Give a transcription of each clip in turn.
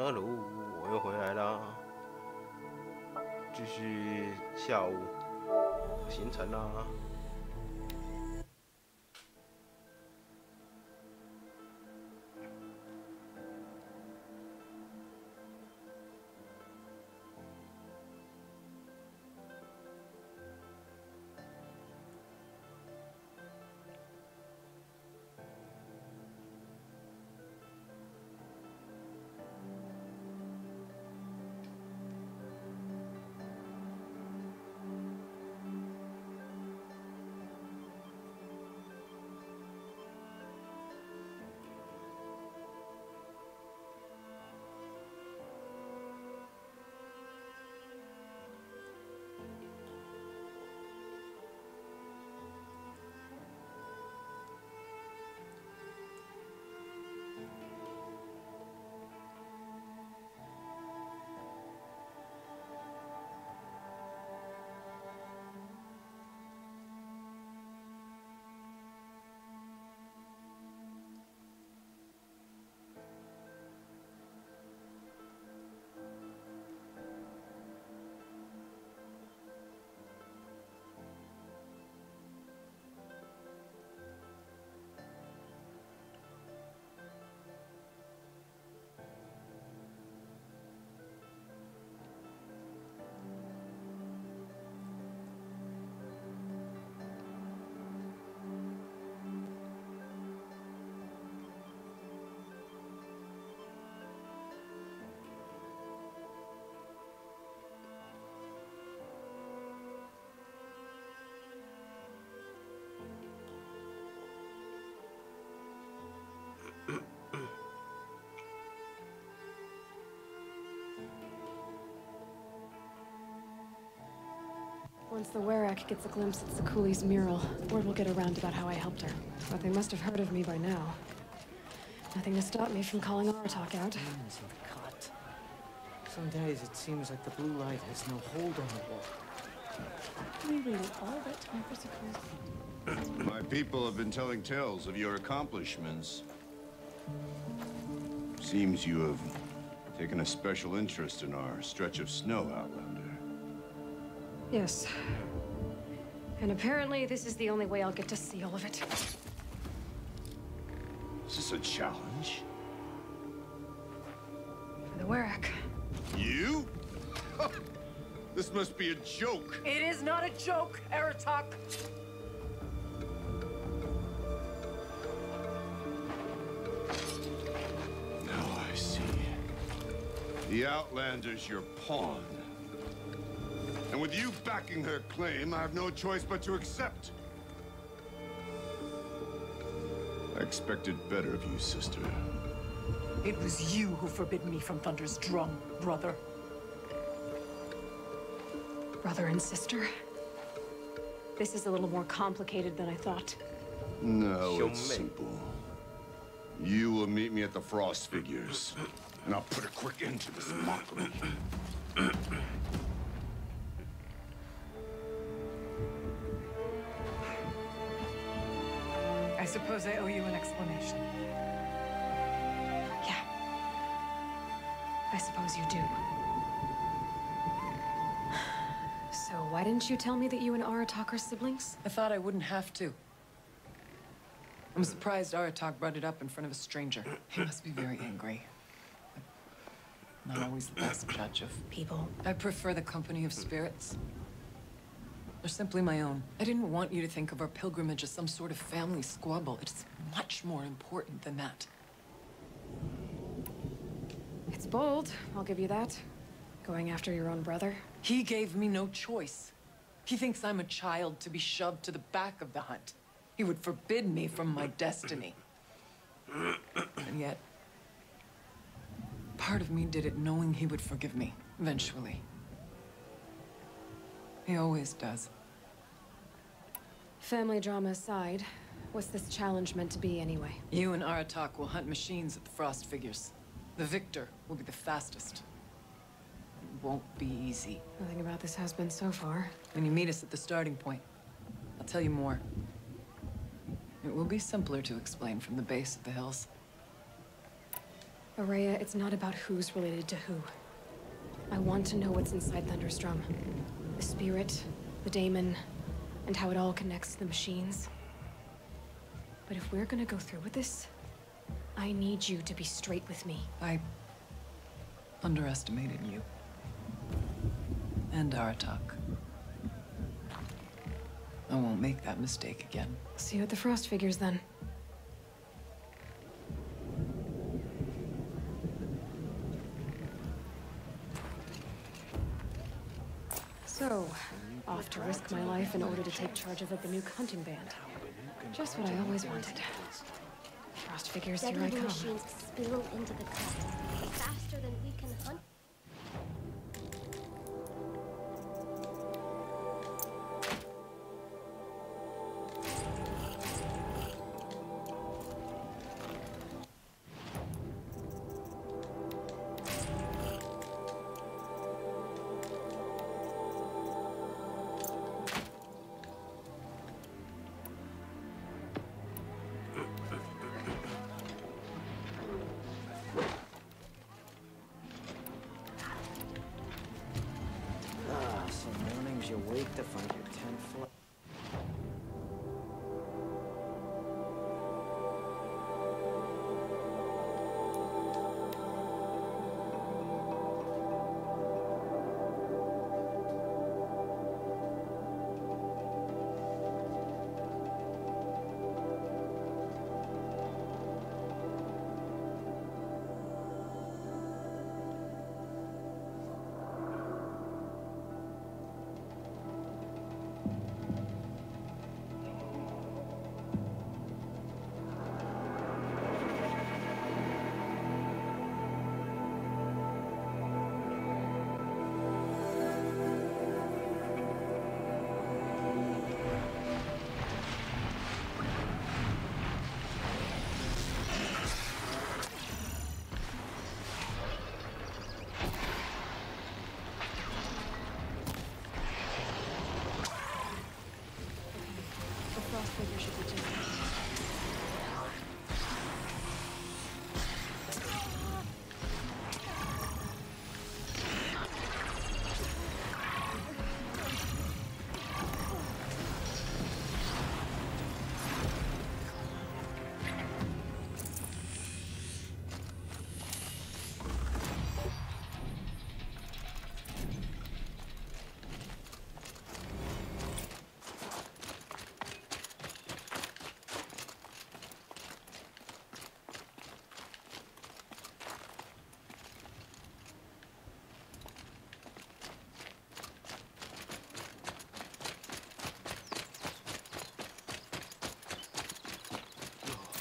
Hello，我又回来啦，继续下午行程啦。Once the Werak gets a glimpse at Sakuli's mural, word will get around about how I helped her. But they must have heard of me by now. Nothing to stop me from calling Aratak out. Demons have cut. Some days it seems like the blue light has no hold on the wall. We waited all that time for Sakuli's. My people have been telling tales of your accomplishments. Seems you have taken a special interest in our stretch of snow, Outlander. Yes. And apparently this is the only way I'll get to see all of it. Is this a challenge? For the Werak. You? This must be a joke. It is not a joke, Aratak. Now I see. The Outlander's your pawn. And with you backing her claim, I have no choice but to accept. I expected better of you, sister. It was you who forbid me from Thunder's drum, brother. Brother and sister? This is a little more complicated than I thought. No, it's simple. You will meet me at the Frost Figures, and I'll put a quick end to this mockery. I suppose I owe you an explanation. Yeah. I suppose you do. So why didn't you tell me that you and Aratak are siblings? I thought I wouldn't have to. I'm surprised Aratak brought it up in front of a stranger. He must be very angry. But not always the best judge of People. I prefer the company of spirits. They're simply my own. I didn't want you to think of our pilgrimage as some sort of family squabble. It's much more important than that. It's bold, I'll give you that. Going after your own brother. He gave me no choice. He thinks I'm a child to be shoved to the back of the hunt. He would forbid me from my destiny. And yet, part of me did it knowing he would forgive me, eventually. He always does. Family drama aside, what's this challenge meant to be anyway? You and Aratak will hunt machines at the Frost Figures. The victor will be the fastest. It won't be easy. Nothing about this has been so far. When you meet us at the starting point, I'll tell you more. It will be simpler to explain from the base of the hills. Araya, it's not about who's related to who. I want to know what's inside Thunderstrom. The spirit, the daemon, and how it all connects to the machines. But if we're gonna go through with this, I need you to be straight with me. I underestimated you. And Aratak. I won't make that mistake again. See you at the Frost figures then. So, off to risk my life in order to take charge of a Banuk hunting band. Just what I always wanted. Frost figures, here I Deadly come. machines spill into the cut faster than we can hunt. Some mornings you wake to find your tent fly. The Frost figure should be gentle.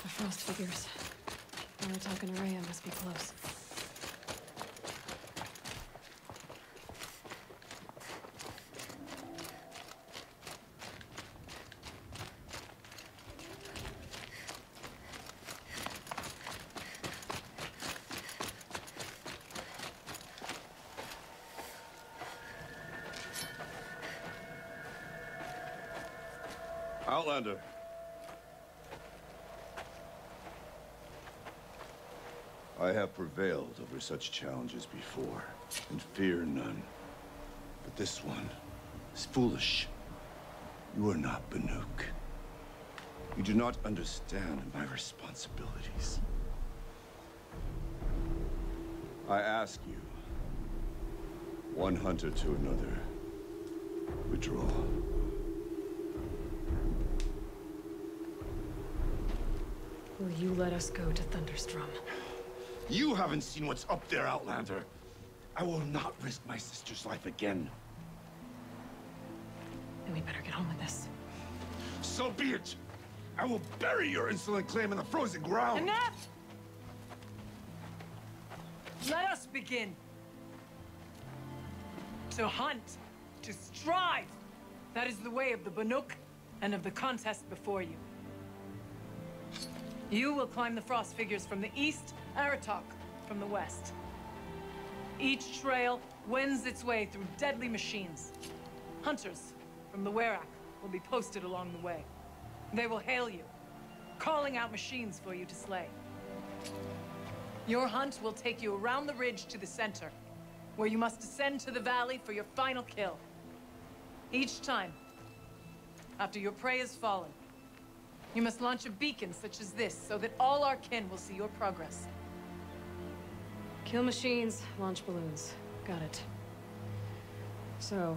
The Frost figures. Aratak and Araya must be close. Outlander. I have prevailed over such challenges before, and fear none. But this one is foolish. You are not Banuk. You do not understand my responsibilities. I ask you, one hunter to another, withdraw. Will you let us go to Thunderstrom? You haven't seen what's up there, Outlander. I will not risk my sister's life again. Then we better get on with this. So be it. I will bury your insolent claim in the frozen ground. Enough! Let us begin. To hunt, to strive. That is the way of the Banuk and of the contest before you. You will climb the Frost figures from the east, Aratak from the west. Each trail wends its way through deadly machines. Hunters from the Werak will be posted along the way. They will hail you, calling out machines for you to slay. Your hunt will take you around the ridge to the center, where you must descend to the valley for your final kill. Each time, after your prey has fallen, you must launch a beacon such as this, so that all our kin will see your progress. Kill machines, launch balloons. Got it. So,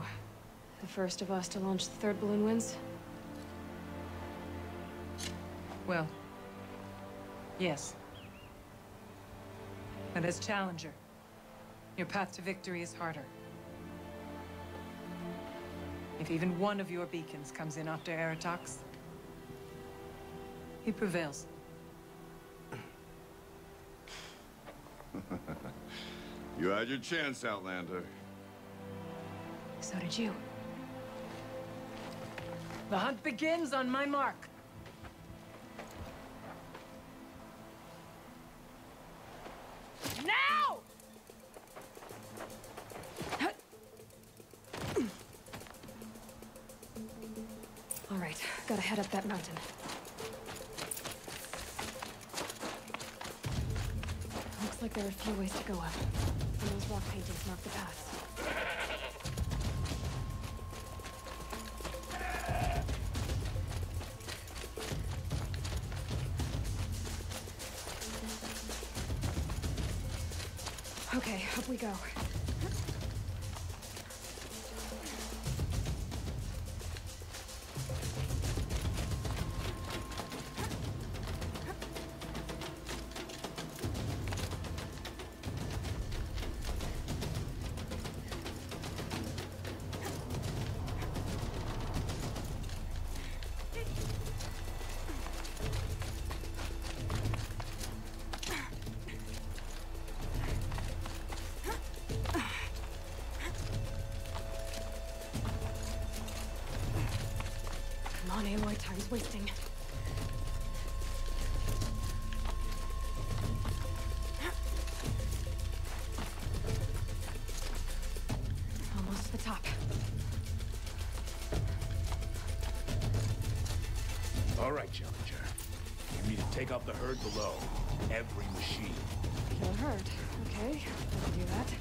the first of us to launch the third balloon wins? Well, yes. And as challenger, your path to victory is harder. If even one of your beacons comes in after Eritox, he prevails. You had your chance, Outlander. So did you. The hunt begins on my mark. Now! All right, gotta head up that mountain. Looks like there are a few ways to go up. And those rock paintings mark the path. Okay, up we go. Come on, Aloy, time's wasting. Almost to the top. All right, Challenger. You need to take out the herd below. Every machine. Kill herd. Okay, I can do that.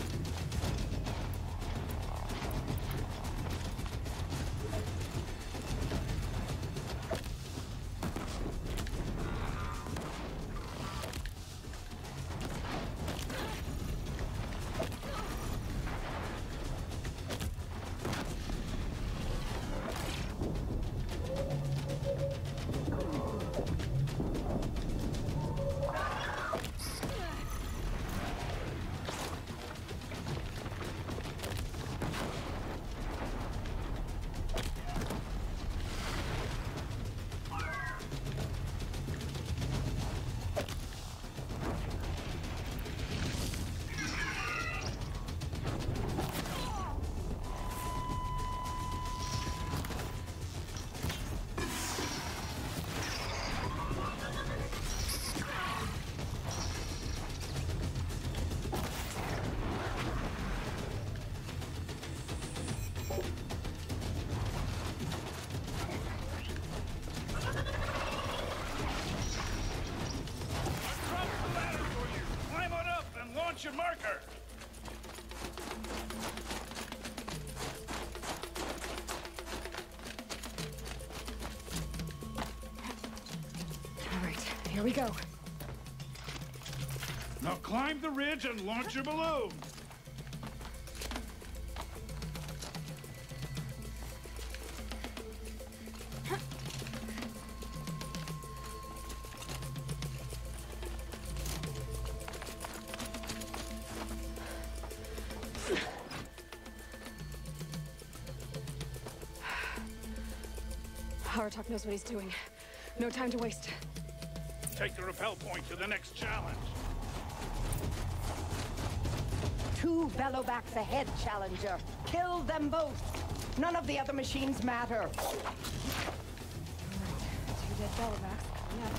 Your marker. All right, here we go. Now climb the ridge and launch your balloon. Aratok knows what he's doing. No time to waste. Take the rappel point to the next challenge. 2 bellowbacks ahead, Challenger. Kill them both. None of the other machines matter. All right, 2 dead bellowbacks coming up.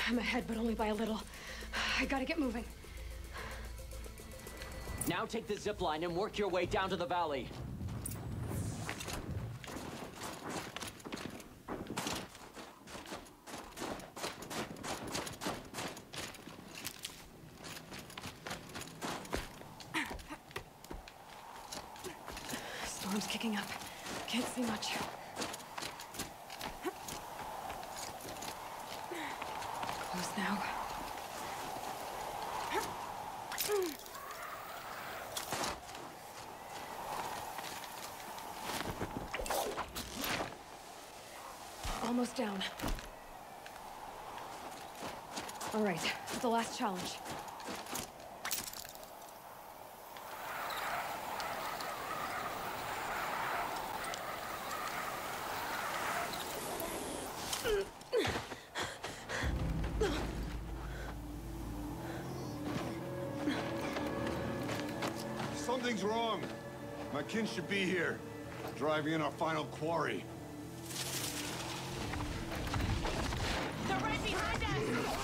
I'm ahead, but only by a little. I gotta get moving. Now take the zip line and work your way down to the valley. Storm's kicking up. Can't see much. Close now. Almost down. All right, the last challenge. Something's wrong. My kin should be here, driving in our final quarry. They're right behind us!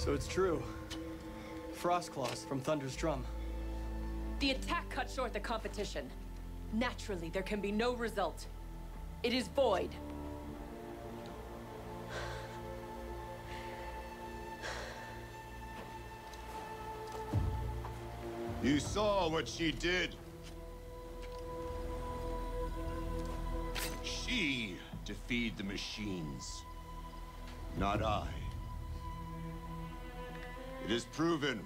So it's true. Frostclaws from Thunder's drum. The attack cut short the competition. Naturally, there can be no result. It is void. You saw what she did. She defeated the machines, not I. It is proven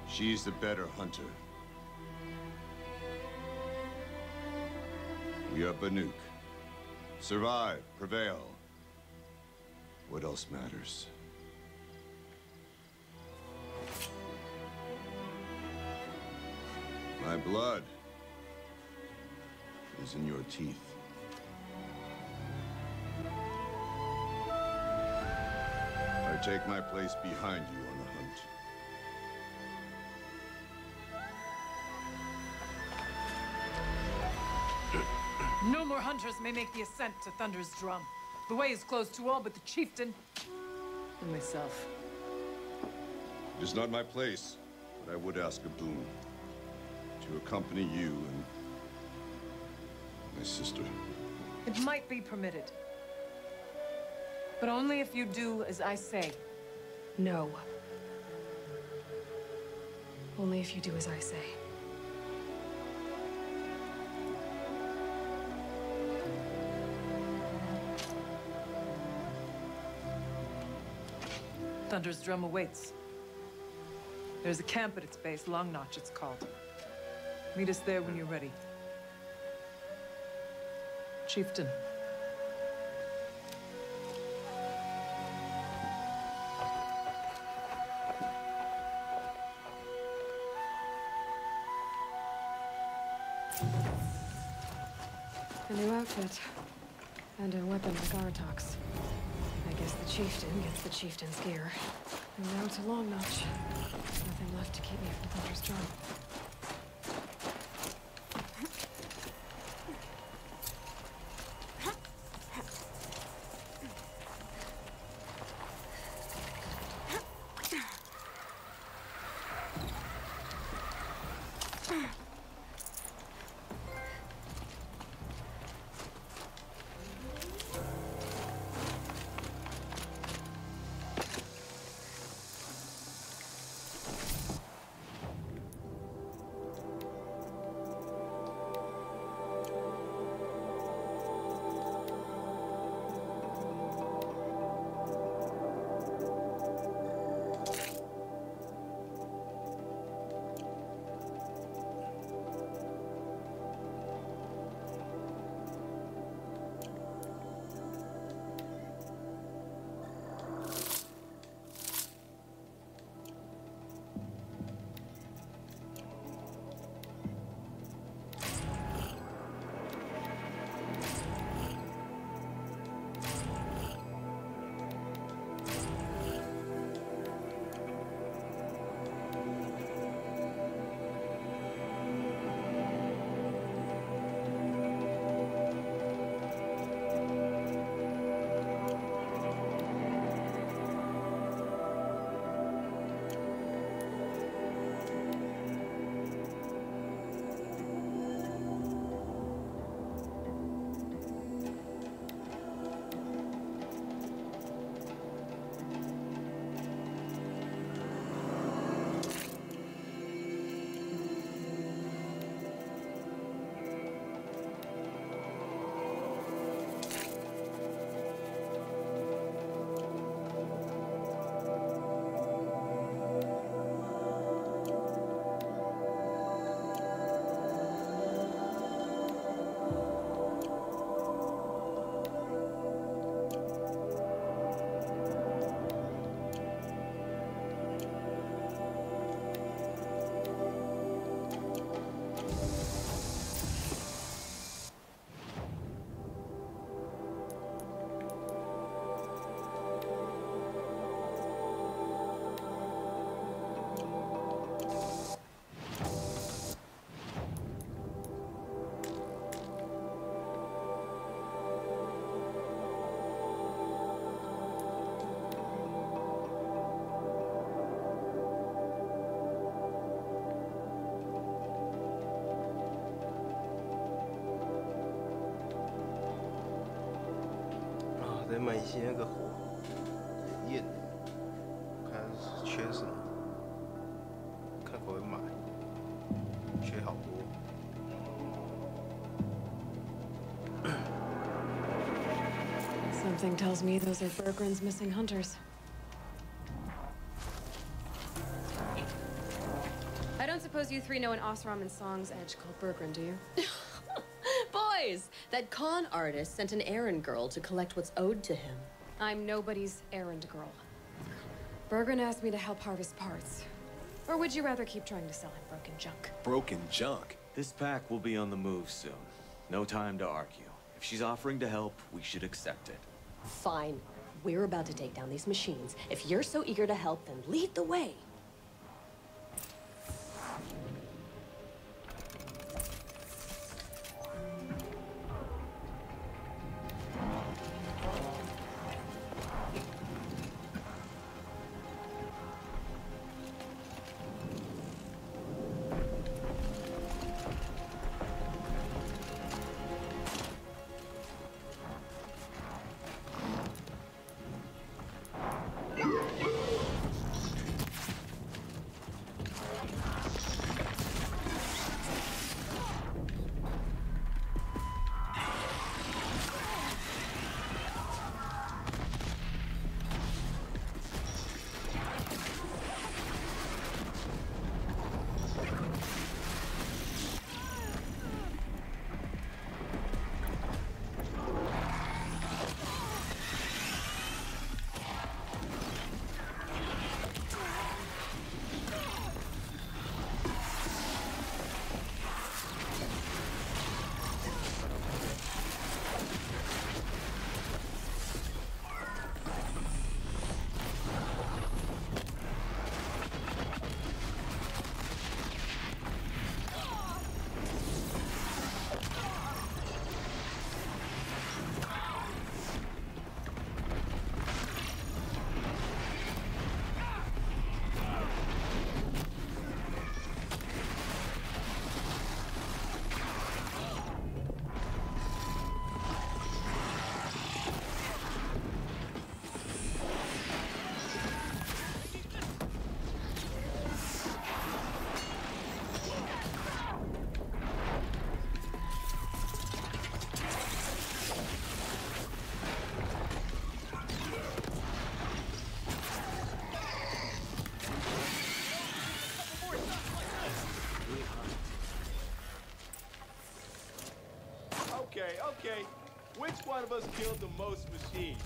she's the better hunter. We are Banuk. Survive, prevail. What else matters? My blood is in your teeth. I take my place behind you on the hunt. No more hunters may make the ascent to Thunder's drum. The way is closed to all but the chieftain and myself. It is not my place, but I would ask a boon. To accompany you and my sister. It might be permitted. But only if you do as I say. No. Only if you do as I say. Thunder's drum awaits. There's a camp at its base, Long Notch it's called. Meet us there when you're ready. Chieftain. A new outfit. And a weapon like Artok's. I guess the chieftain gets the chieftain's gear. And now to Long Notch. Nothing left to keep me from Thunder's drum. 再买一些那个烟，看是缺什么，看可不可以买，缺好多。Something tells me those are Bergren's missing hunters. I don't suppose you three know an Osram and Song's edge called Bergren, do you? Boys, that con artist sent an errand girl to collect what's owed to him. I'm nobody's errand girl. Bergren asked me to help harvest parts. Or would you rather keep trying to sell him broken junk? Broken junk? This pack will be on the move soon. No time to argue. If she's offering to help, we should accept it. Fine. We're about to take down these machines. If you're so eager to help, then lead the way. Okay. Which one of us killed the most machines?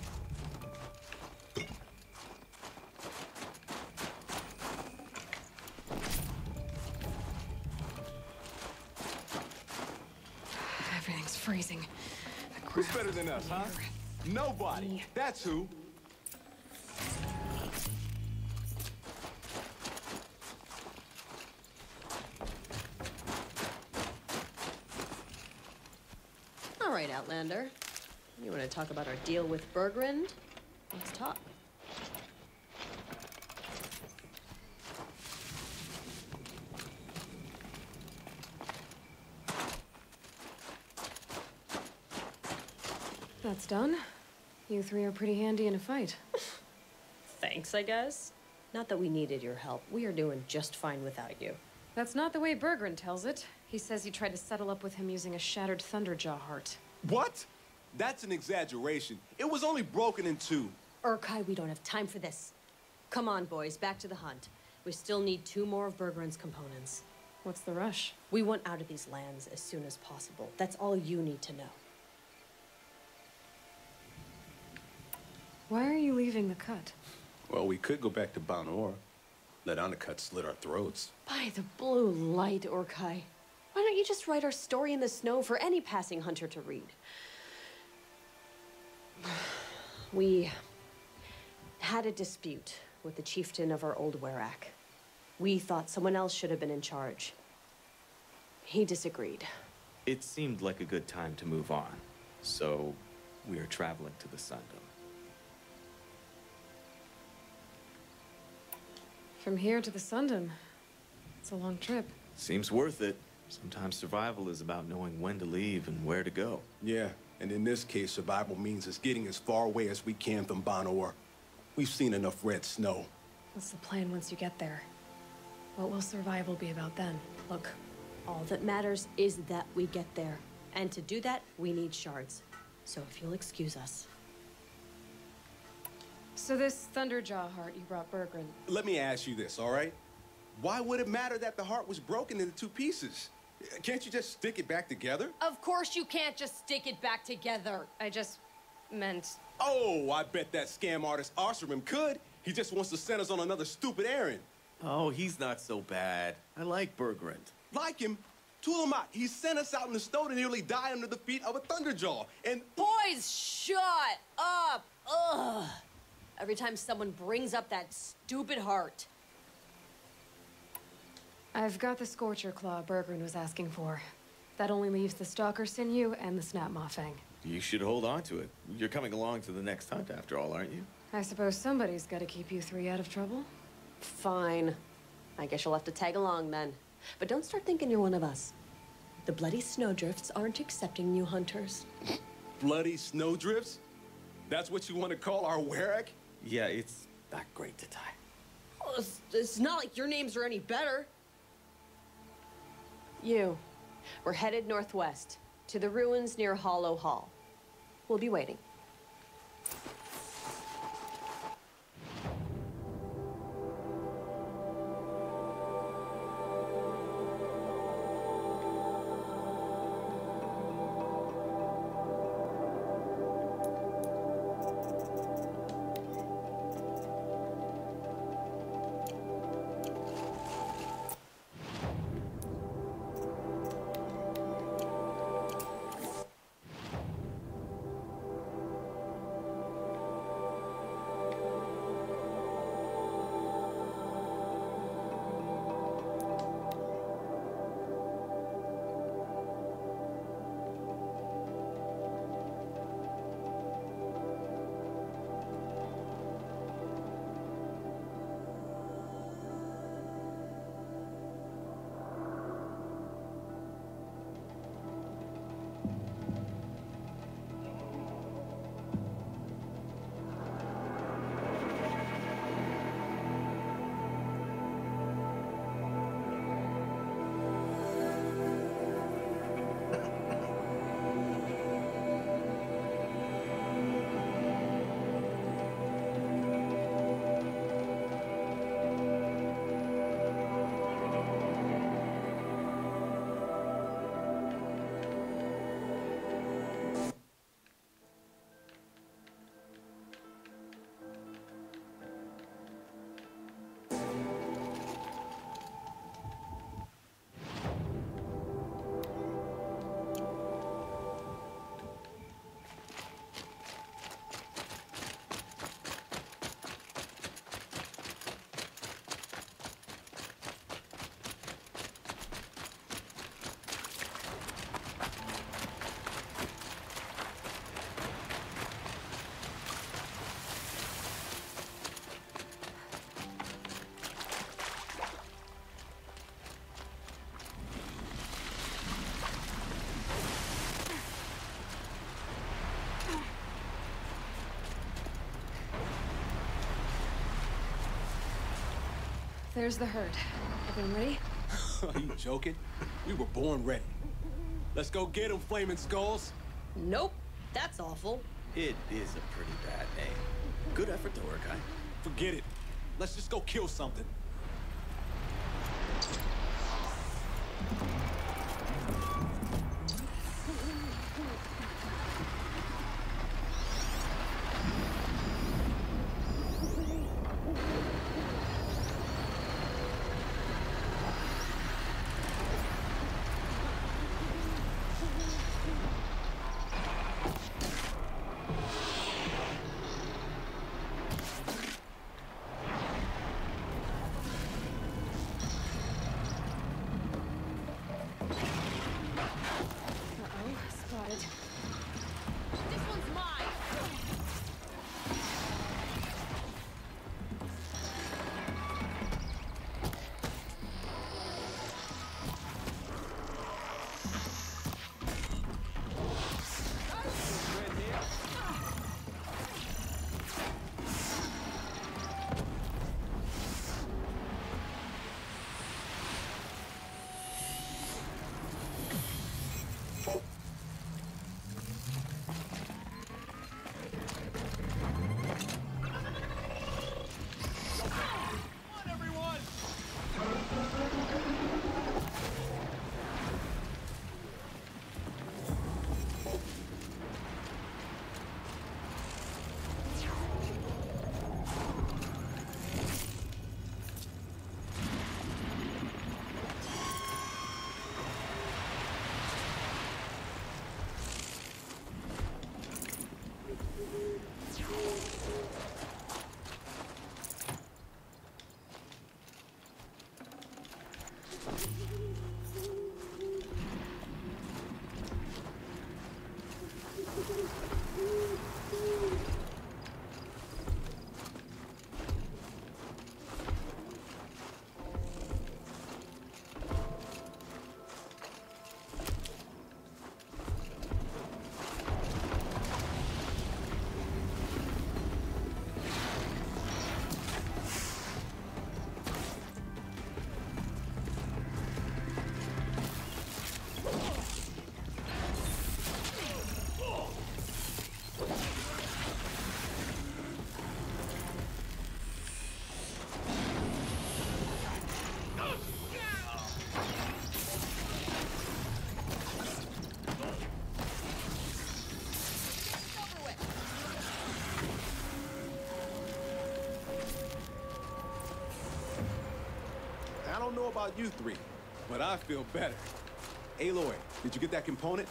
Everything's freezing. Who's better than us, huh? Nobody. That's who. All right, Outlander. You want to talk about our deal with Bergren? Let's talk. That's done. You three are pretty handy in a fight. Thanks, I guess. Not that we needed your help. We are doing just fine without you. That's not the way Bergren tells it. He says you tried to settle up with him using a shattered Thunderjaw heart. What? That's an exaggeration. It was only broken in two. Urkai, we don't have time for this. Come on, boys, back to the hunt. We still need 2 more of Bergren's components. What's the rush? We want out of these lands as soon as possible. That's all you need to know. Why are you leaving the cut? Well, we could go back to Banor. Let Undercut slit our throats. By the blue light, Urkai. Why don't you just write our story in the snow for any passing hunter to read? We had a dispute with the chieftain of our old Werak. We thought someone else should have been in charge. He disagreed. It seemed like a good time to move on, so we are traveling to the Sundom. From here to the Sundom. It's a long trip. Seems worth it. Sometimes survival is about knowing when to leave and where to go. Yeah, And in this case, survival means us getting as far away as we can from Banor. We've seen enough red snow. What's the plan once you get there? What will survival be about then? Look, all that matters is that we get there. And to do that, we need shards. So if you'll excuse us. So this Thunderjaw heart you brought Berggren. Let me ask you this, all right? Why would it matter that the heart was broken into 2 pieces? Can't you just stick it back together? Of course you can't just stick it back together. I just meant... Oh, I bet that scam artist Arsarim could. He just wants to send us on another stupid errand. Oh, he's not so bad. I like Berggren. Like him? Tulamat, he sent us out in the snow to nearly die under the feet of a Thunderjaw. And... Boys, shut up! Ugh! Every time someone brings up that stupid heart. I've got the Scorcher Claw Berggren was asking for. That only leaves the Stalker Sinew and the Snap Maw Fang. You should hold on to it. You're coming along to the next hunt after all, aren't you? I suppose somebody's got to keep you 3 out of trouble. Fine. I guess you'll have to tag along then. But don't start thinking you're one of us. The Bloody Snowdrifts aren't accepting new hunters. Bloody Snowdrifts? That's what you want to call our Werak? Yeah, it's not great to tie. Oh, it's not like your names are any better. We're headed northwest, to the ruins near Hollow Hall. We'll be waiting. There's the herd. Everyone ready? Are you joking? We were born ready. Let's go get them, flaming skulls. Nope. That's awful. It is a pretty bad name. Good effort though, Urkai. Forget it. Let's just go kill something. don't know about you three, but I feel better. Aloy, did you get that component?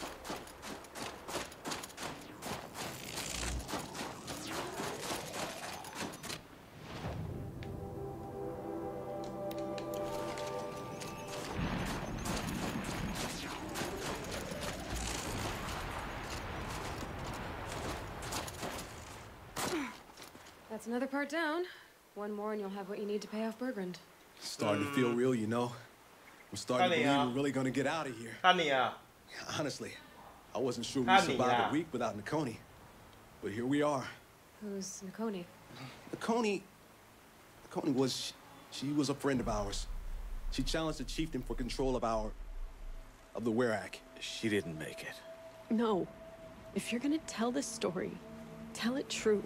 That's another part down. One more and you'll have what you need to pay off Bergrand. Starting to feel real, you know. I'm starting to believe we're really gonna get out of here. Honestly, I wasn't sure we'd survive a week without Nakoni. But here we are. Who's Nakoni? Nakoni was... She was a friend of ours. She challenged the chieftain for control of the Werak. She didn't make it. No. If you're gonna tell this story, tell it true.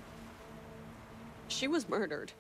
She was murdered.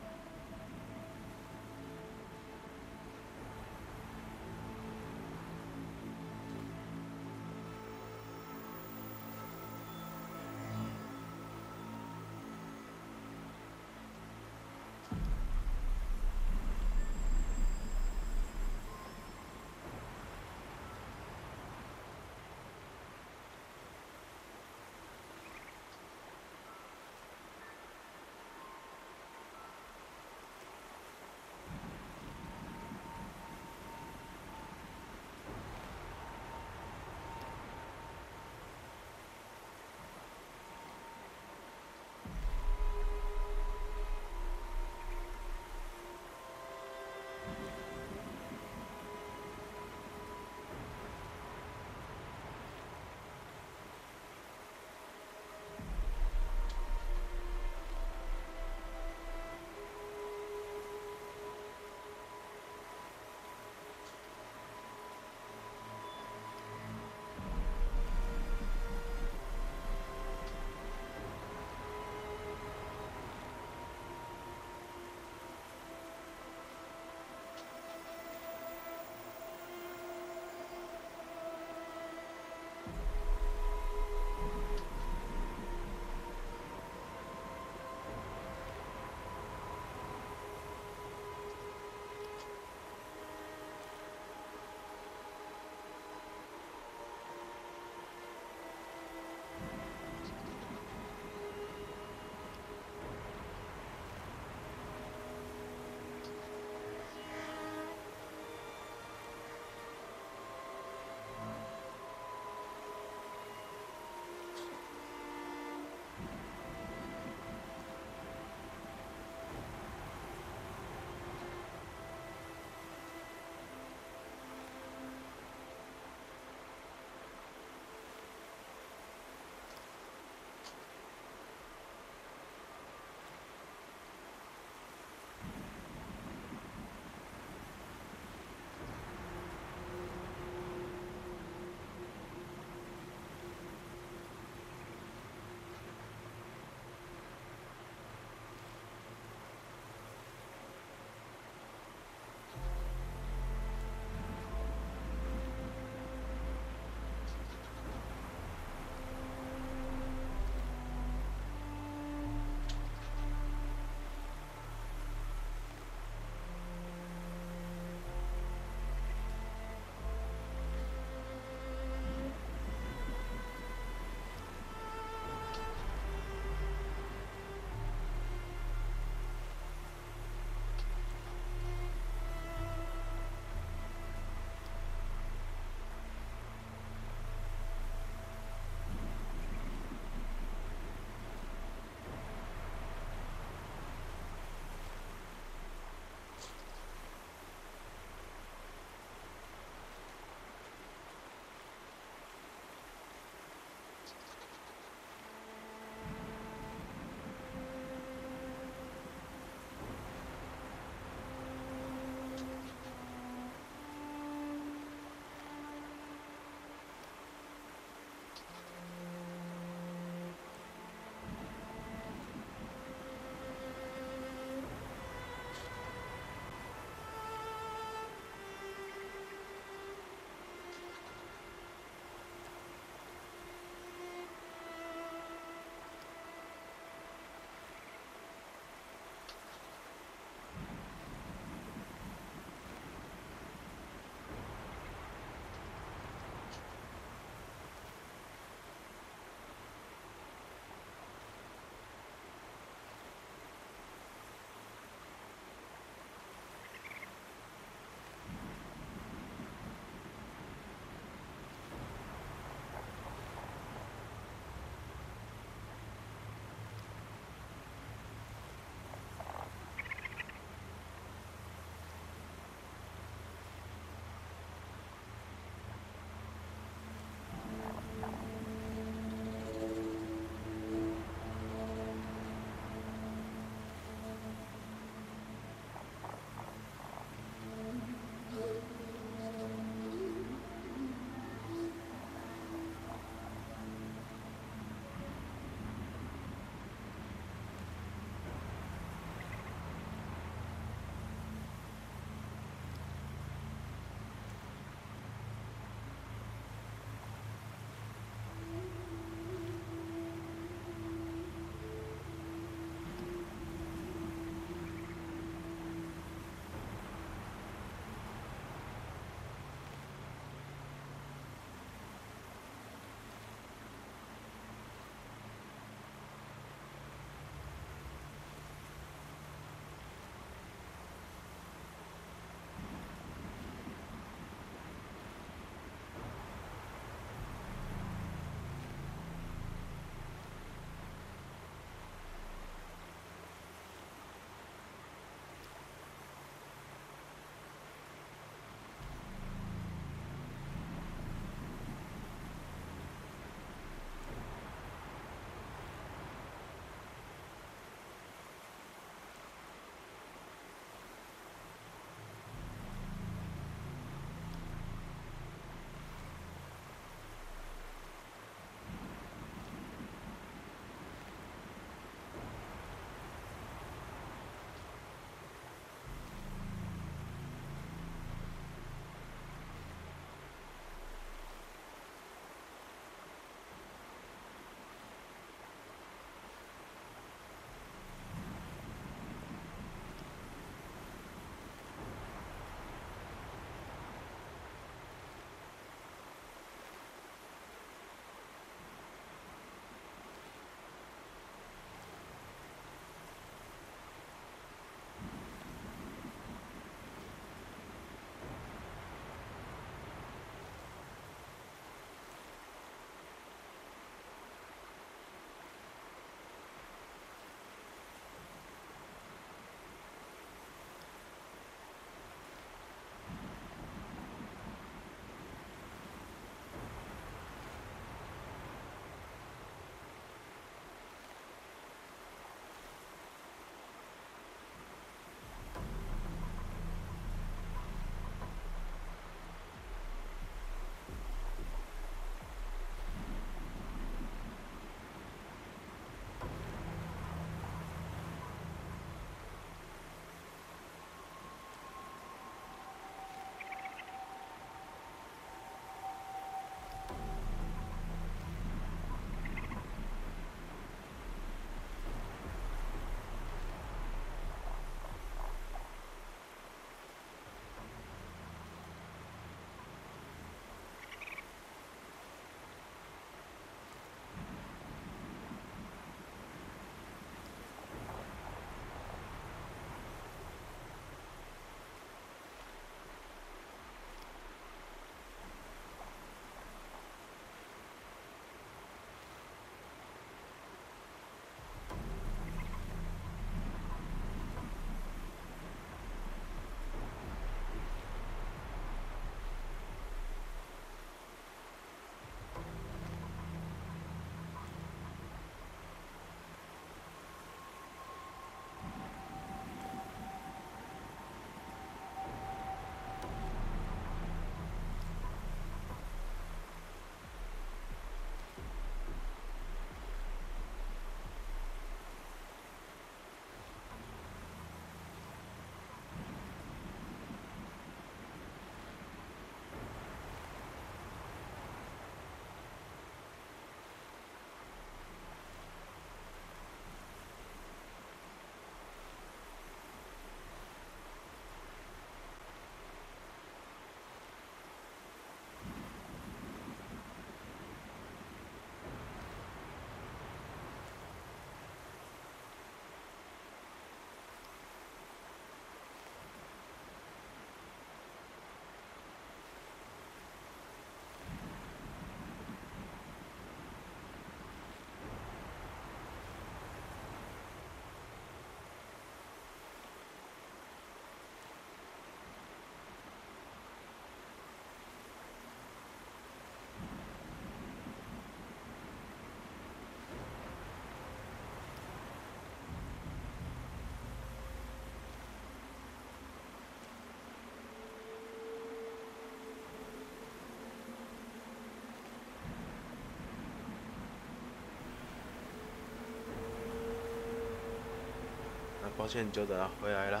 抱歉，久等了，回来了。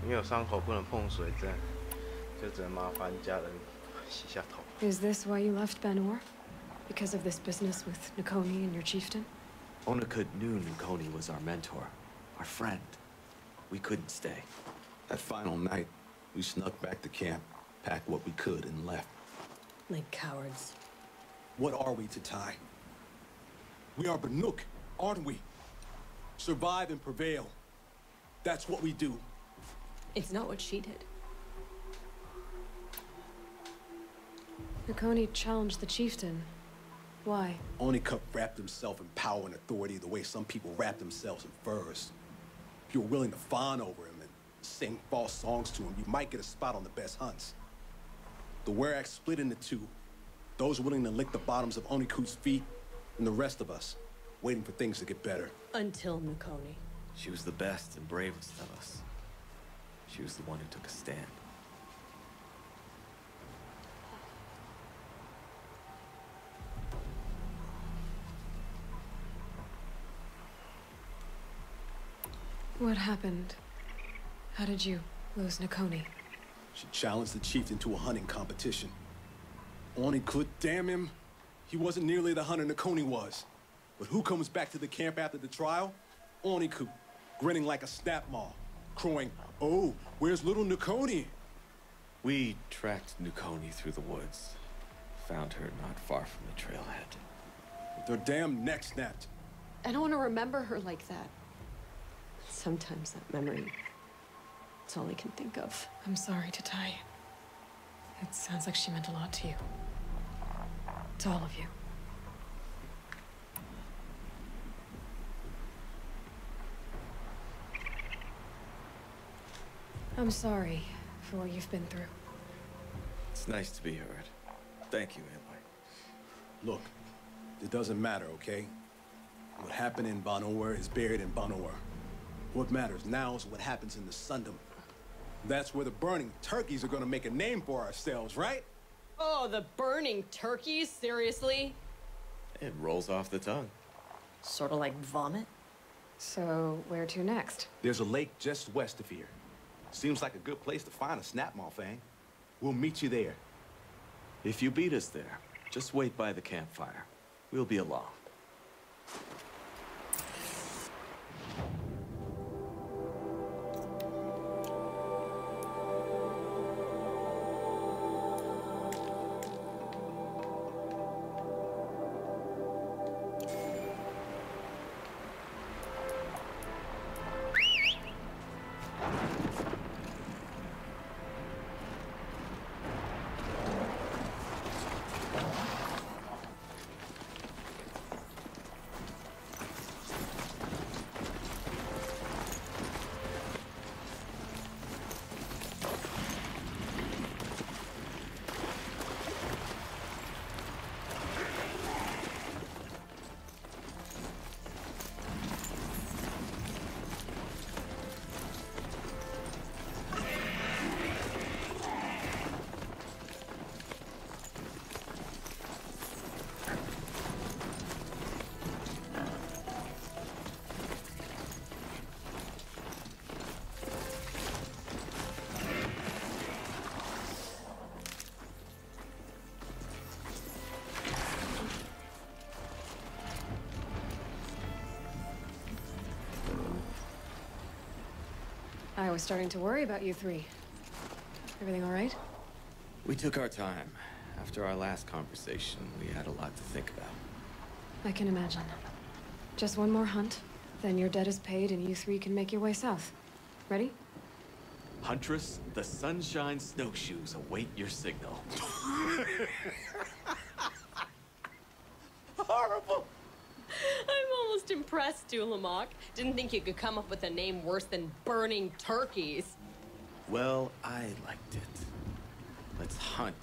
因为有伤口不能碰水，这样就只能麻烦家人洗下头。Is this why you left Banor? Because of this business with Nakoni and your chieftain? Onakut knew Nakoni was our mentor, our friend. We couldn't stay. That final night, we snuck back to camp, packed what we could, and left. Like cowards. What are we to Ty? We are Banuk, aren't we? Survive and prevail. That's what we do. It's not what she did. Nakoni challenged the chieftain. Why? Onikup wrapped himself in power and authority the way some people wrap themselves in furs. If you're willing to fawn over him and sing false songs to him, you might get a spot on the best hunts. The Werak split into two. Those willing to lick the bottoms of Onikut's feet, and the rest of us, waiting for things to get better. Until Nakoni. She was the best and bravest of us. She was the one who took a stand. What happened? How did you lose Nakoni? She challenged the chieftain to a hunting competition. Onikut, damn him. He wasn't nearly the hunter Nakoni was. But who comes back to the camp after the trial? Onikut, grinning like a snap maw, crowing, "Oh, where's little Nakoni?" We tracked Nakoni through the woods. Found her not far from the trailhead. With her damn neck snapped. I don't want to remember her like that. Sometimes that memory, it's all I can think of. I'm sorry to Ty. It sounds like she meant a lot to you. To all of you. I'm sorry for what you've been through. It's nice to be heard. Thank you, Aloy. Look, it doesn't matter, okay? What happened in Banor is buried in Banor. What matters now is what happens in the Sundom. That's where the burning turkeys are gonna make a name for ourselves, right? Oh, the burning turkeys? Seriously? It rolls off the tongue. Sort of like vomit? So, where to next? There's a lake just west of here. Seems like a good place to find a snapmaw fang. We'll meet you there. If you beat us there, just wait by the campfire. We'll be along. I was starting to worry about you three. Everything all right? We took our time. After our last conversation, we had a lot to think about. I can imagine. Just one more hunt, then your debt is paid and you three can make your way south. Ready? Huntress, the Sunshine Snowshoes await your signal. Horrible! I'm almost impressed, Dulamok. Didn't think you could come up with a name worse than burning turkeys. Well, I liked it. Let's hunt.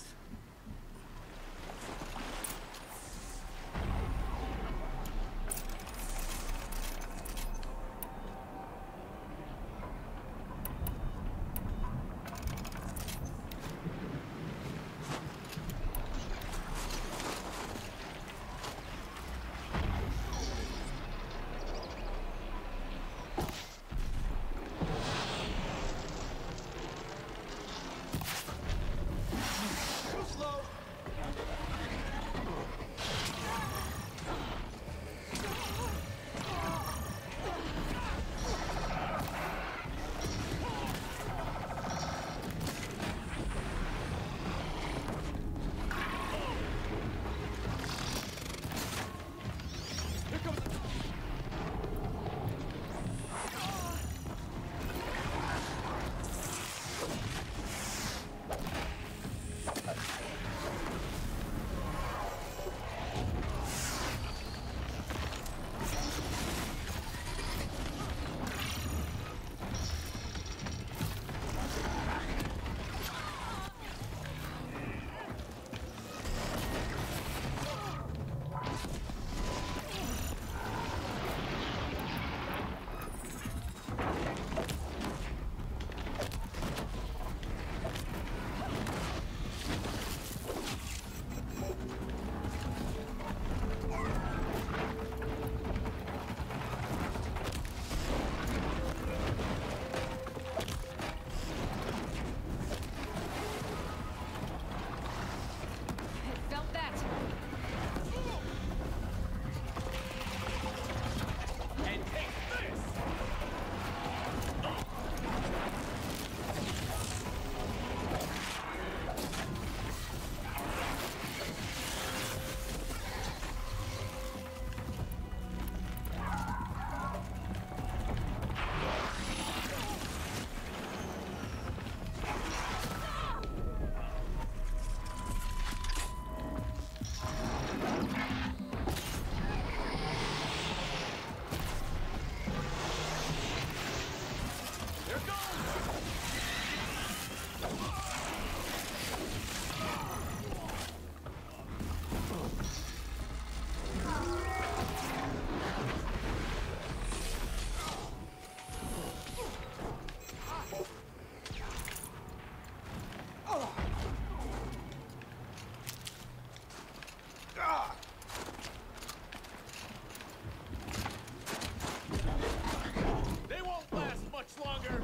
They won't last much longer.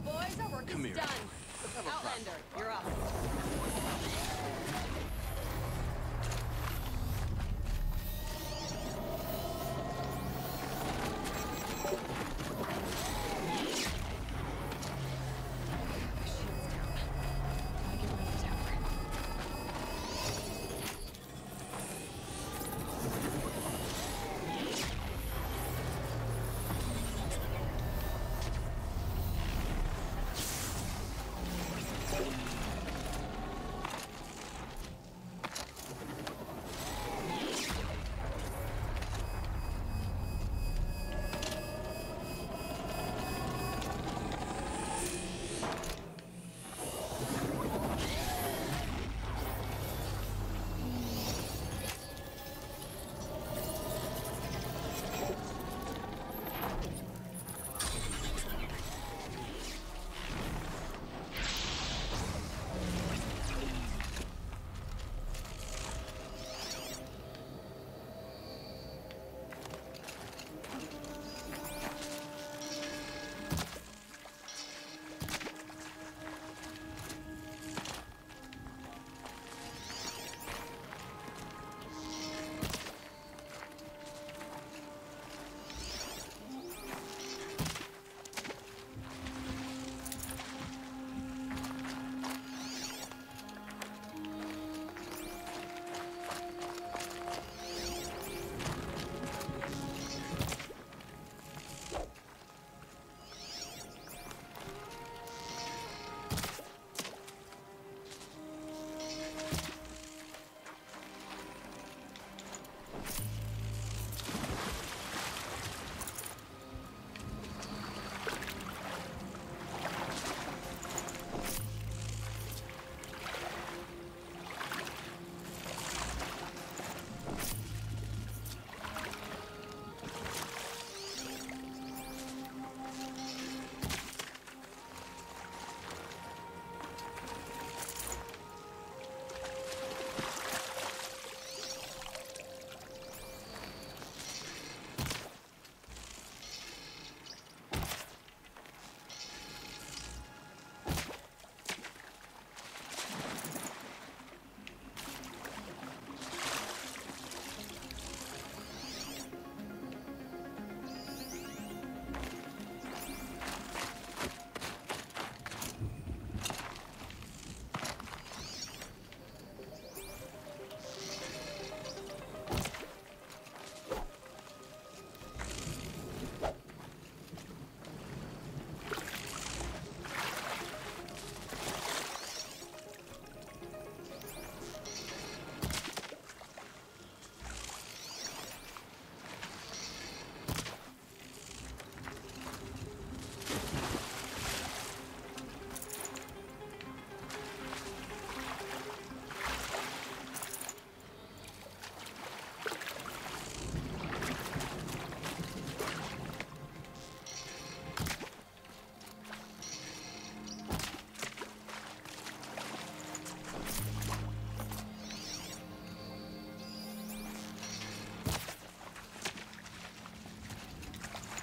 boys, our work Come is here. done. Outlander, you're up.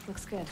Looks good.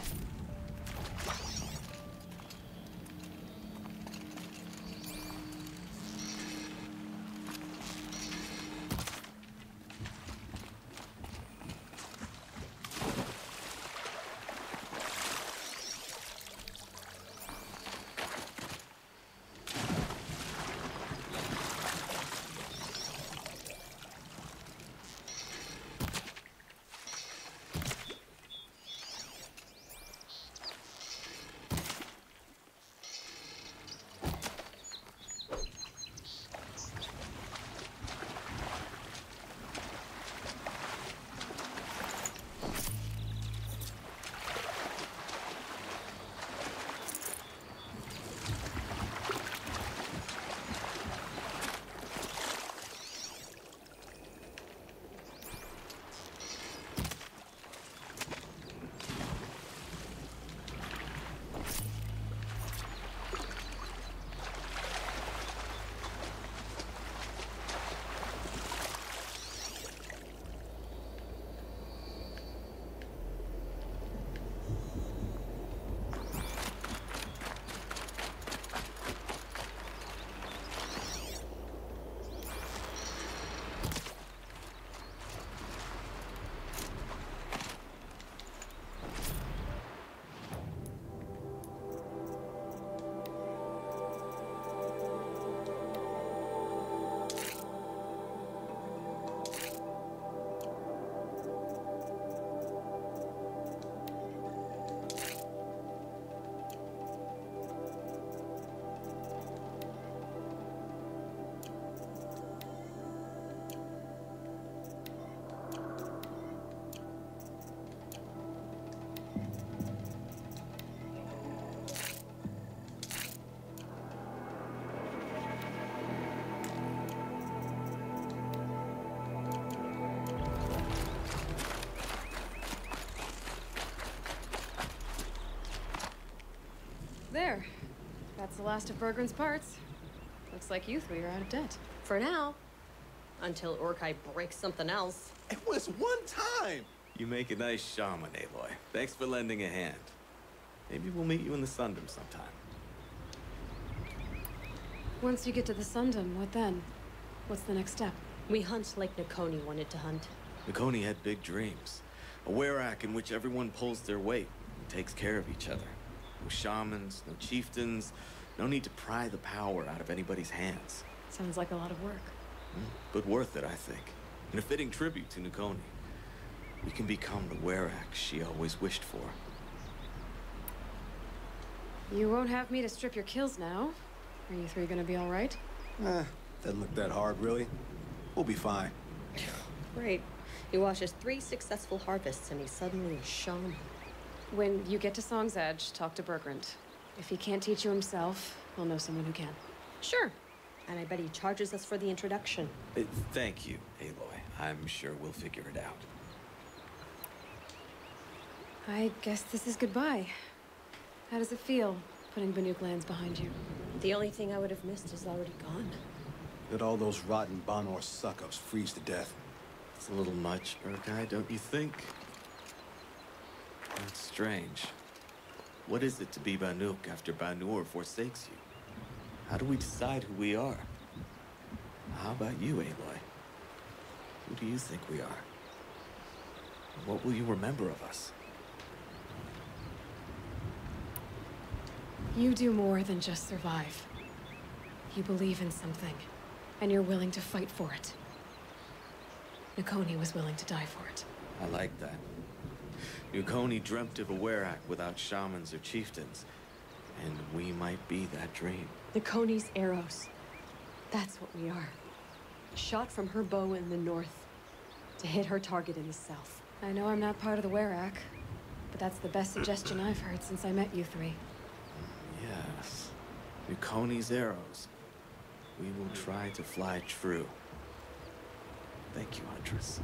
there. That's the last of Bergren's parts. Looks like you three are out of debt. For now. Until Urkai breaks something else. It was one time! You make a nice shaman, Aloy. Thanks for lending a hand. Maybe we'll meet you in the Sundom sometime. Once you get to the Sundom, what then? What's the next step? We hunt like Nakoni wanted to hunt. Nakoni had big dreams. A Werak in which everyone pulls their weight and takes care of each other. No shamans, no chieftains, no need to pry the power out of anybody's hands. Sounds like a lot of work. But worth it, I think. And a fitting tribute to Nakoni. We can become the Werak she always wished for. You won't have me to strip your kills now. Are you three gonna be all right? Doesn't look that hard, really. We'll be fine. Great. He watches 3 successful harvests and he's suddenly a shaman. When you get to Song's Edge, talk to Bergrand. If he can't teach you himself, he'll know someone who can. Sure. And I bet he charges us for the introduction. Thank you, Aloy. I'm sure we'll figure it out. I guess this is goodbye. How does it feel, putting Banuk lands behind you? The only thing I would have missed is already gone. Let all those rotten Banor suck-ups freeze to death. It's a little much, Urkai, don't you think? That's strange. What is it to be Banuk after Banur forsakes you? How do we decide who we are? How about you, Aloy? Who do you think we are? What will you remember of us? You do more than just survive. You believe in something, and you're willing to fight for it. Nakoni was willing to die for it. I like that. Nakoni dreamt of a Werak without shamans or chieftains, and we might be that dream. Nakoni's arrows. That's what we are. Shot from her bow in the north, to hit her target in the south. I know I'm not part of the Werak, but that's the best suggestion I've heard since I met you three. Yes. Nakoni's arrows. We will try to fly true. Thank you, Huntress.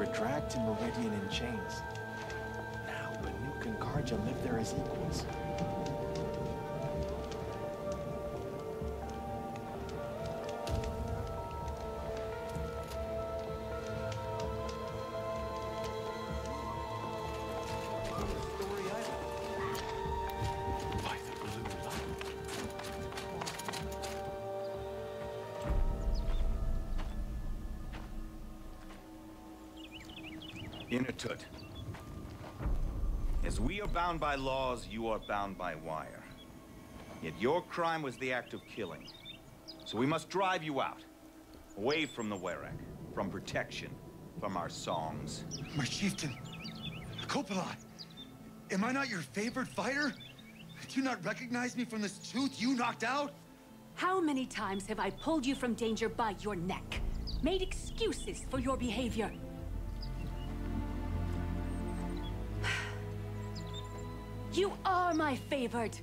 were dragged to Meridian in chains. Now Banuk and Karja live there as equals. Inatut. As we are bound by laws, you are bound by wire. Yet your crime was the act of killing. So we must drive you out. Away from the Werak, from protection, from our songs. My chieftain, Kopala, am I not your favorite fighter? Do you not recognize me from this tooth you knocked out? How many times have I pulled you from danger by your neck? Made excuses for your behavior? You are my favored.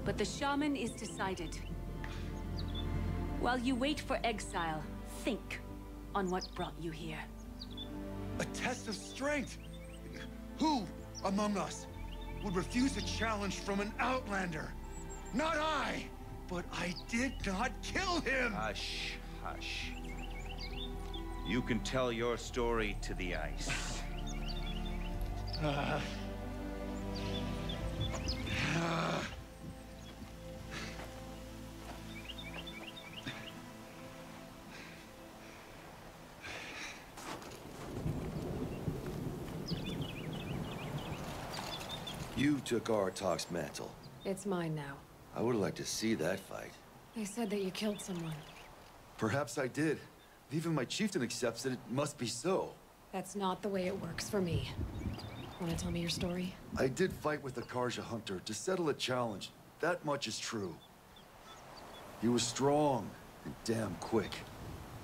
But the shaman is decided. While you wait for exile, think on what brought you here. A test of strength? Who among us would refuse a challenge from an outlander? Not I! But I did not kill him! Hush, hush. You can tell your story to the ice. You took Aratak's mantle. It's mine now. I would like to see that fight. They said that you killed someone. Perhaps I did. If even my chieftain accepts it, it must be so. That's not the way it works for me. Want to tell me your story? I did fight with the Karja hunter to settle a challenge. That much is true. He was strong and damn quick.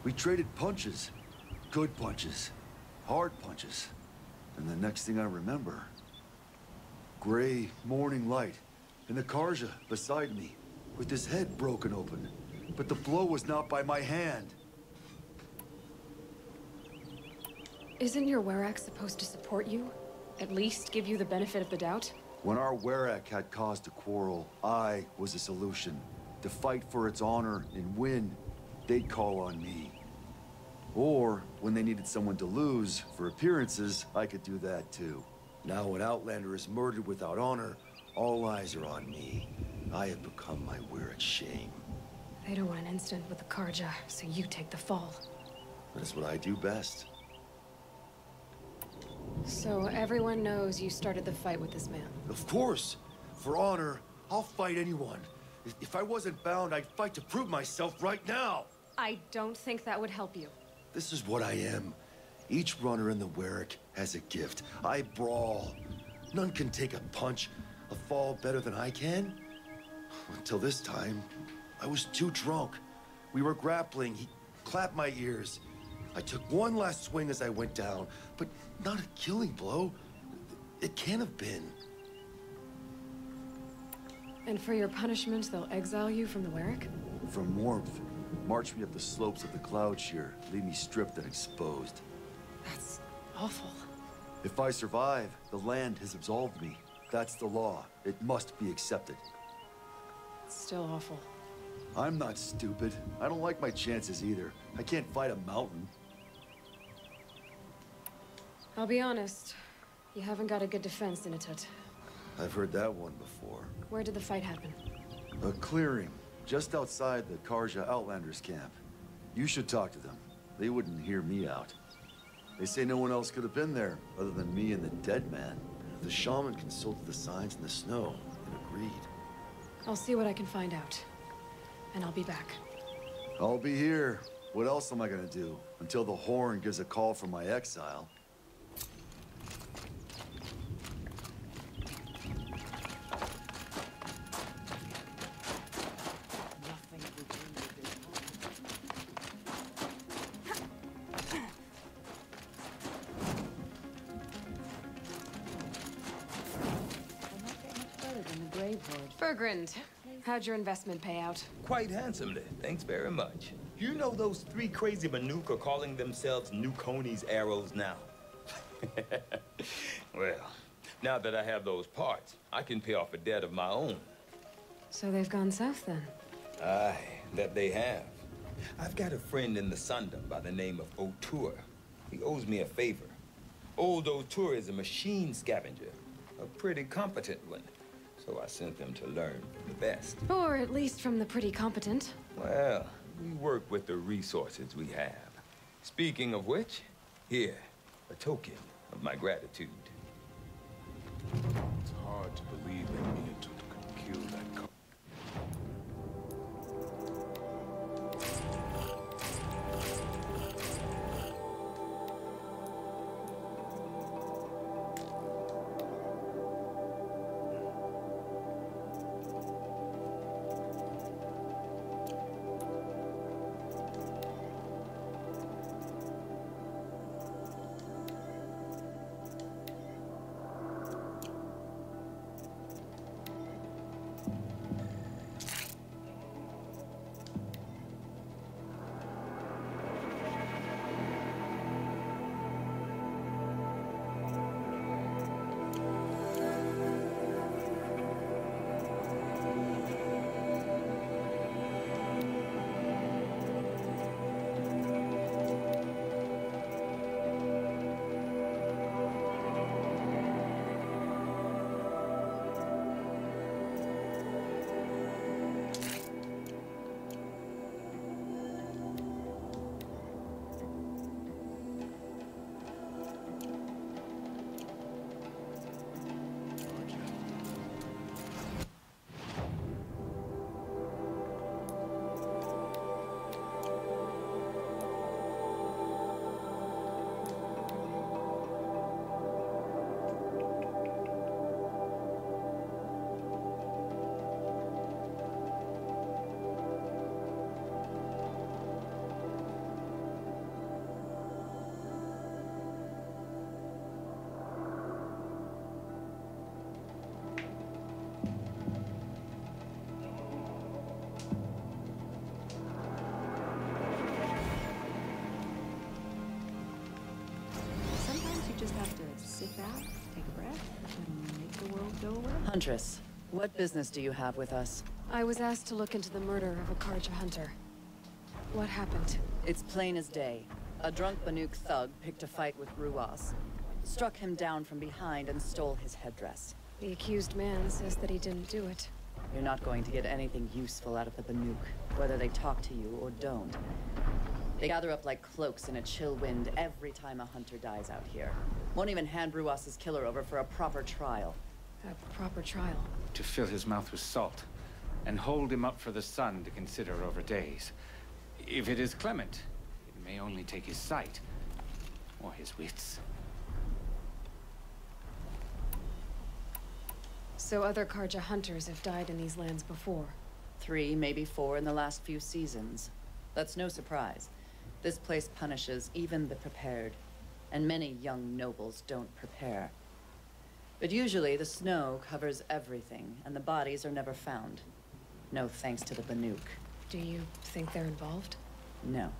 We traded punches. Good punches. Hard punches. And the next thing I remember... gray morning light. And the Karja beside me, with his head broken open. But the blow was not by my hand. Isn't your Werak supposed to support you? At least give you the benefit of the doubt? When our Werak had cause to quarrel, I was a solution. To fight for its honor and win, they'd call on me. Or, when they needed someone to lose for appearances, I could do that too. Now an Outlander is murdered without honor, all eyes are on me. I have become my Werak's shame. They don't want an incident with the Karja, so you take the fall. That is what I do best. So everyone knows you started the fight with this man? Of course! For honor, I'll fight anyone. If I wasn't bound, I'd fight to prove myself right now! I don't think that would help you. This is what I am. Each runner in the Werak has a gift. I brawl. None can take a punch, a fall better than I can. Until this time, I was too drunk. We were grappling. He clapped my ears. I took one last swing as I went down, but not a killing blow. It can't have been. And for your punishment, they'll exile you from the Werak? From warmth, march me up the slopes of the Cloud Shear, leave me stripped and exposed. That's awful. If I survive, the land has absolved me. That's the law. It must be accepted. It's still awful. I'm not stupid. I don't like my chances either. I can't fight a mountain. I'll be honest. You haven't got a good defense, Inatut. I've heard that one before. Where did the fight happen? A clearing, just outside the Karja Outlanders camp. You should talk to them. They wouldn't hear me out. They say no one else could have been there, other than me and the dead man. The shaman consulted the signs in the snow and agreed. I'll see what I can find out. And I'll be back. I'll be here. What else am I gonna do? Until the Horn gives a call from my exile. Bergrand, how'd your investment pay out? Quite handsomely, thanks very much. You know those three crazy Banuk are calling themselves Nukoni's arrows now? Well, now that I have those parts, I can pay off a debt of my own. So they've gone south then? Aye, that they have. I've got a friend in the Sundom by the name of O'Toole. He owes me a favor. Old O'Toole is a machine scavenger, a pretty competent one. So I sent them to learn from the best. Or at least from the pretty competent. Well, we work with the resources we have. Speaking of which, here, a token of my gratitude. It's hard to believe that Minotaur could kill that car. Just have to sit back, take a breath, and make the world go away. Huntress, what business do you have with us? I was asked to look into the murder of a Karja hunter. What happened? It's plain as day. A drunk Banuk thug picked a fight with Ruas, struck him down from behind and stole his headdress. The accused man says that he didn't do it. You're not going to get anything useful out of the Banuk, whether they talk to you or don't. They gather up like cloaks in a chill wind every time a hunter dies out here. Won't even hand Ruas's killer over for a proper trial. A proper trial? To fill his mouth with salt, and hold him up for the sun to consider over days. If it is clement, it may only take his sight, or his wits. So other Karja hunters have died in these lands before? 3, maybe 4 in the last few seasons. That's no surprise. This place punishes even the prepared, and many young nobles don't prepare. But usually the snow covers everything, and the bodies are never found. No thanks to the Banuk. Do you think they're involved? No.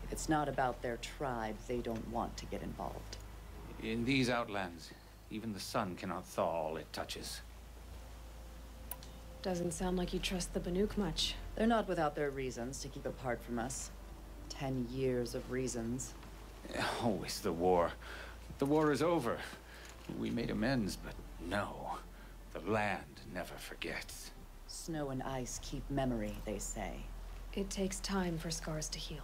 If it's not about their tribe, they don't want to get involved. In these outlands, even the sun cannot thaw all it touches. Doesn't sound like you trust the Banuk much. They're not without their reasons to keep apart from us. 10 years of reasons. Always the war. The war is over. We made amends, but no. The land never forgets. Snow and ice keep memory, they say. It takes time for scars to heal.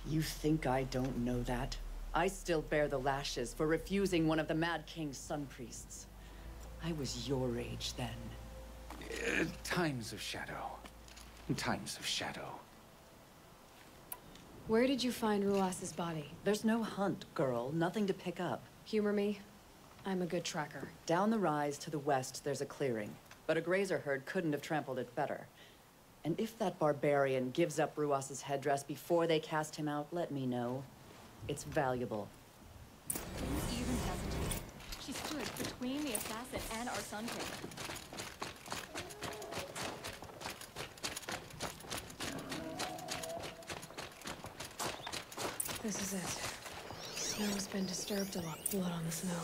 You think I don't know that? I still bear the lashes for refusing one of the Mad King's sun priests. I was your age then. Times of shadow. Times of shadow. Where did you find Ruas's body? There's no hunt, girl. Nothing to pick up. Humor me. I'm a good tracker. Down the rise to the west, there's a clearing. But a grazer herd couldn't have trampled it better. And if that barbarian gives up Ruas's headdress before they cast him out, let me know. It's valuable. Who even hesitated? She stood between the assassin and our Sun King. This is it. Snow's been disturbed a lot. Blood on the snow.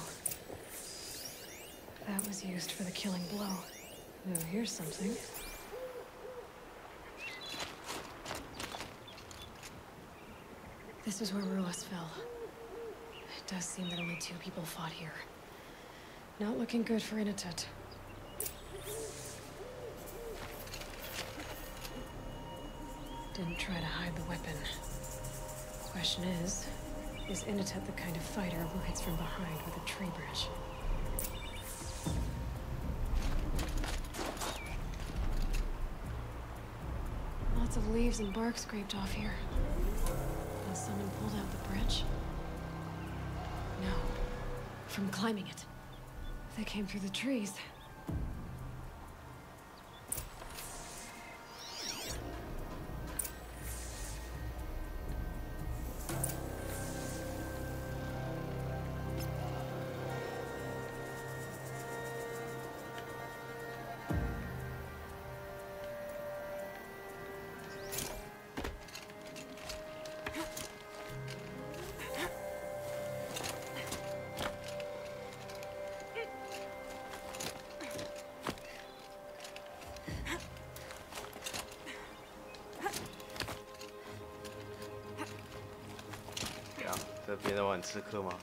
That was used for the killing blow. Oh, here's something. This is where Ruas fell. It does seem that only 2 people fought here. Not looking good for Inatut. Didn't try to hide the weapon. Question is Inatut the kind of fighter who hits from behind with a tree branch? Lots of leaves and bark scraped off here. And someone pulled out the bridge? No. From climbing it. They came through the trees.这边在玩刺客吗？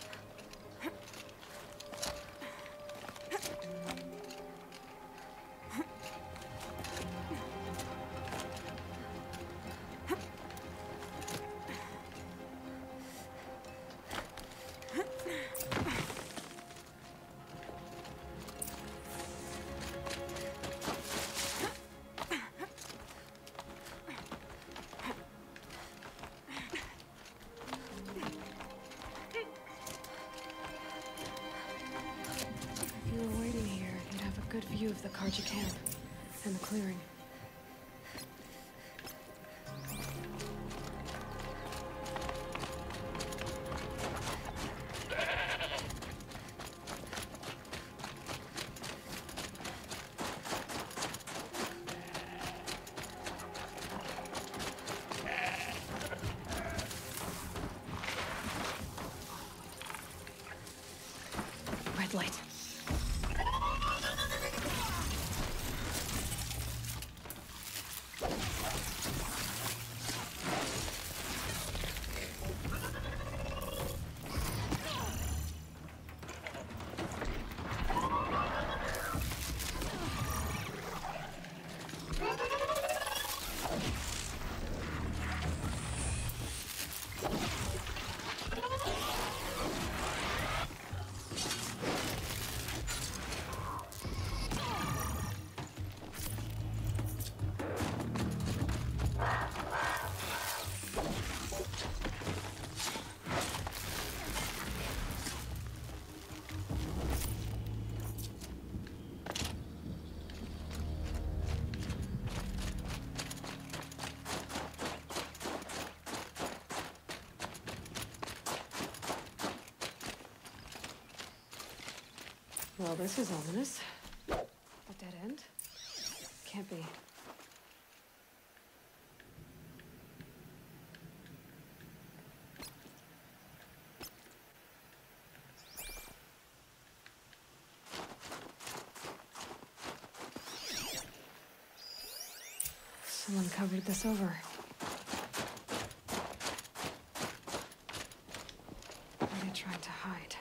View of the Karja camp and the clearing. Red light. Well, this is ominous. A dead end? Can't be. Someone covered this over. What are they trying to hide?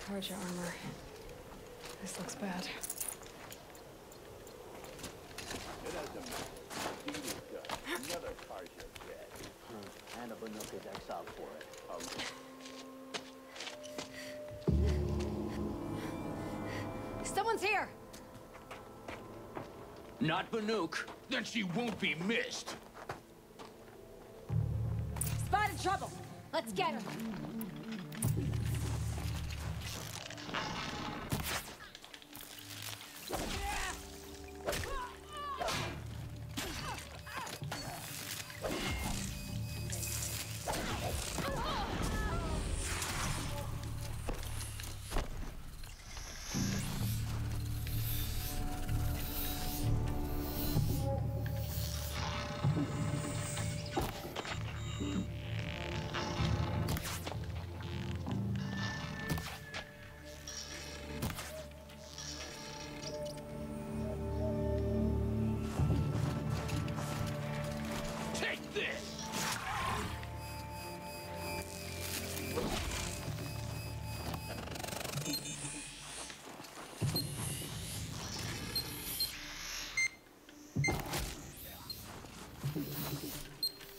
Karja armor. This looks bad. Another Karja dead. And a Banuk is exiled for it. Someone's here! Not Banuk. Then she won't be missed. Spotted trouble! Let's get her!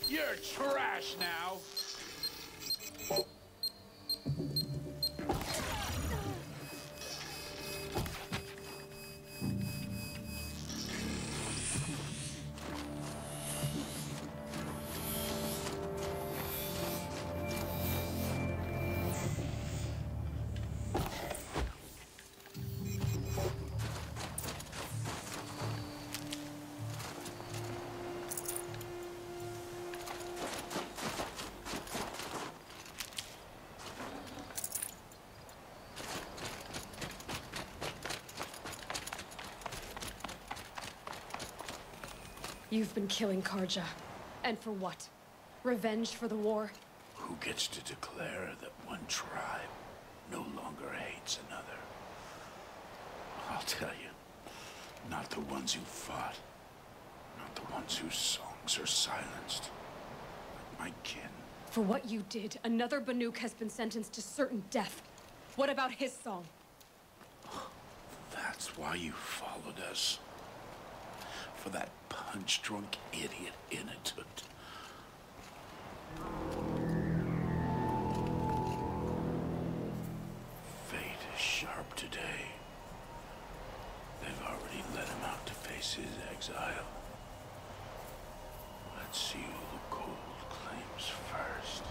You're trash now! You've been killing Karja. And for what? Revenge for the war? Who gets to declare that one tribe no longer hates another? I'll tell you, not the ones who fought, not the ones whose songs are silenced, but my kin. For what you did, another Banuk has been sentenced to certain death. What about his song? That's why you followed us. For that punch-drunk idiot Inatut. Fate is sharp today. They've already let him out to face his exile. Let's see who the gold claims first.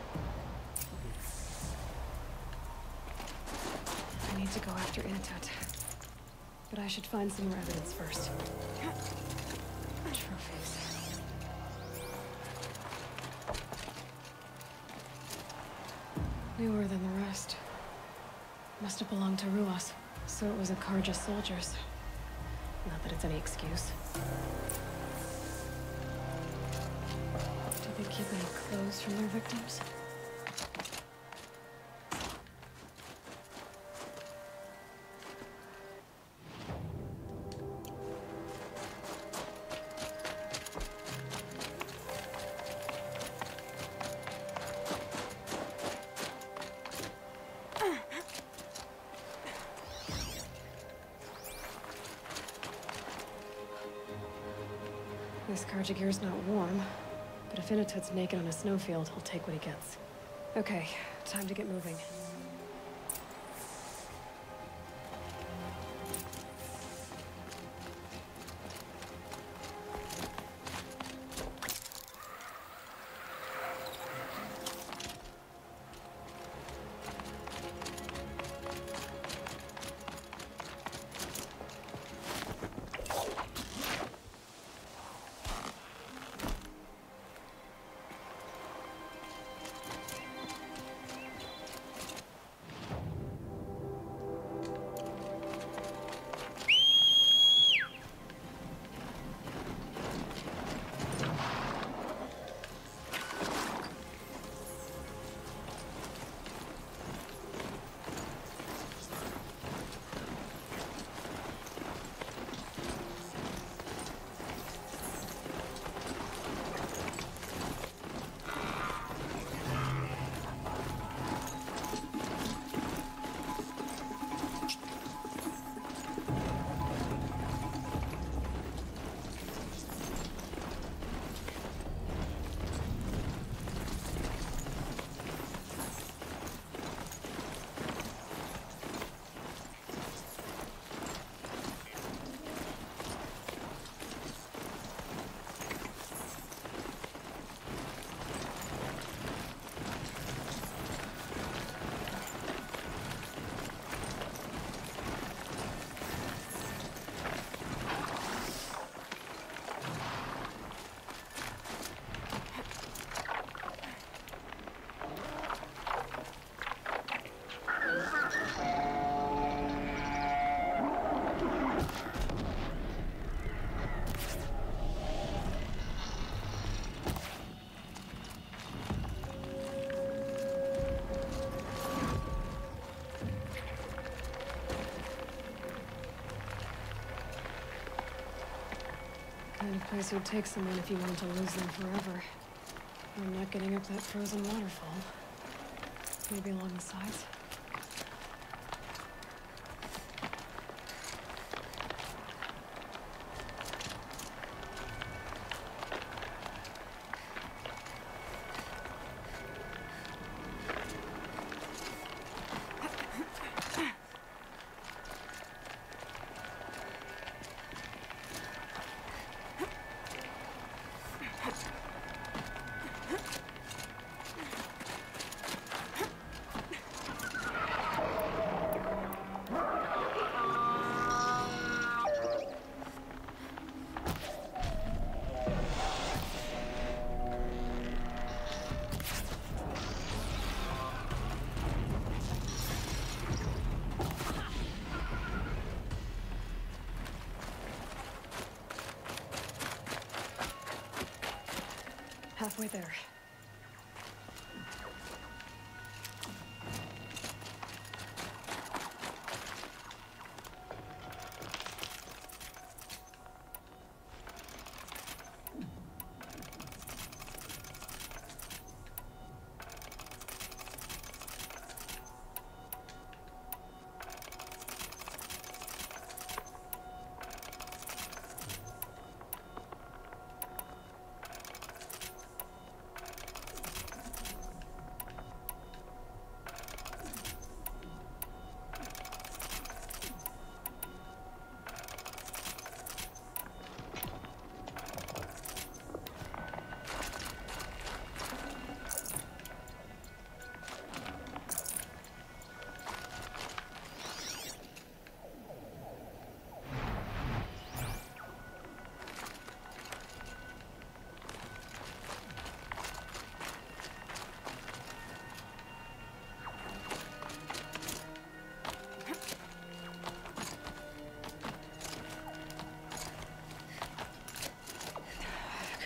I need to go after Inatut. But I should find some more evidence first. Trophies. Newer than the rest. Must have belonged to Ruas. So it was a Karja soldiers. Not that it's any excuse. Do they keep any clothes from their victims? This Karja gear's not warm, but if Inatut's naked on a snowfield, he'll take what he gets. Okay, time to get moving. Kind of place you'd take someone if you wanted to lose them forever. I'm not getting up that frozen waterfall. Maybe along the sides? Halfway there.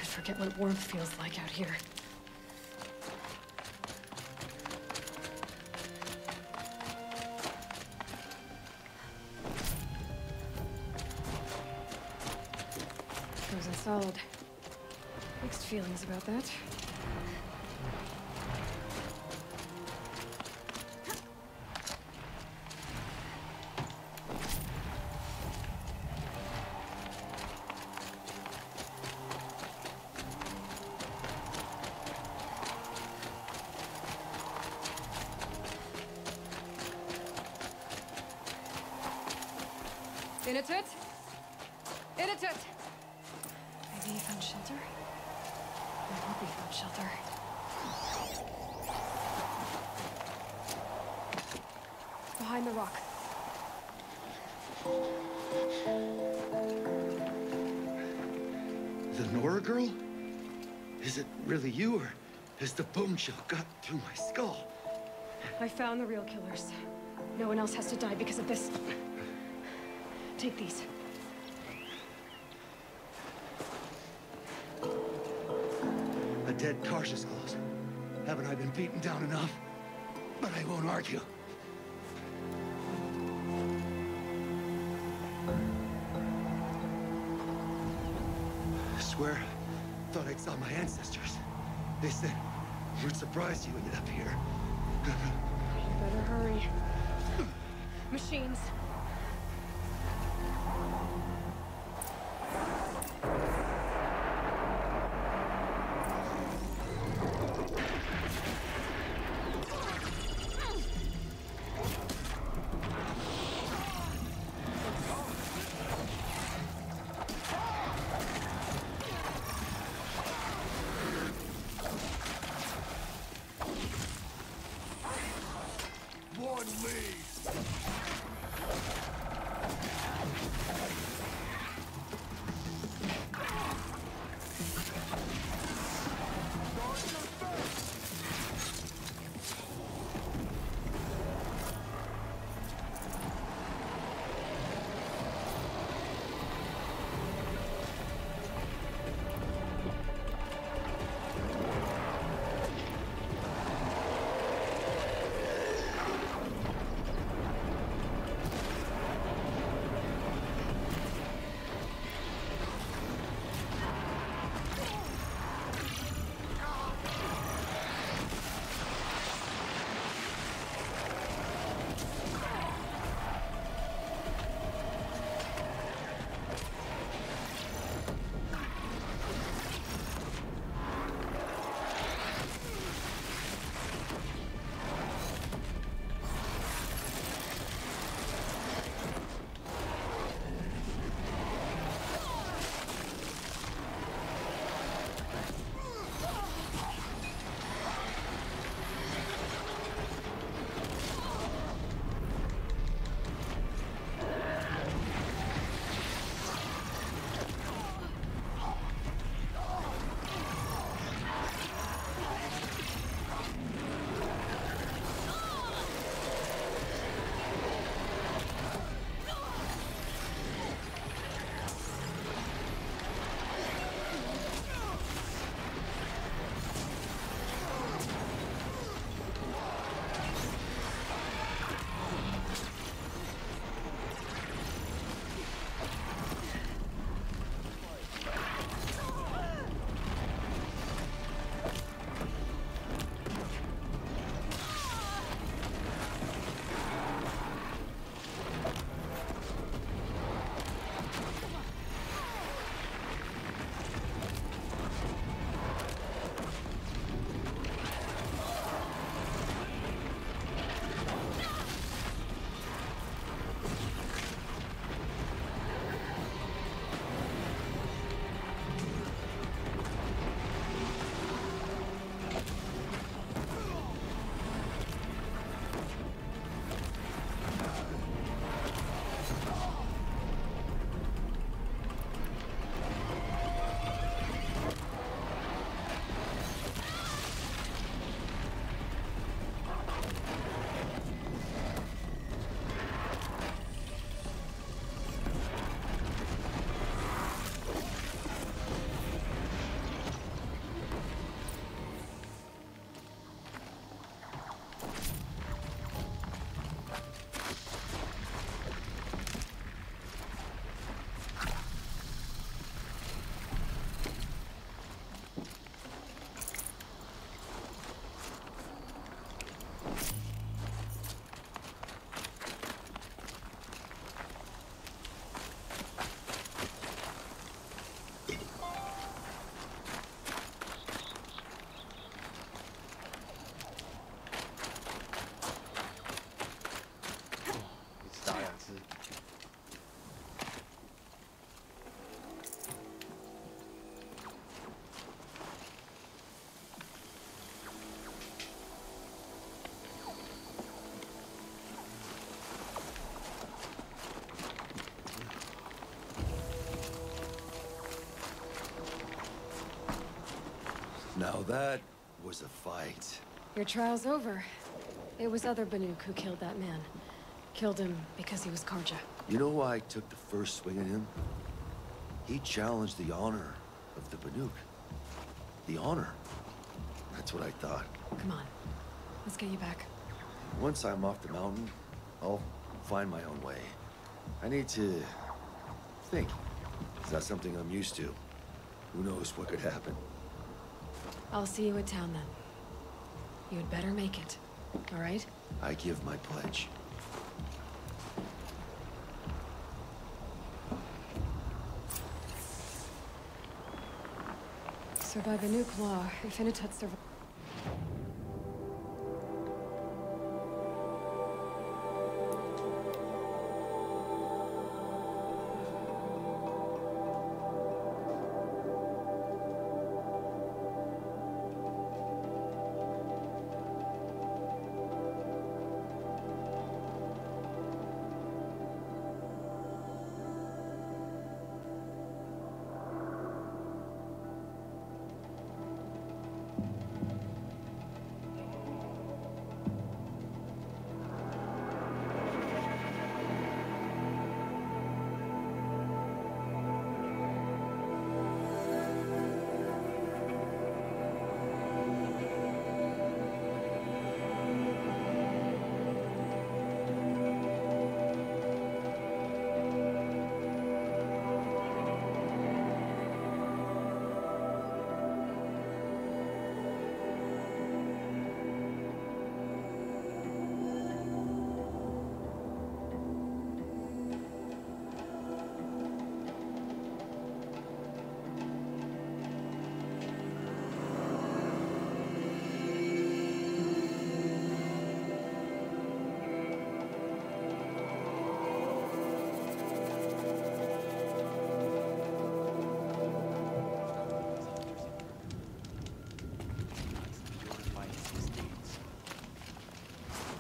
Forget what warmth feels like out here. Frozen solid. Mixed feelings about that. In it! Maybe he found shelter? I hope he found shelter. Behind the rock. The Nora girl? Is it really you, or has the bone chill got through my skull? I found the real killers. No one else has to die because of this. Take these. A dead Karja's close. Haven't I been beaten down enough? But I won't argue. I swear, thought I saw my ancestors. They said, we're surprised you ended up here. You better hurry. Machines. One lead. Now that was a fight. Your trial's over. It was other Banuk who killed that man. Killed him because he was Karja. You know why I took the first swing at him? He challenged the honor of the Banuk. The honor. That's what I thought. Come on. Let's get you back. Once I'm off the mountain, I'll find my own way. I need to think. It's not something I'm used to. Who knows what could happen? I'll see you at town then. You'd better make it. All right? I give my pledge. So by Banuk law, if Inatut survives...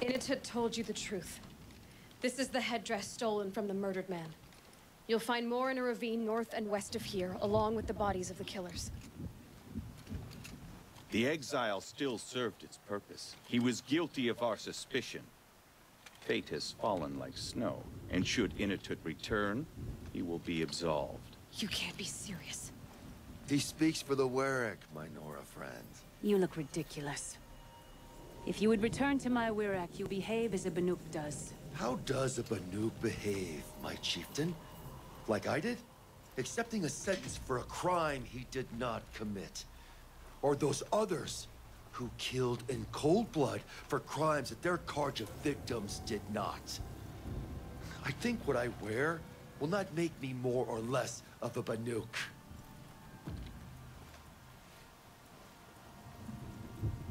Inatut told you the truth. This is the headdress stolen from the murdered man. You'll find more in a ravine north and west of here, along with the bodies of the killers. The exile still served its purpose. He was guilty of our suspicion. Fate has fallen like snow, and should Inatut return, he will be absolved. You can't be serious. He speaks for the Werak, my Nora friend. You look ridiculous. If you would return to my Werak, you'll behave as a Banuk does. How does a Banuk behave, my chieftain? Like I did? Accepting a sentence for a crime he did not commit. Or those others who killed in cold blood for crimes that their Karja victims did not. I think what I wear will not make me more or less of a Banuk.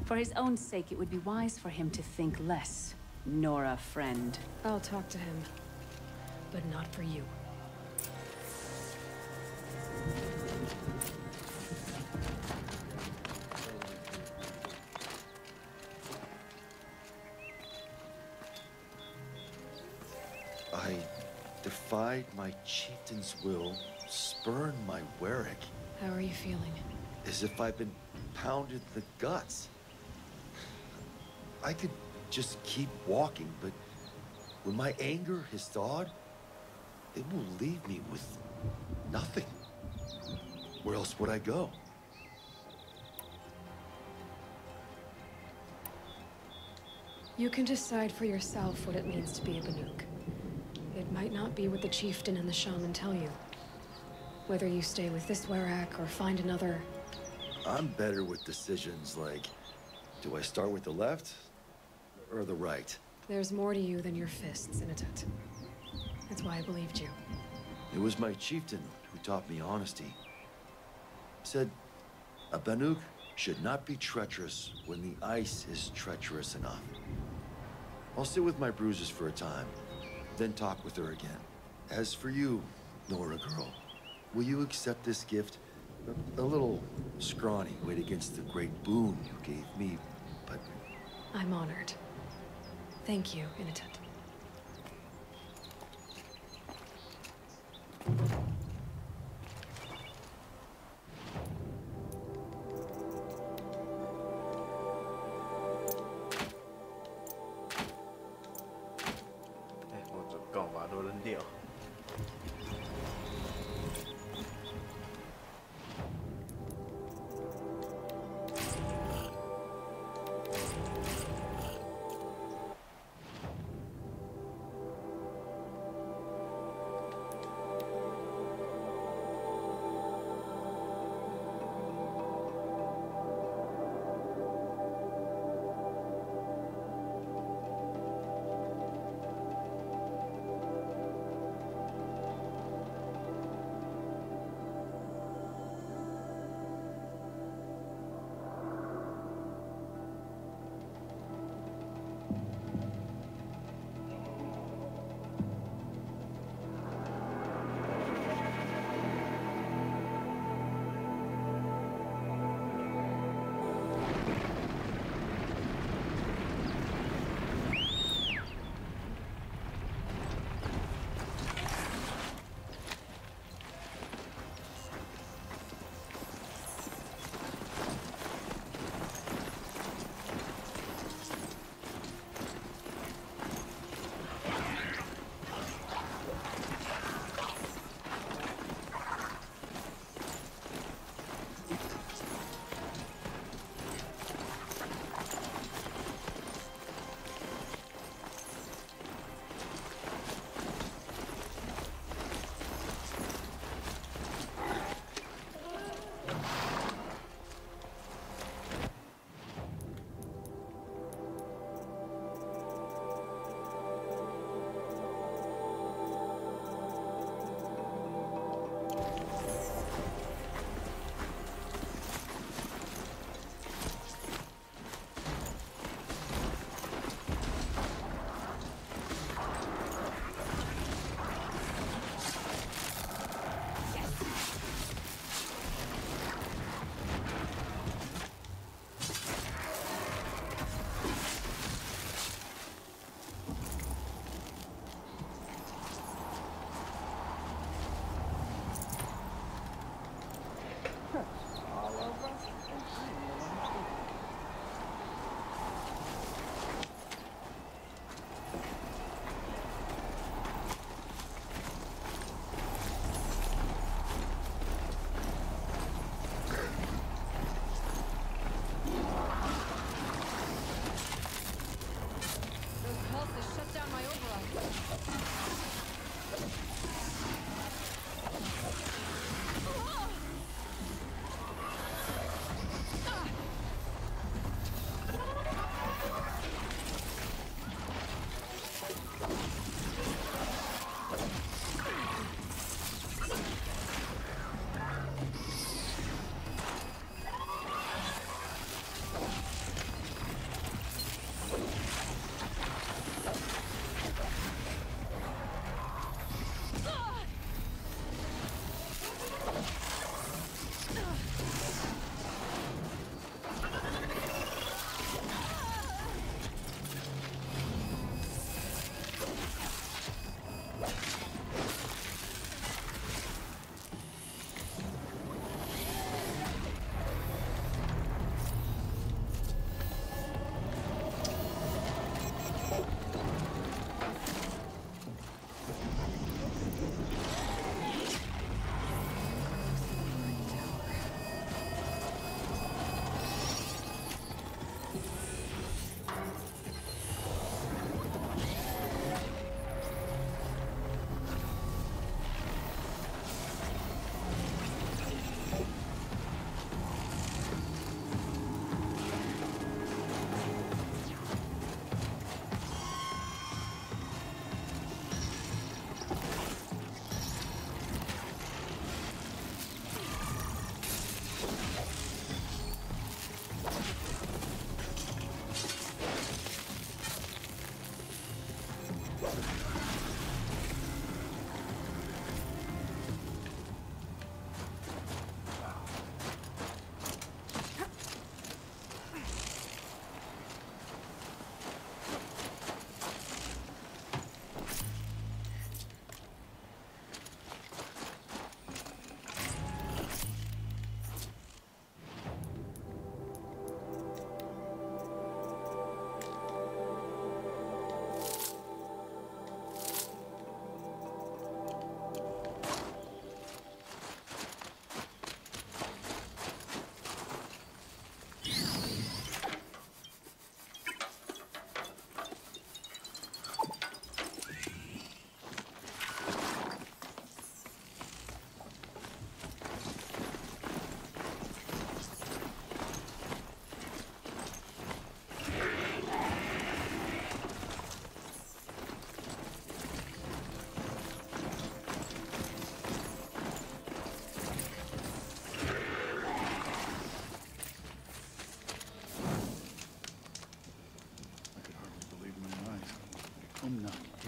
For his own sake, it would be wise for him to think less. Nora, friend. I'll talk to him, but not for you. I defied my chieftain's will, spurned my Werak. How are you feeling? As if I've been pounded in the guts. I could just keep walking, but when my anger has thawed, it will leave me with nothing. Where else would I go? You can decide for yourself what it means to be a Banuk. It might not be what the chieftain and the shaman tell you. Whether you stay with this Werak or find another... I'm better with decisions like, do I start with the left or the right? There's more to you than your fists, Inatut. That's why I believed you. It was my chieftain who taught me honesty. Said, a Banuk should not be treacherous when the ice is treacherous enough. I'll sit with my bruises for a time, then talk with her again. As for you, Nora girl, will you accept this gift? A little scrawny weight against the great boon you gave me, but... I'm honored. Thank you, Inatut.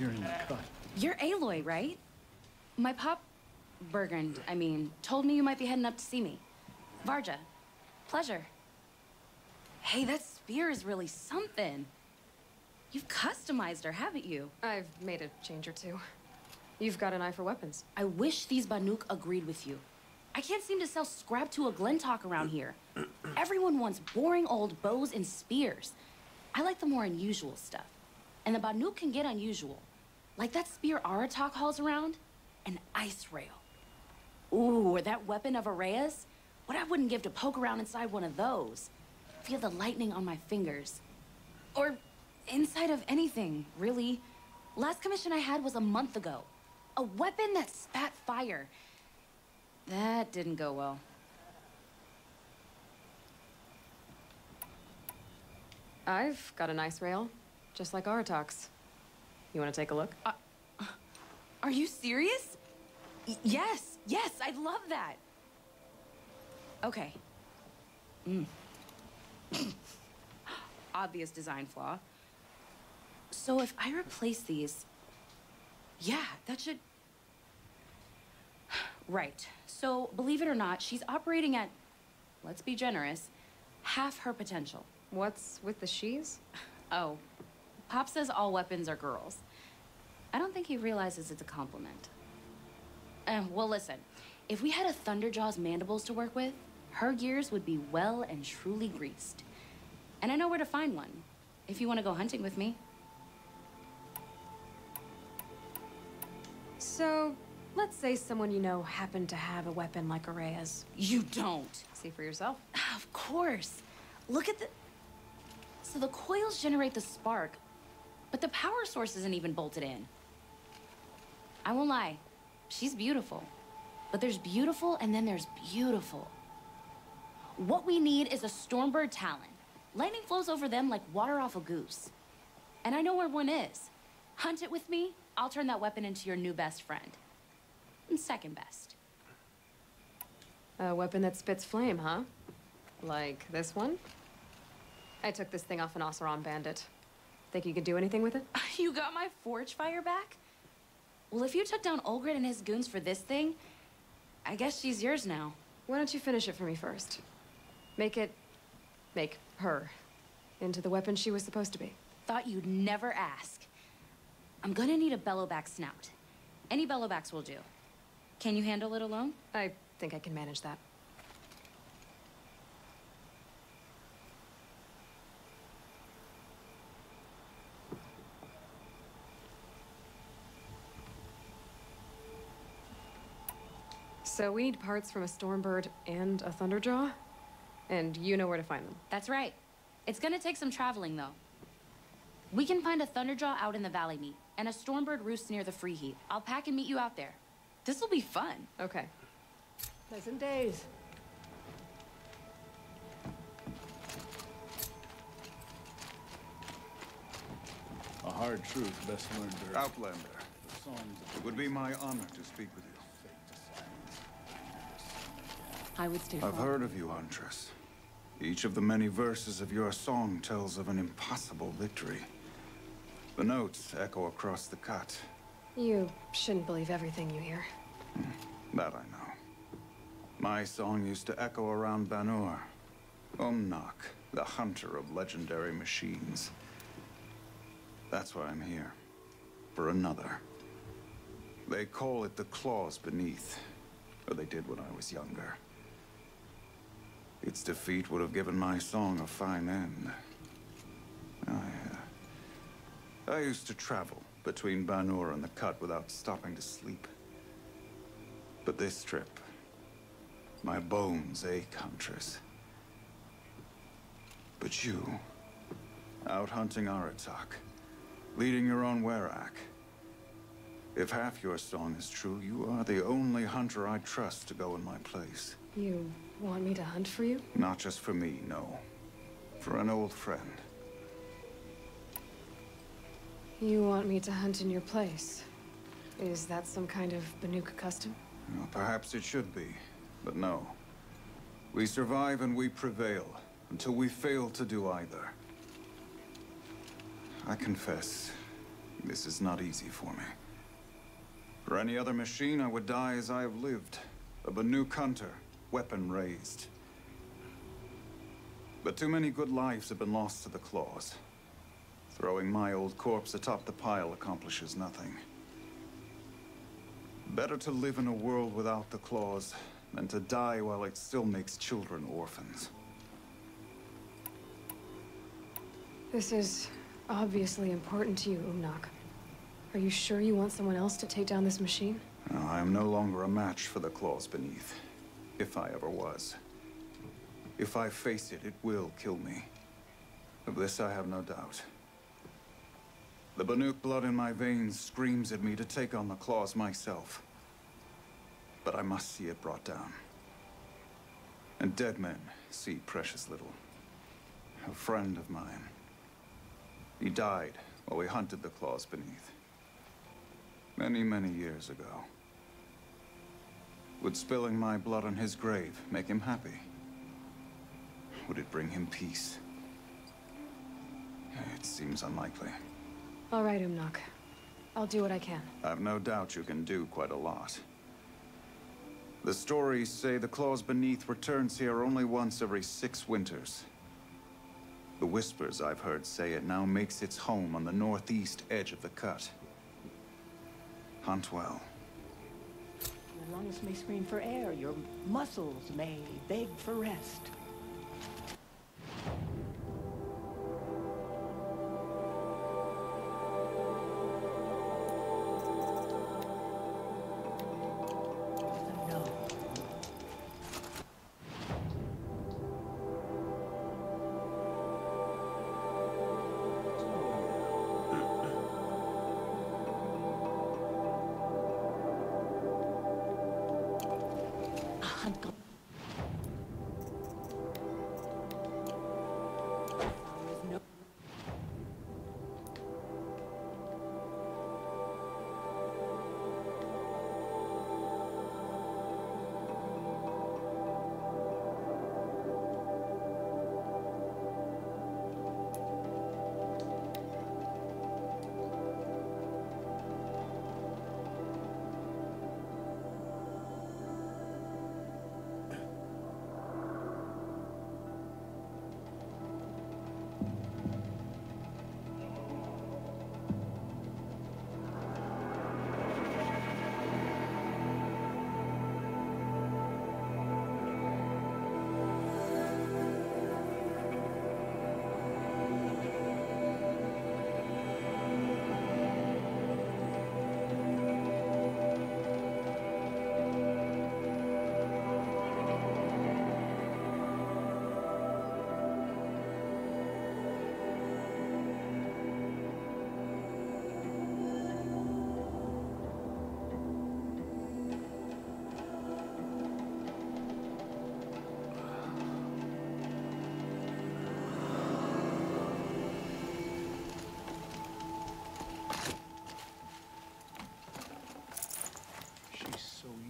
here in the cut. You're Aloy, right? My pop... Bergund, I mean, told me you might be heading up to see me. Varja. Pleasure. Hey, that spear is really something. You've customized her, haven't you? I've made a change or two. You've got an eye for weapons. I wish these Banuk agreed with you. I can't seem to sell scrap to a Glentalk around here. Everyone wants boring old bows and spears. I like the more unusual stuff. And the Banuk can get unusual. Like that spear Aratak hauls around, an ice rail. Ooh, or that weapon of Araya's? What I wouldn't give to poke around inside one of those. Feel the lightning on my fingers. Or inside of anything, really. Last commission I had was a month ago. A weapon that spat fire. That didn't go well. I've got an ice rail, just like Aratak's. You want to take a look? Are you serious? Yes, yes, I'd love that. Okay. Obvious design flaw. So if I replace these... Yeah, that should... Right. So, believe it or not, she's operating at, let's be generous, half her potential. What's with the she's? Oh, Pop says all weapons are girls. I don't think he realizes it's a compliment. Well, listen. If we had a Thunderjaw's mandibles to work with, her gears would be well and truly greased. And I know where to find one, if you want to go hunting with me. So, let's say someone you know happened to have a weapon like Araya's. You don't. See for yourself. Of course. Look at the... So the coils generate the spark, but the power source isn't even bolted in. I won't lie. She's beautiful. But there's beautiful and then there's beautiful. What we need is a Stormbird Talon. Lightning flows over them like water off a goose. And I know where one is. Hunt it with me, I'll turn that weapon into your new best friend. And second best. A weapon that spits flame, huh? Like this one? I took this thing off an Oseram bandit. Think you could do anything with it? You got my forge fire back? Well, if you took down Olgrid and his goons for this thing, I guess she's yours now. Why don't you finish it for me first? Make her into the weapon she was supposed to be. Thought you'd never ask. I'm gonna need a bellowback snout. Any bellowbacks will do. Can you handle it alone? I think I can manage that. So we need parts from a Stormbird and a Thunderjaw? And you know where to find them. That's right. It's gonna take some traveling, though. We can find a Thunderjaw out in the Valley Meet, and a Stormbird roosts near the Free Heat. I'll pack and meet you out there. This'll be fun. Okay. Pleasant days. A hard truth best learned early. Outlander, it would be my honor to speak with you. I would stay I've heard of you, Huntress. Each of the many verses of your song tells of an impossible victory. The notes echo across the cut. You shouldn't believe everything you hear. That I know. My song used to echo around Banur. Umnak, the hunter of legendary machines. That's why I'm here. For another. They call it the claws beneath. Or they did when I was younger. Its defeat would have given my song a fine end. I used to travel between Banur and the Cut without stopping to sleep. But this trip, my bones ache, Huntress. But you, out hunting Aratak, leading your own Werak. If half your song is true, you are the only hunter I trust to go in my place. You want me to hunt for you? Not just for me, no. For an old friend. You want me to hunt in your place? Is that some kind of Banuk custom? Well, perhaps it should be, but no. We survive and we prevail, until we fail to do either. I confess, This is not easy for me. For any other machine, I would die as I have lived. A Banuk hunter, weapon raised. But too many good lives have been lost to the claws. Throwing my old corpse atop the pile accomplishes nothing. Better to live in a world without the claws than to die while it still makes children orphans. This is obviously important to you, Umnak. Are you sure you want someone else to take down this machine? No, I am no longer a match for the claws beneath. If I ever was. If I face it, it will kill me. Of this I have no doubt. The Banuk blood in my veins screams at me to take on the claws myself. But I must see it brought down. And dead men see precious little. A friend of mine. He died while we hunted the claws beneath. Many, many years ago. Would spilling my blood on his grave make him happy? Would it bring him peace? It seems unlikely. All right, Umnak. I'll do what I can. I've no doubt you can do quite a lot. The stories say the claws beneath returns here only once every 6 winters. The whispers I've heard say it now makes its home on the northeast edge of the cut. Hunt well. Your lungs may scream for air, your muscles may beg for rest.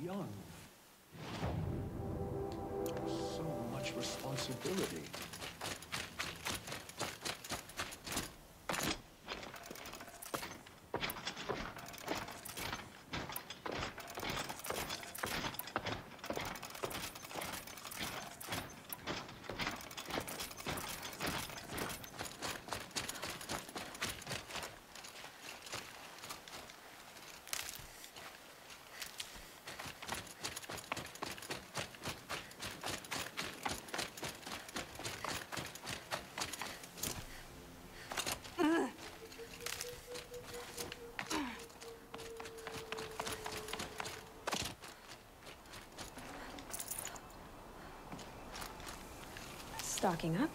Young. So much responsibility. Stocking up.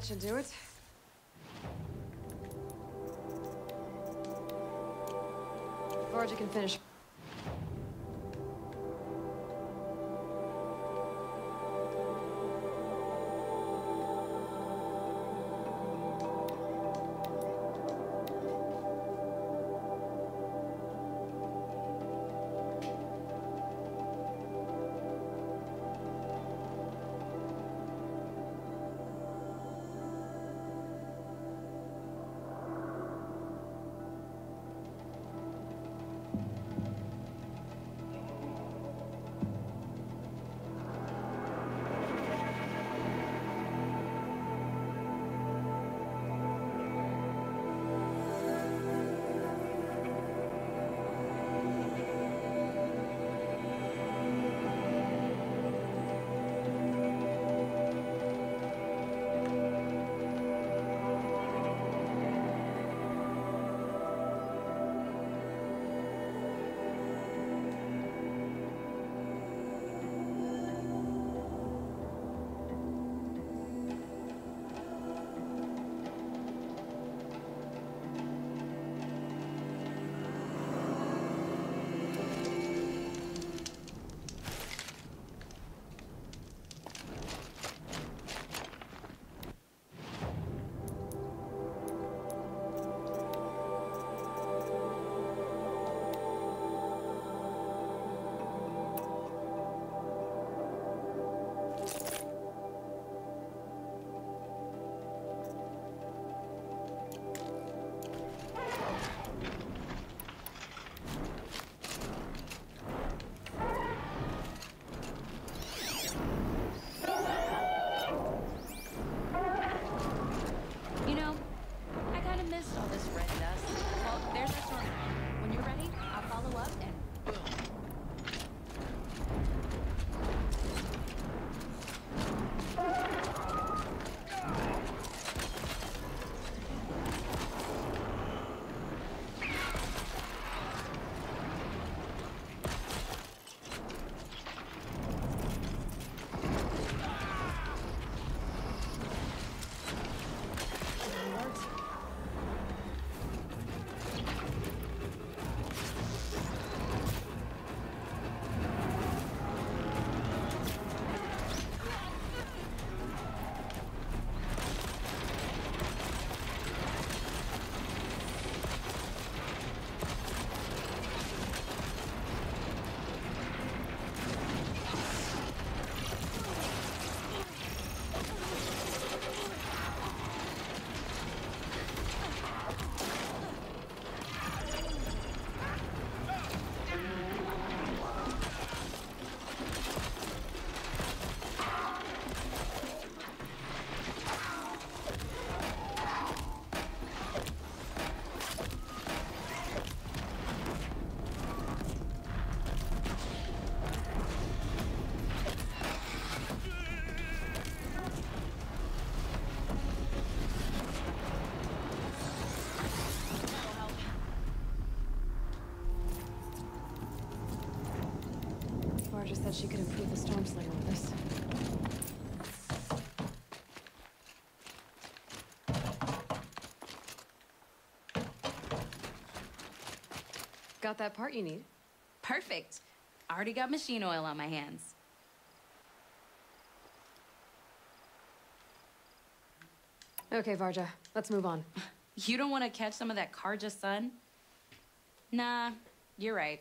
That should do it. Varja can finish. Varja said she could improve the Storm Slinger with this. Got that part you need? Perfect. Already got machine oil on my hands. Okay, Varja, let's move on. You don't want to catch some of that Karja sun? Nah, you're right.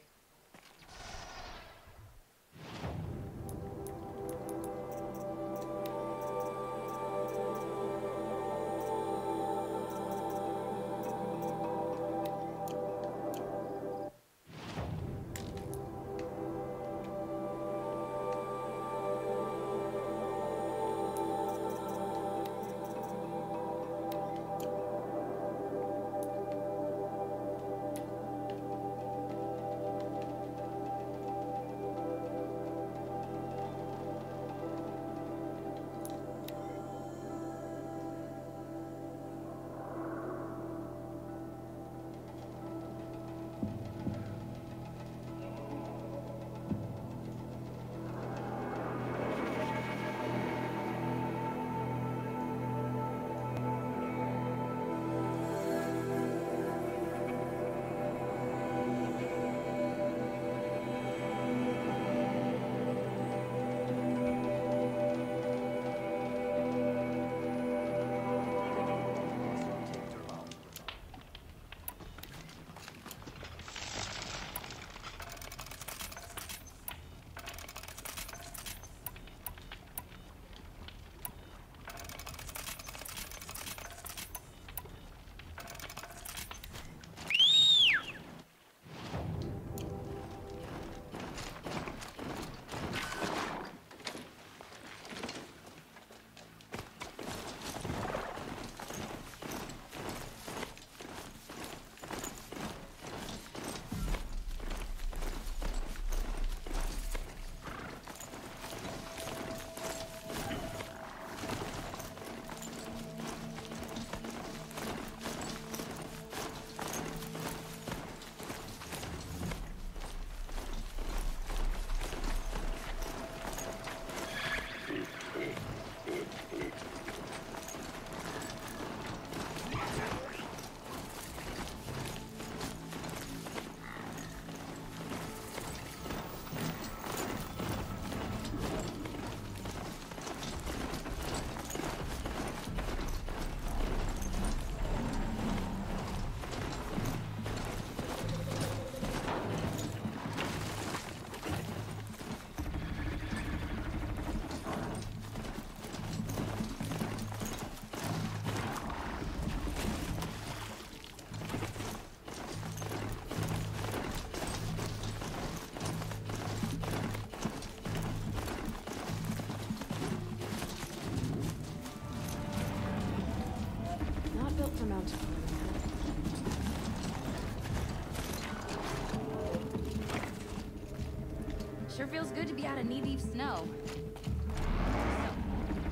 feels good to be out of knee-deep snow. So,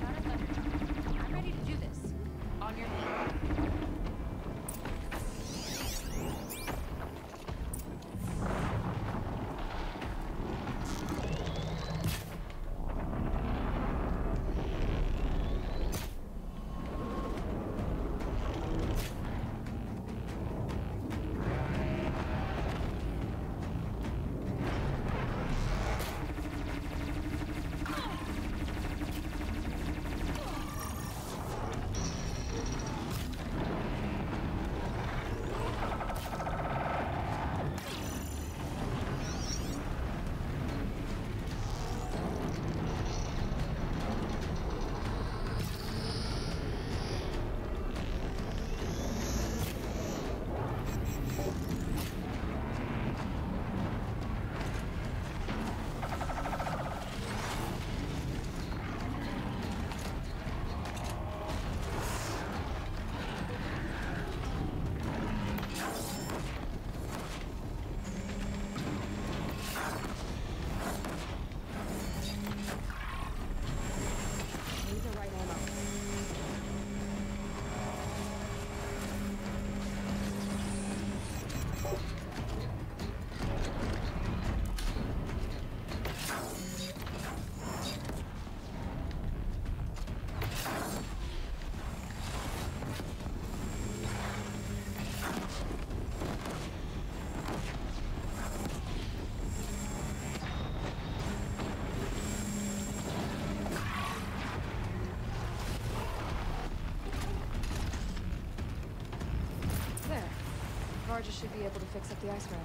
got a thunderdrum. I'm ready to do this. On your feet. Barges should be able to fix up the ice rail.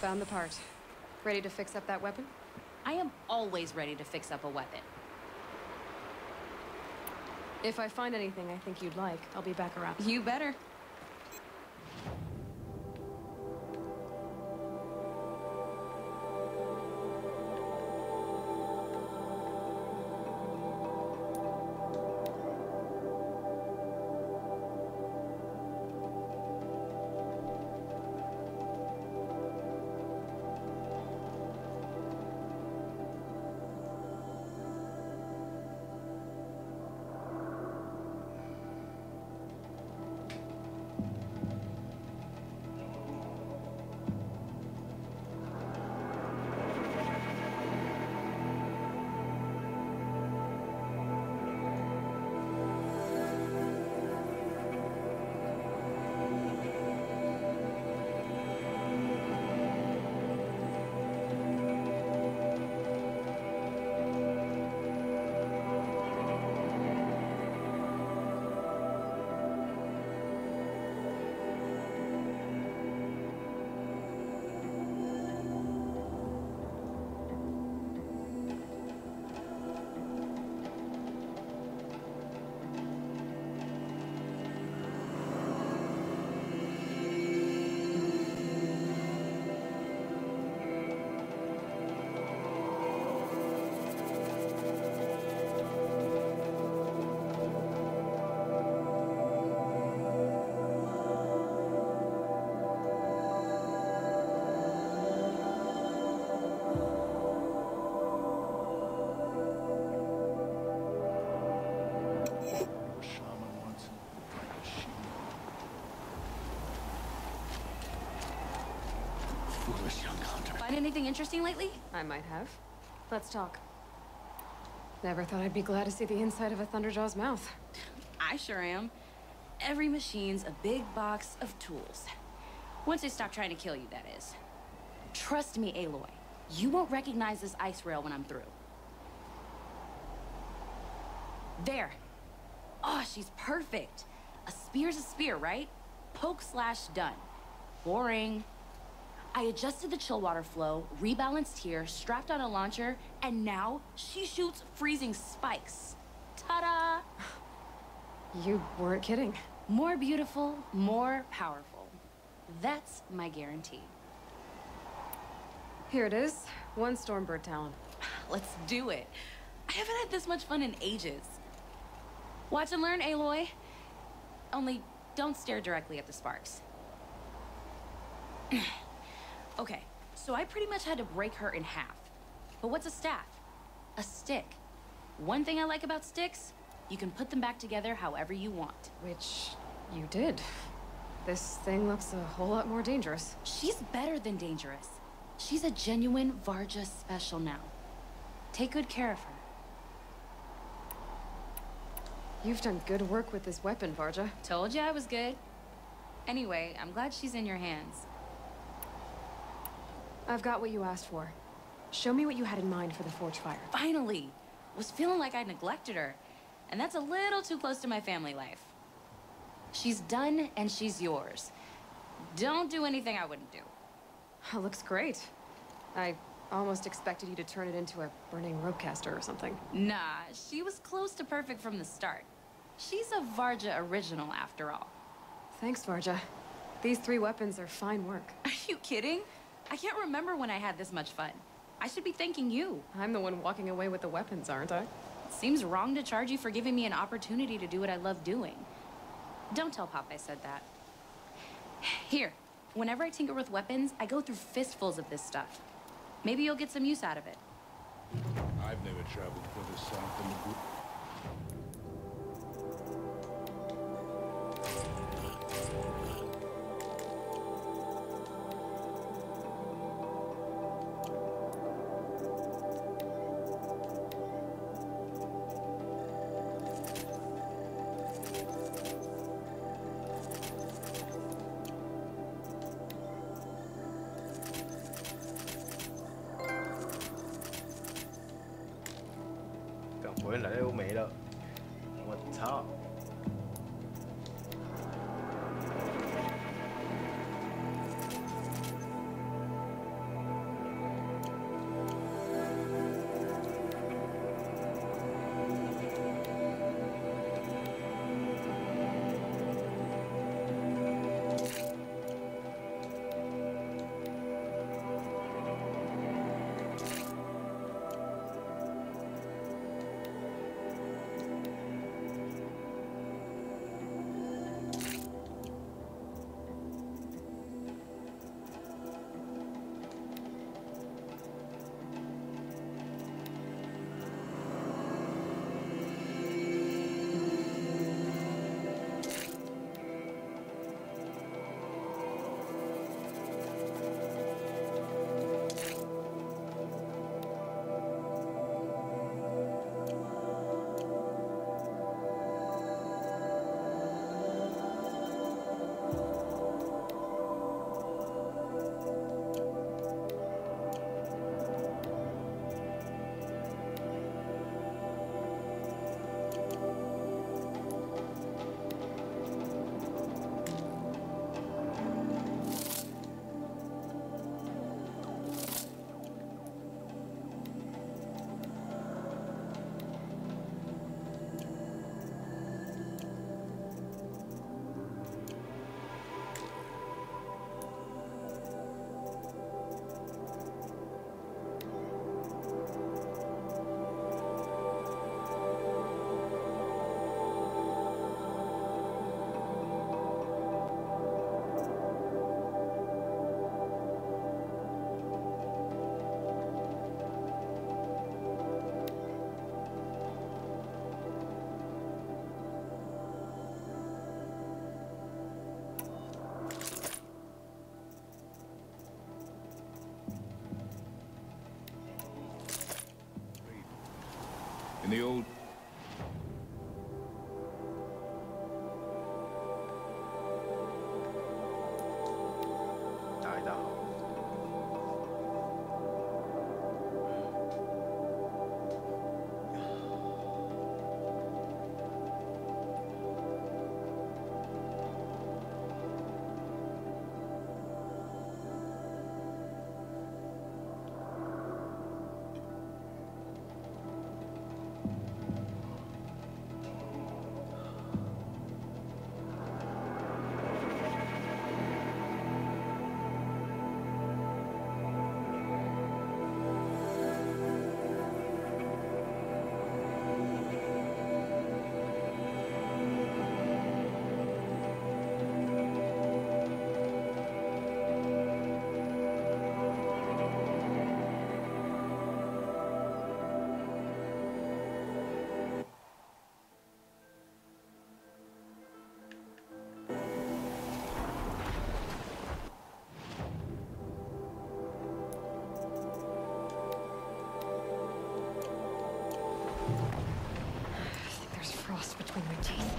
Found the part. Ready to fix up that weapon? I am always ready to fix up a weapon. If I find anything I think you'd like, I'll be back around. You better. Find anything interesting lately? I might have. Let's talk. Never thought I'd be glad to see the inside of a Thunderjaw's mouth. I sure am. Every machine's a big box of tools. Once they stop trying to kill you, that is. Trust me, Aloy. You won't recognize this ice rail when I'm through. There. Oh, she's perfect. A spear's a spear, right? Poke slash done. Boring. I adjusted the chill water flow, rebalanced here, strapped on a launcher, and now she shoots freezing spikes. Ta-da! You weren't kidding. More beautiful, more powerful. That's my guarantee. Here it is. 1 Stormbird talon. Let's do it. I haven't had this much fun in ages. Watch and learn, Aloy. Only don't stare directly at the sparks. Okay, so I pretty much had to break her in half. But what's a staff? A stick. One thing I like about sticks, you can put them back together however you want. Which you did. This thing looks a whole lot more dangerous. She's better than dangerous. She's a genuine Varja special now. Take good care of her. You've done good work with this weapon, Varja. Told you I was good. Anyway, I'm glad she's in your hands. I've got what you asked for. Show me what you had in mind for the forge fire. Finally! Was feeling like I neglected her. And that's a little too close to my family life. She's done and she's yours. Don't do anything I wouldn't do. Looks great. I almost expected you to turn it into a burning ropecaster or something. Nah, she was close to perfect from the start. She's a Varja original after all. Thanks, Varja. These 3 weapons are fine work. Are you kidding? I can't remember when I had this much fun. I should be thanking you. I'm the one walking away with the weapons, aren't I? Seems wrong to charge you for giving me an opportunity to do what I love doing. Don't tell Pop I said that. Here, whenever I tinker with weapons, I go through fistfuls of this stuff. Maybe you'll get some use out of it. I've never traveled further south than the group. In the old... between my teeth.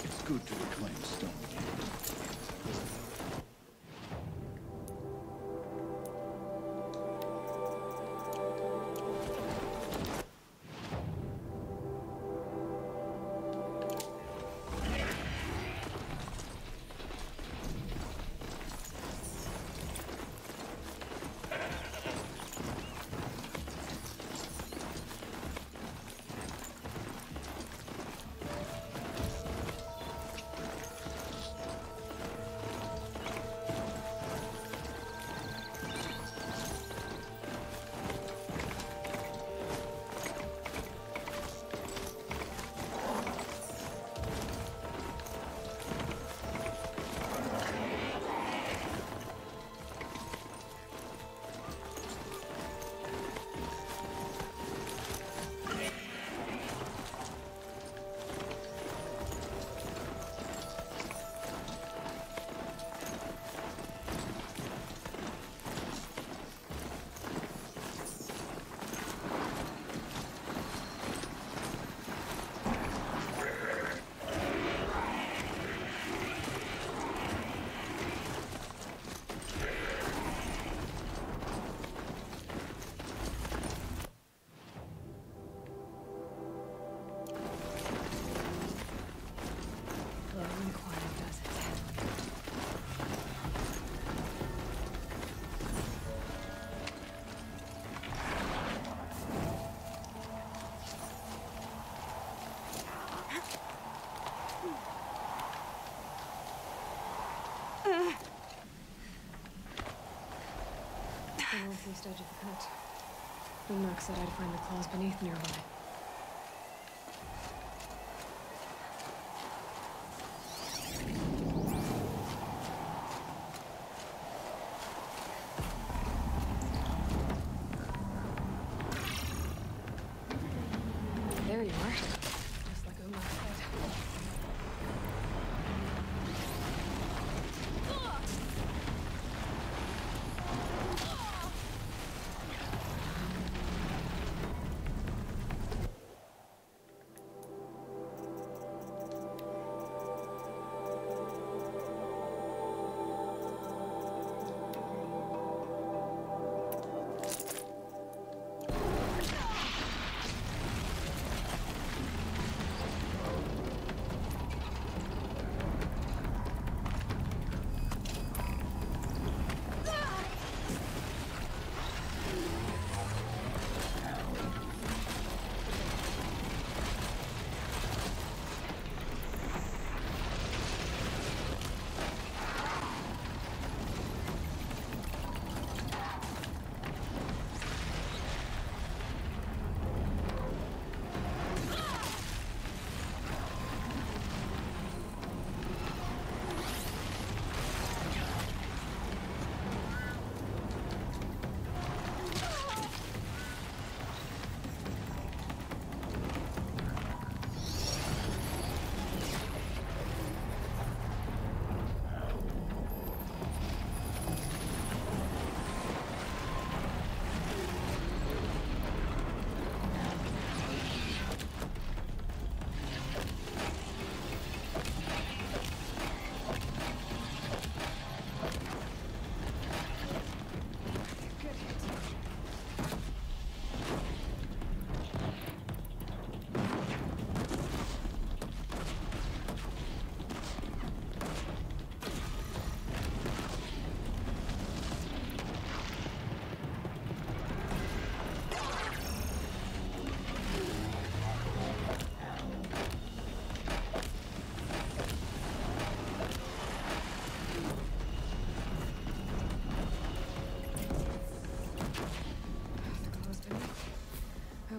It's good to reclaim stone again. The northeast edge of the cut. Mark said I'd find the claws beneath nearby. There you are. Just like Umar said.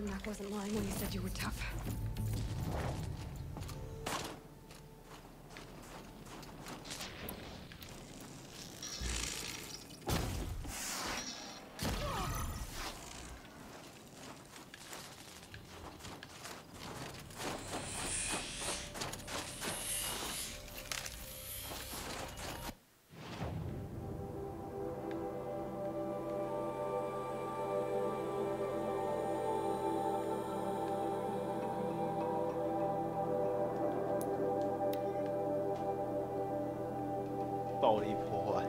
Mark wasn't lying when he said you were tough. 爆了一波啊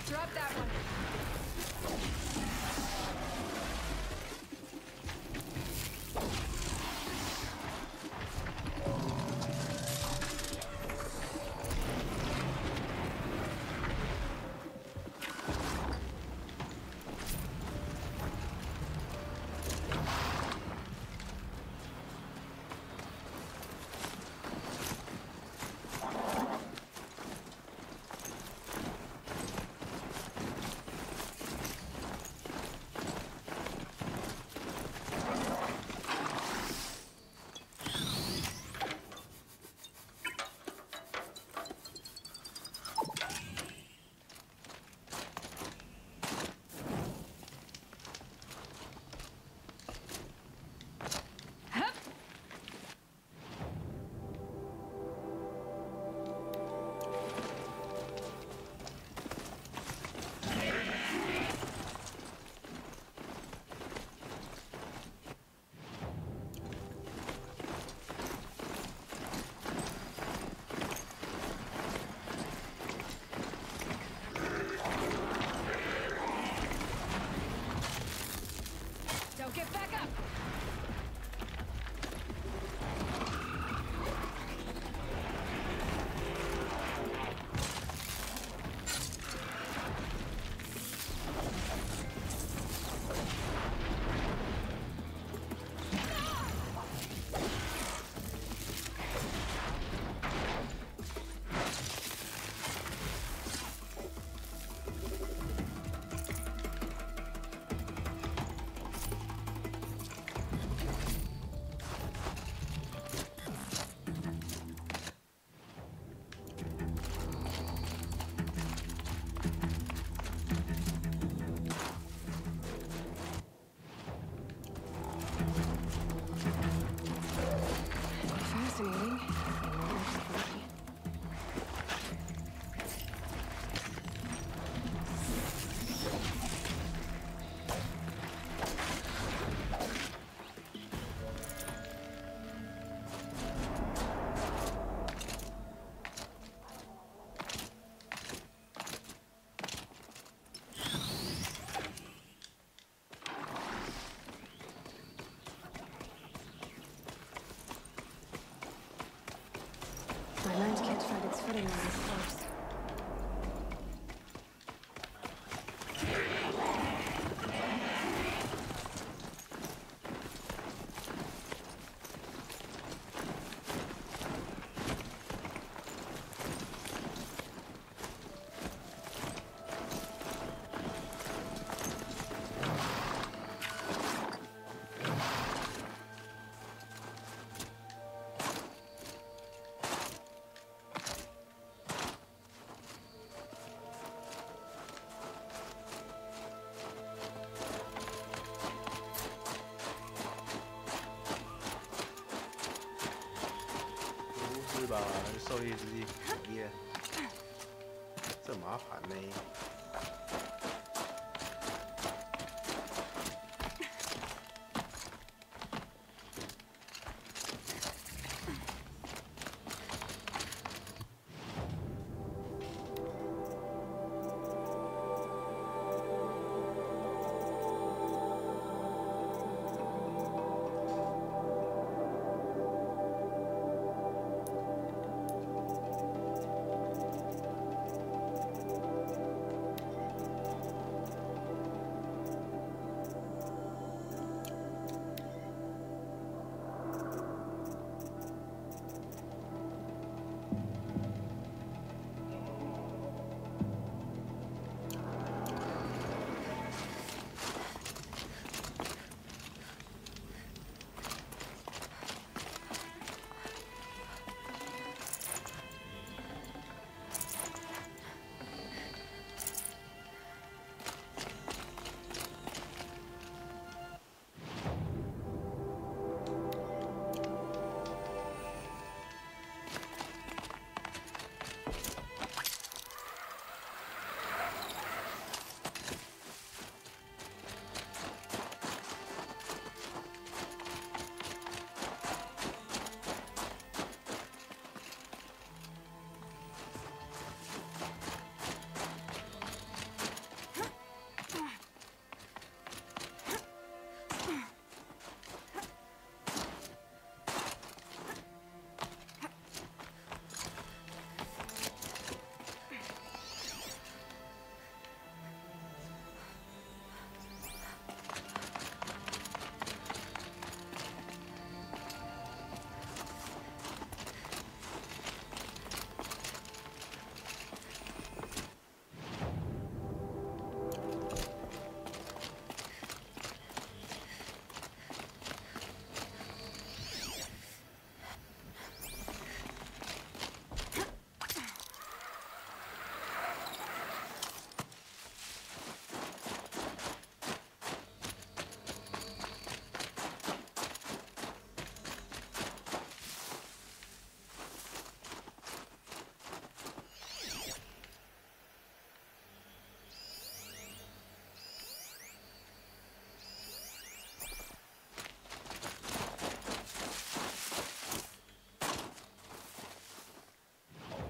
！Drop that one. Don't get back up! Fascinating. My mind can't find its footing on this corpse.吧，狩猎之地考验，这麻烦呢。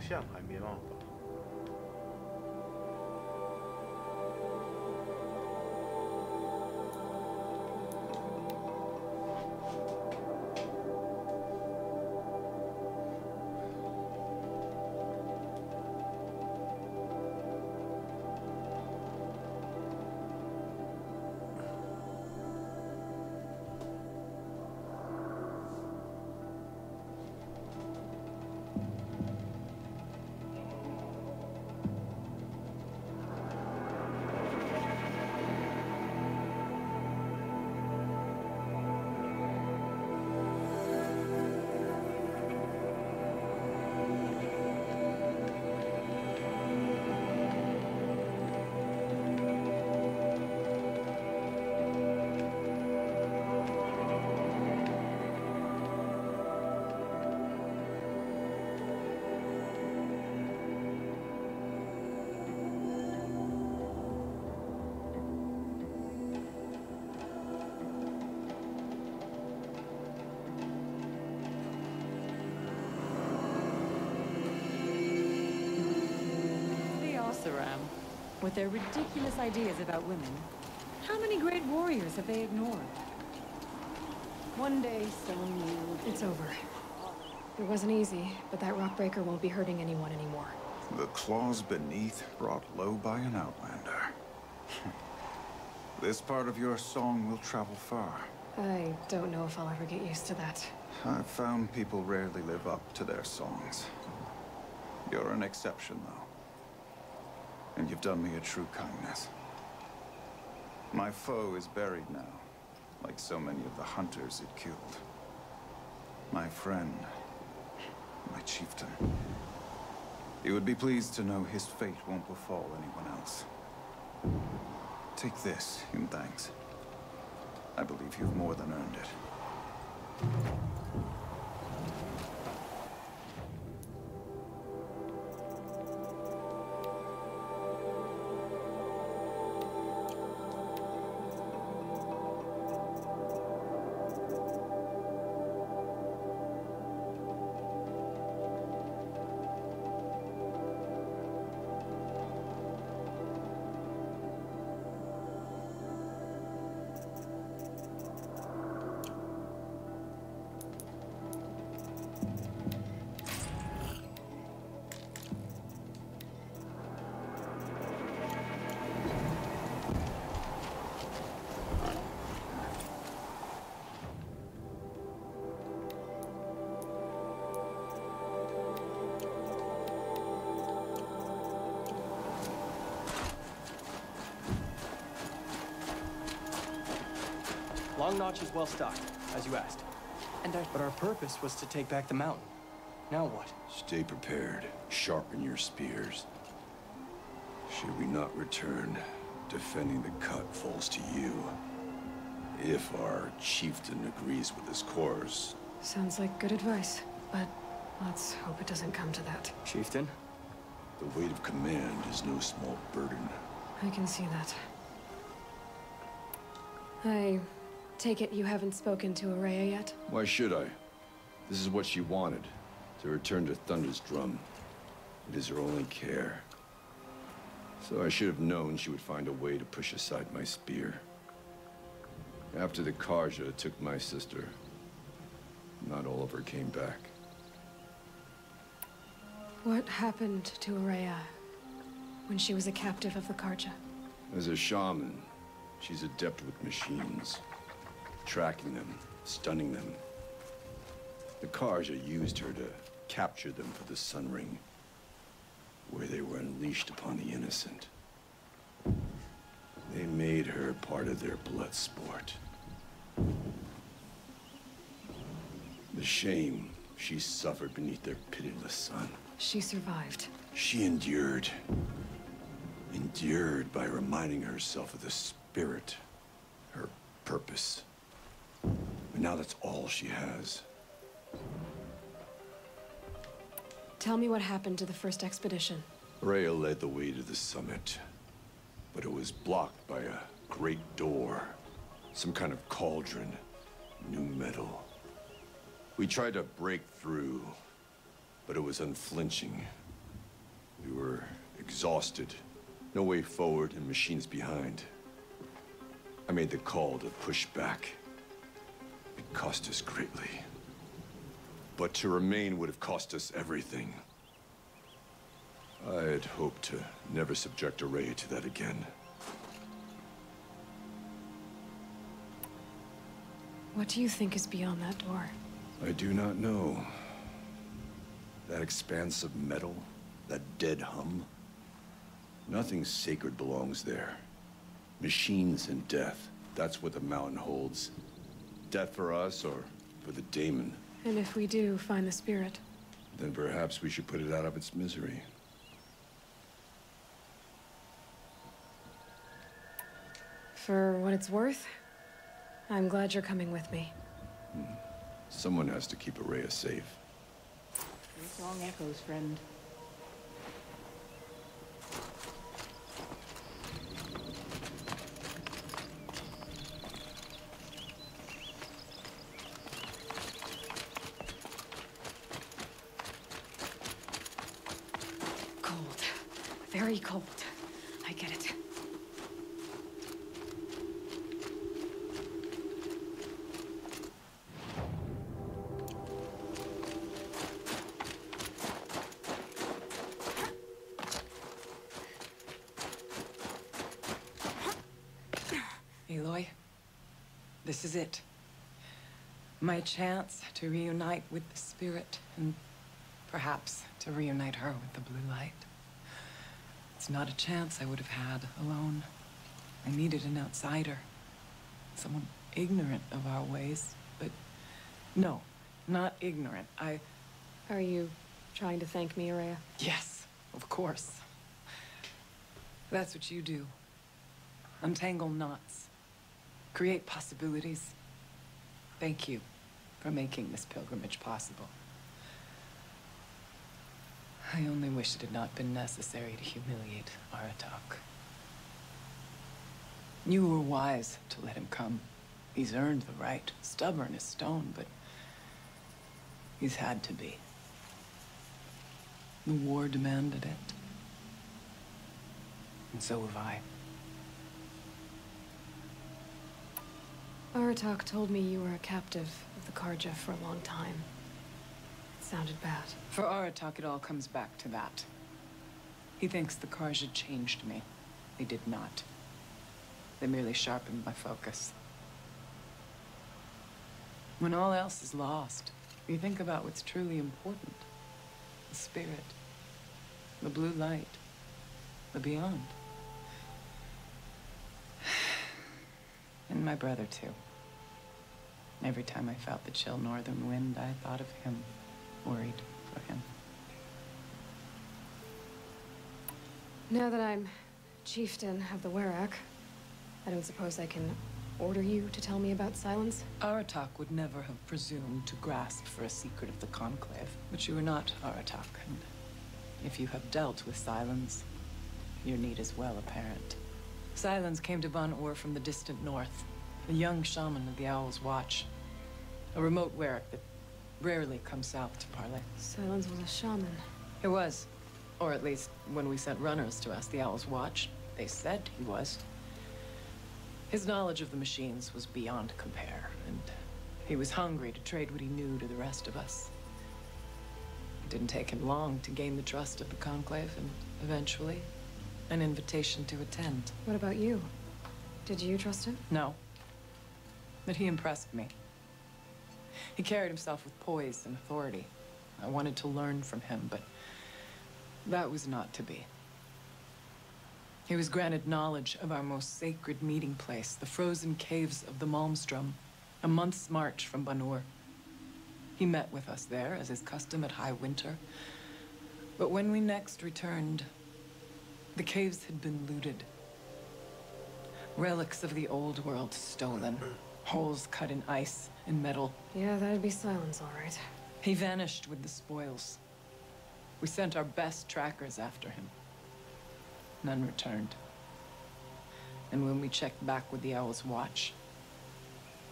像还没办法。With their ridiculous ideas about women, how many great warriors have they ignored? One day, someone knew. It's over. It wasn't easy, but that rock breaker won't be hurting anyone anymore. The claws beneath brought low by an outlander. This part of your song will travel far. I don't know if I'll ever get used to that. I've found people rarely live up to their songs. You're an exception, though. And you've done me a true kindness. My foe is buried now, like so many of the hunters it killed. My friend, my chieftain. You would be pleased to know his fate won't befall anyone else. Take this in thanks. I believe you've more than earned it. Long Notch is well stocked, as you asked. But our purpose was to take back the mountain. Now what? Stay prepared. Sharpen your spears. Should we not return, defending the cut falls to you. If our chieftain agrees with his course. Sounds like good advice, but let's hope it doesn't come to that. Chieftain? The weight of command is no small burden. I can see that. I take it you haven't spoken to Araya yet? Why should I? This is what she wanted, to return to Thunder's Drum. It is her only care. So I should have known she would find a way to push aside my spear. After the Karja took my sister, not all of her came back. What happened to Araya when she was a captive of the Karja? As a shaman, she's adept with machines. Tracking them, stunning them. The Karja used her to capture them for the Sun Ring, where they were unleashed upon the innocent. They made her part of their blood sport. The shame she suffered beneath their pitiless sun. She survived. She endured. Endured by reminding herself of the spirit, her purpose. But now that's all she has. Tell me what happened to the first expedition. Rhea led the way to the summit, but it was blocked by a great door. Some kind of cauldron, new metal. We tried to break through, but it was unflinching. We were exhausted. No way forward and machines behind. I made the call to push back. It cost us greatly. But to remain would have cost us everything. I had hoped to never subject Araya to that again. What do you think is beyond that door? I do not know. That expanse of metal, that dead hum. Nothing sacred belongs there. Machines and death, that's what the mountain holds. Death for us or for the daemon. And if we do find the spirit? Then perhaps we should put it out of its misery. For what it's worth, I'm glad you're coming with me. Someone has to keep Araya safe. Your song echoes, friend. Cold. Very cold. I get it. Aloy, this is it. My chance to reunite with the spirit and perhaps to reunite her with the blue light. It's not a chance I would have had alone. I needed an outsider, someone ignorant of our ways, but no, not ignorant. Are you trying to thank me, Araya? Yes, of course. That's what you do. Untangle knots. Create possibilities. Thank you for making this pilgrimage possible. I only wish it had not been necessary to humiliate Aratak. You were wise to let him come. He's earned the right. Stubborn as stone, but he's had to be. The war demanded it. And so have I. Aratak told me you were a captive of the Karja for a long time. It sounded bad. For Aratak, it all comes back to that. He thinks the Karja changed me. They did not. They merely sharpened my focus. When all else is lost, you think about what's truly important. The spirit, the blue light, the beyond. And my brother, too. Every time I felt the chill northern wind, I thought of him, worried for him. Now that I'm chieftain of the Werak, I don't suppose I can order you to tell me about Silence? Aratak would never have presumed to grasp for a secret of the Conclave. But you are not Aratak, and if you have dealt with Silence, your need is well apparent. Silence came to Ban-Ur from the distant north, a young shaman of the Owl's Watch, a remote Werak that rarely comes south to parley. Silence was a shaman. It was, or at least when we sent runners to ask the Owl's Watch, they said he was. His knowledge of the machines was beyond compare, and he was hungry to trade what he knew to the rest of us. It didn't take him long to gain the trust of the Conclave, and eventually, an invitation to attend. What about you? Did you trust him? No. But he impressed me. He carried himself with poise and authority. I wanted to learn from him, but that was not to be. He was granted knowledge of our most sacred meeting place, the frozen caves of the Malmstrom, a month's march from Ban-Ur. He met with us there, as is custom at high winter. But when we next returned, the caves had been looted. Relics of the old world stolen. Holes cut in ice and metal. Yeah, that'd be Silence, all right. He vanished with the spoils. We sent our best trackers after him. None returned. And when we checked back with the Owl's Watch,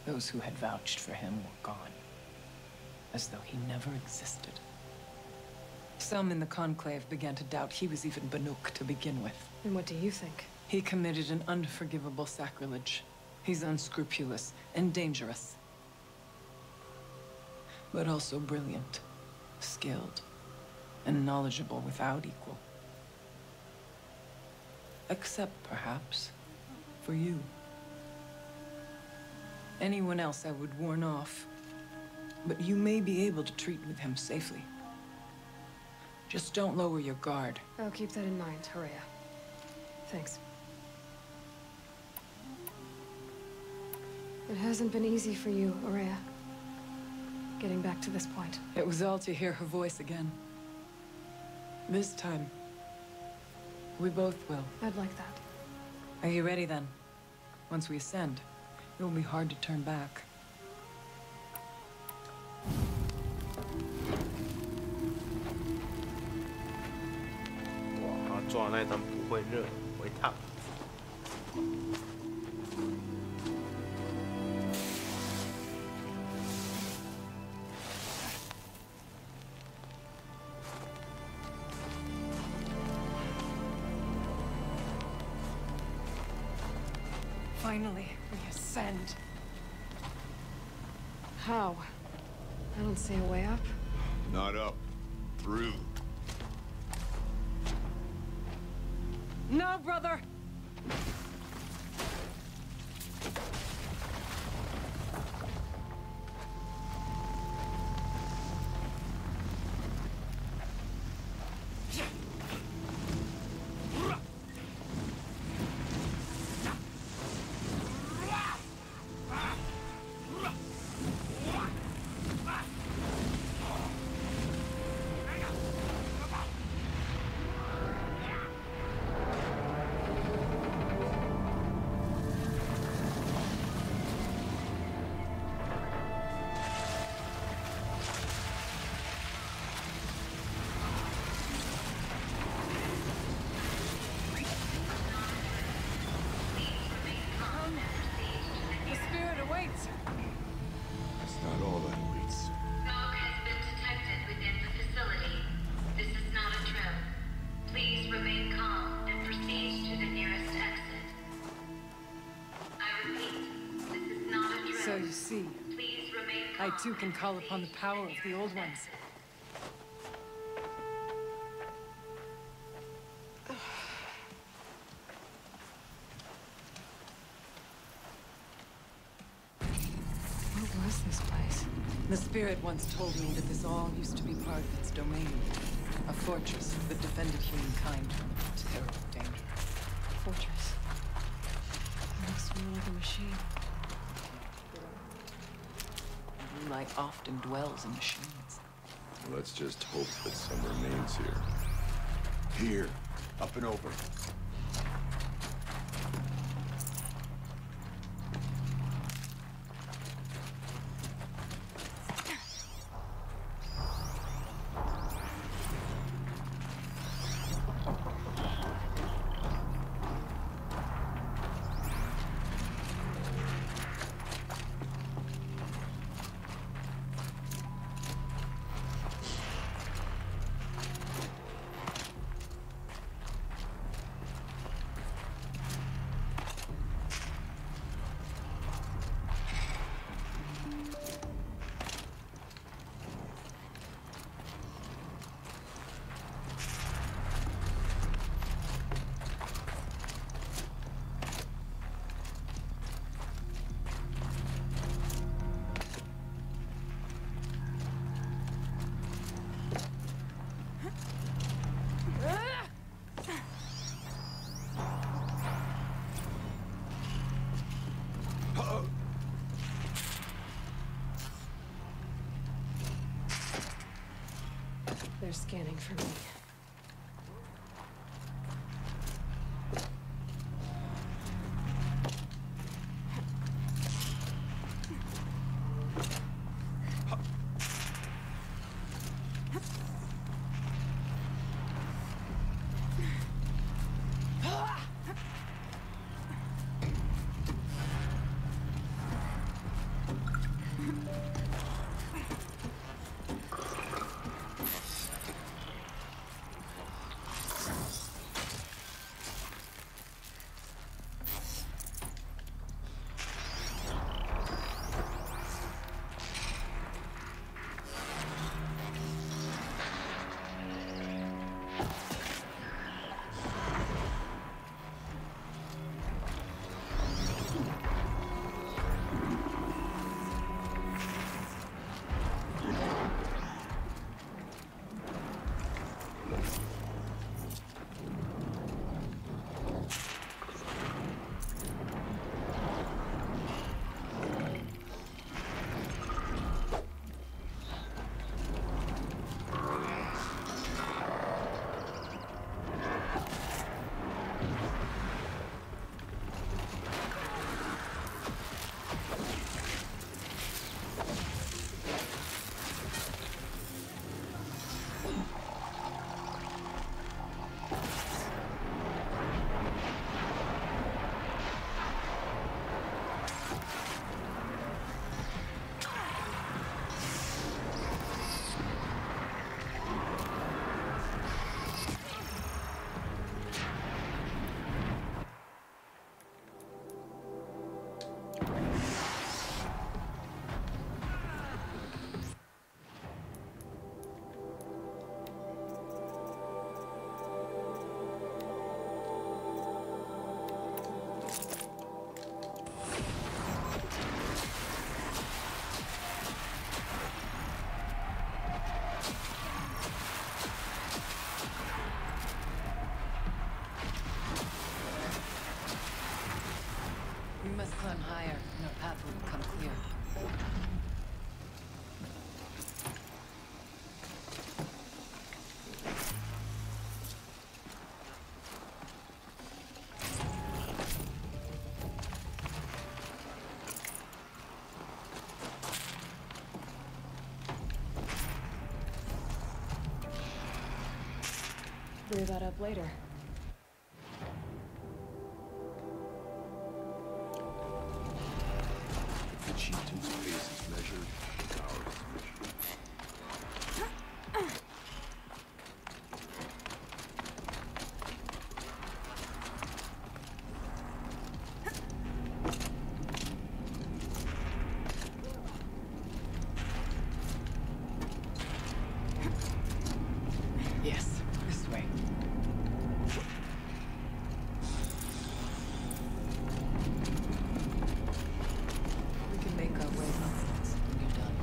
those who had vouched for him were gone. As though he never existed. Some in the Conclave began to doubt he was even Banuk to begin with. And what do you think? He committed an unforgivable sacrilege. He's unscrupulous and dangerous. But also brilliant, skilled, and knowledgeable without equal. Except, perhaps, for you. Anyone else I would warn off, but you may be able to treat with him safely. Just don't lower your guard. I'll keep that in mind, Horea. Thanks. It hasn't been easy for you, Horea. Getting back to this point. It was all to hear her voice again. This time, we both will. I'd like that. Are you ready then? Once we ascend, it will be hard to turn back. 哇，他撞的那张不会热，会烫。Finally, we ascend. How? I don't see a way up. Not up. Through. No, brother! So you see, I too can call upon the power of the Old Ones. What was this place? The spirit once told me that this all used to be part of its domain. A fortress that defended humankind from terrible danger. Fortress. It looks more like a machine. Light often dwells in machines. Let's just hope that some remains here. Here. Up and over. They're scanning for me. Clear that up later. The chieftain's pace is measured, ours is measured. Yes, this way. We can make our way northwards when you're done.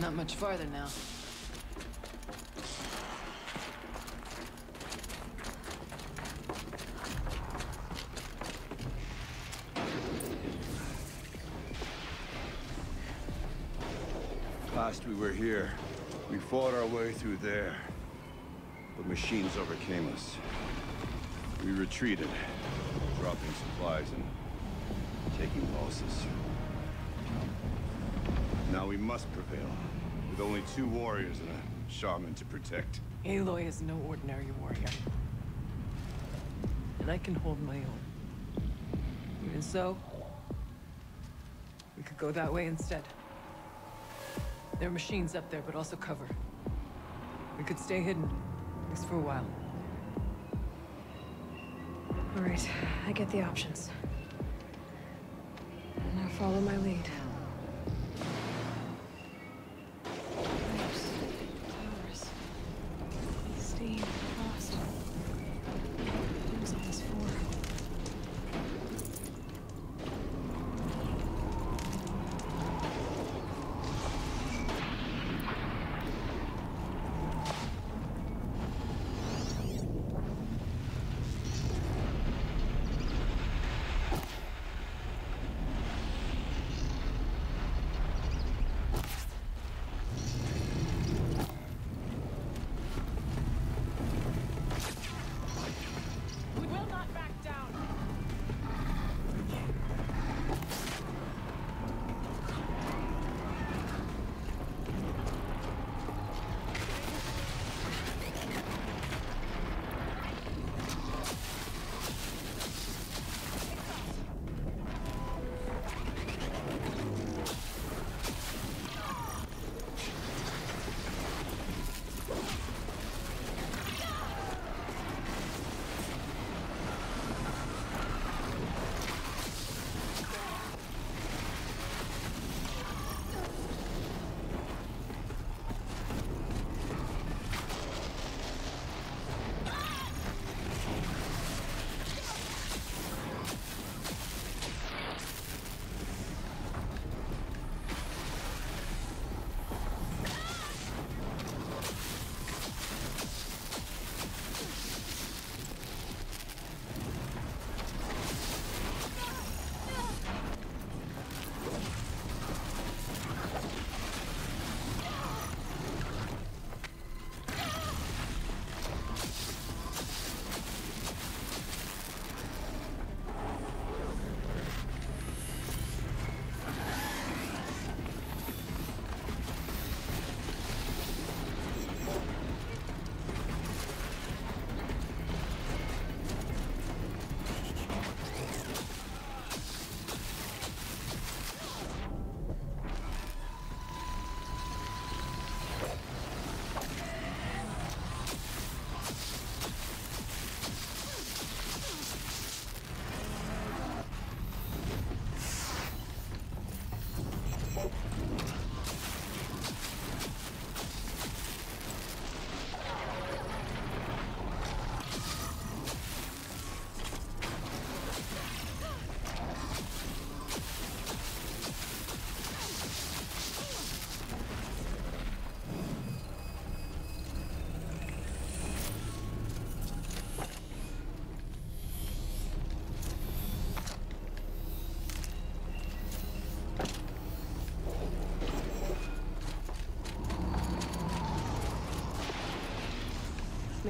Not much farther now. Last we were here, we fought our way through there. But machines overcame us. We retreated, dropping supplies and taking losses. Now we must prevail, with only 2 warriors and a shaman to protect. Aloy is no ordinary warrior. And I can hold my own. Even so, we could go that way instead. There are machines up there, but also cover. We could stay hidden, at least for a while. All right, I get the options. Now follow my lead. Pipes, towers, steam, frost. Who's all this for?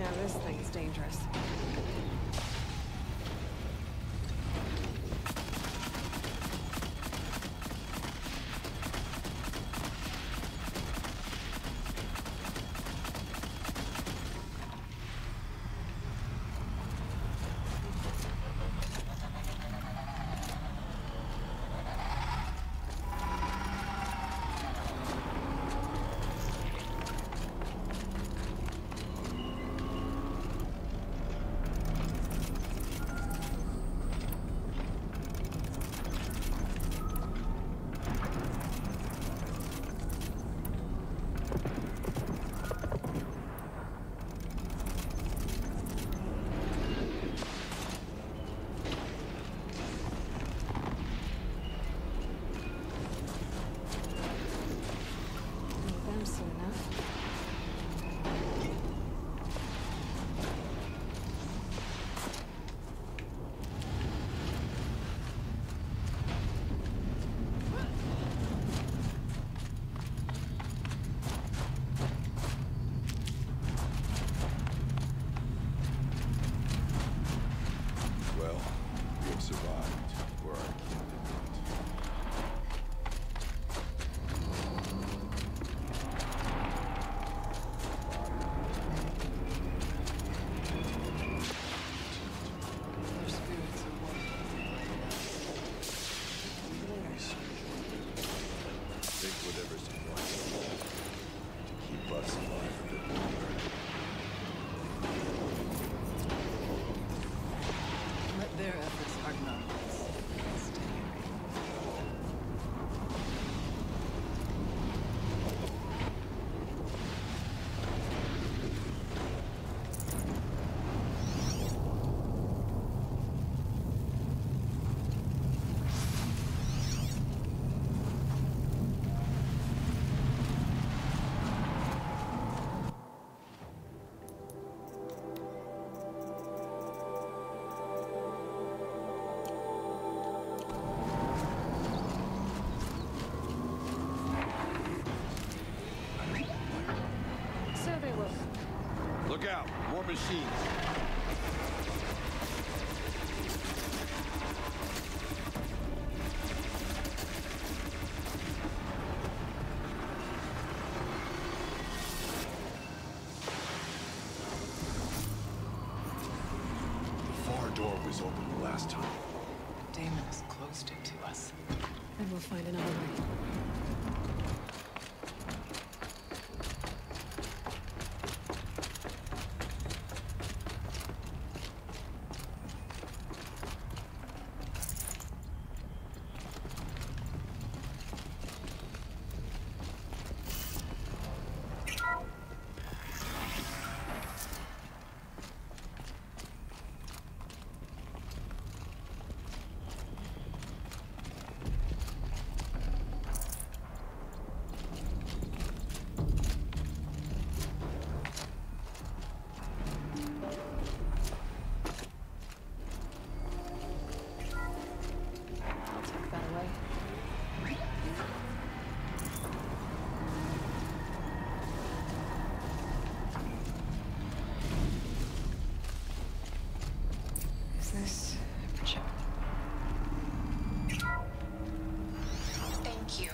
Yeah, this thing's dangerous. Soon enough. Well, we have survived where our king did not. Take whatever's important to keep us alive a bit longer. Let their efforts harden our hearts. So they look. Look out! More machines! The far door was open the last time. Damon has closed it to us. Then we'll find another way. This project. Thank you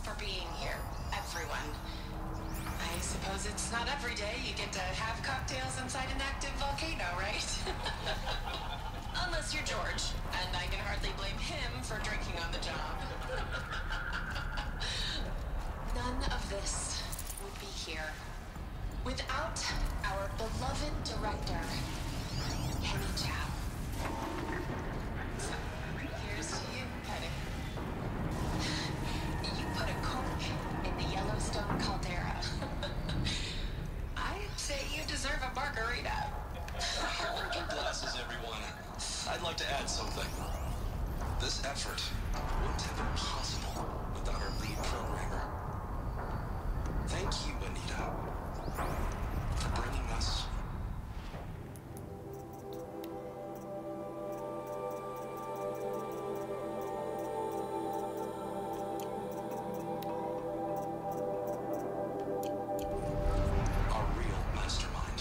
for being here, everyone. I suppose it's not every day you get to have cocktails inside an active volcano, right? Unless you're George, and I can hardly blame him for drinking on the job. None of this would be here without our beloved director, Kenny Chow. So, here's to you, Kenny. You put a cork in the Yellowstone caldera. I'd say you deserve a margarita. Hold your glasses, everyone. I'd like to add something. This effort wouldn't have been possible without our lead programmer. Thank you, Anita, for bringing us our real mastermind.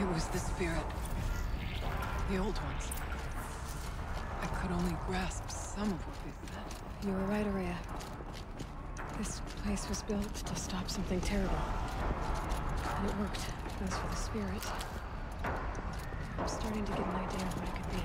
It was the spirit. The old ones. I could only grasp some of what they said. You were right, Araya. This place was built to stop something terrible. And it worked. As for the spirit, I'm starting to get an idea of what it could be.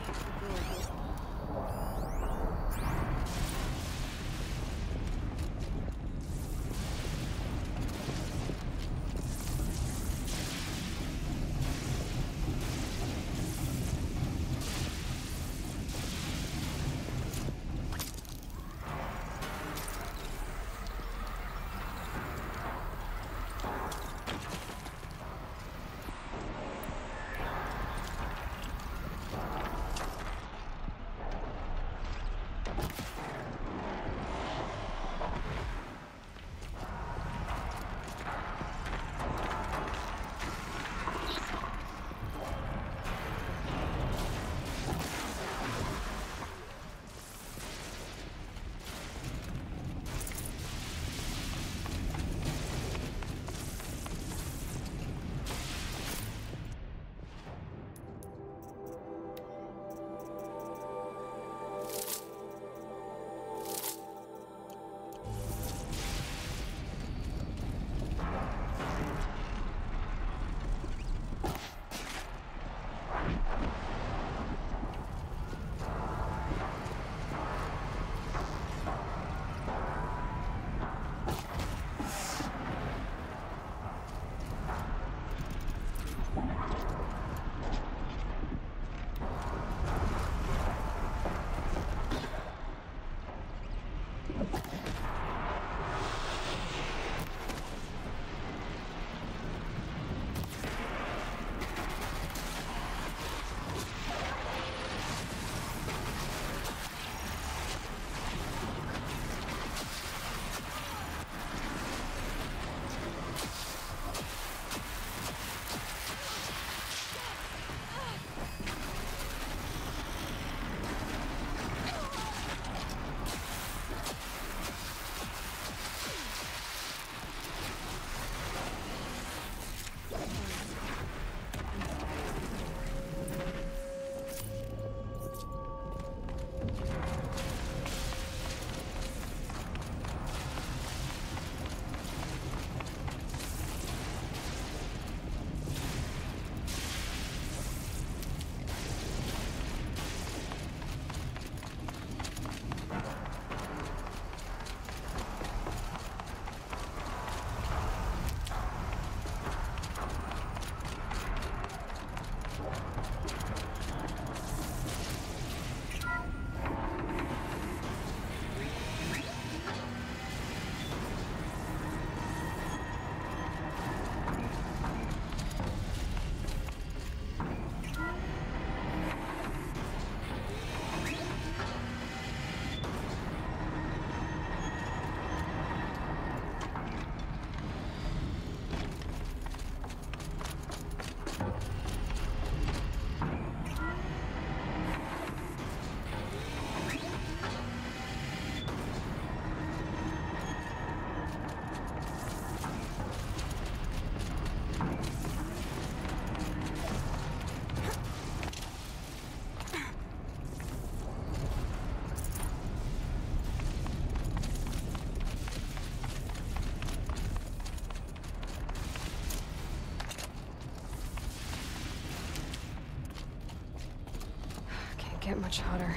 Get much hotter,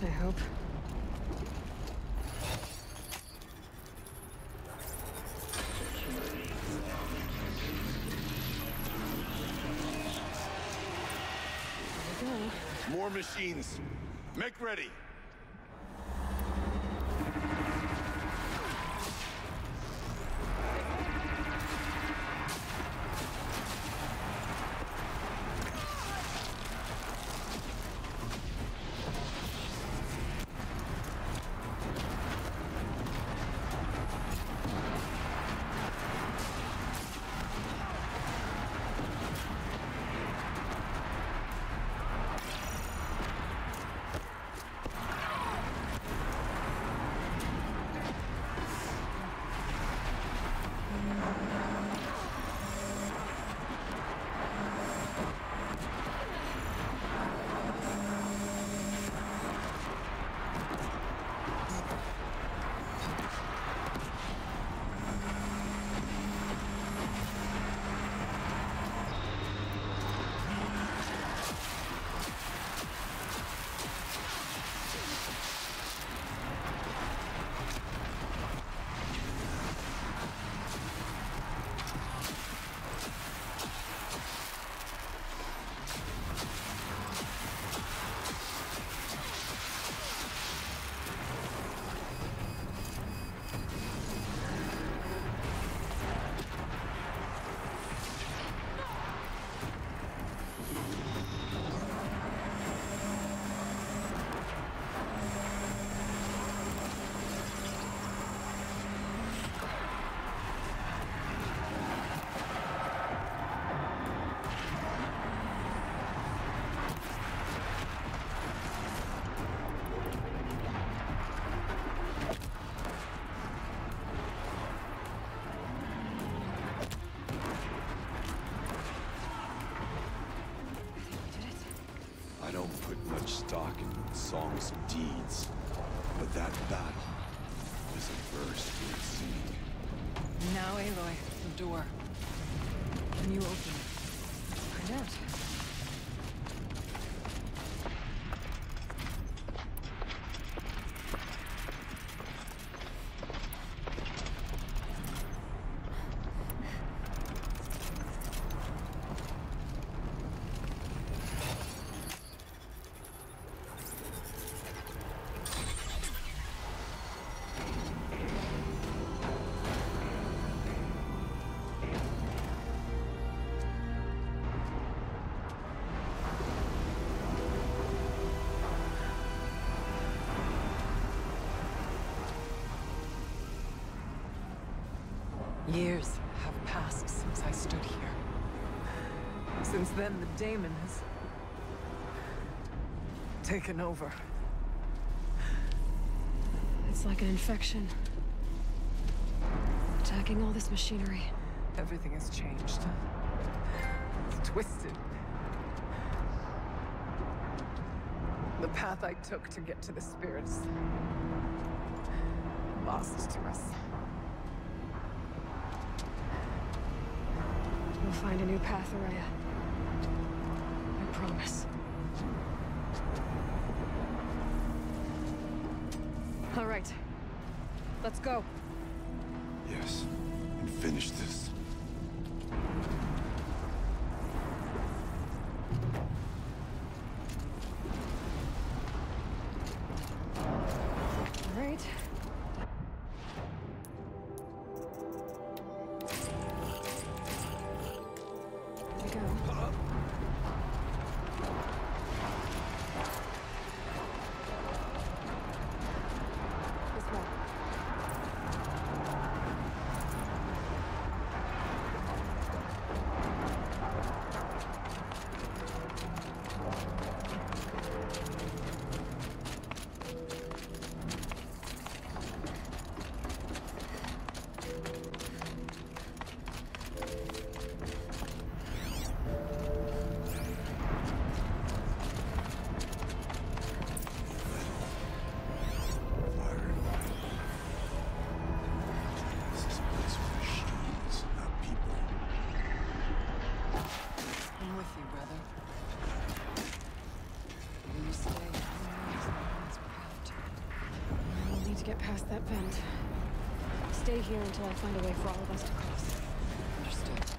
I hope. There we go. More machines. Make ready. don't put much stock in songs of deeds, but that battle was a verse worth singing. Now, Aloy, the door. Can you open it? Find out. Years have passed since I stood here. Since then, the daemon has taken over. It's like an infection. Attacking all this machinery. Everything has changed. It's twisted. The path I took to get to the spirits lost to us. We'll find a new path, Araya. I promise. All right. Let's go. Yes, and finish this. All right. Get past that vent. Stay here until I find a way for all of us to cross. Understood.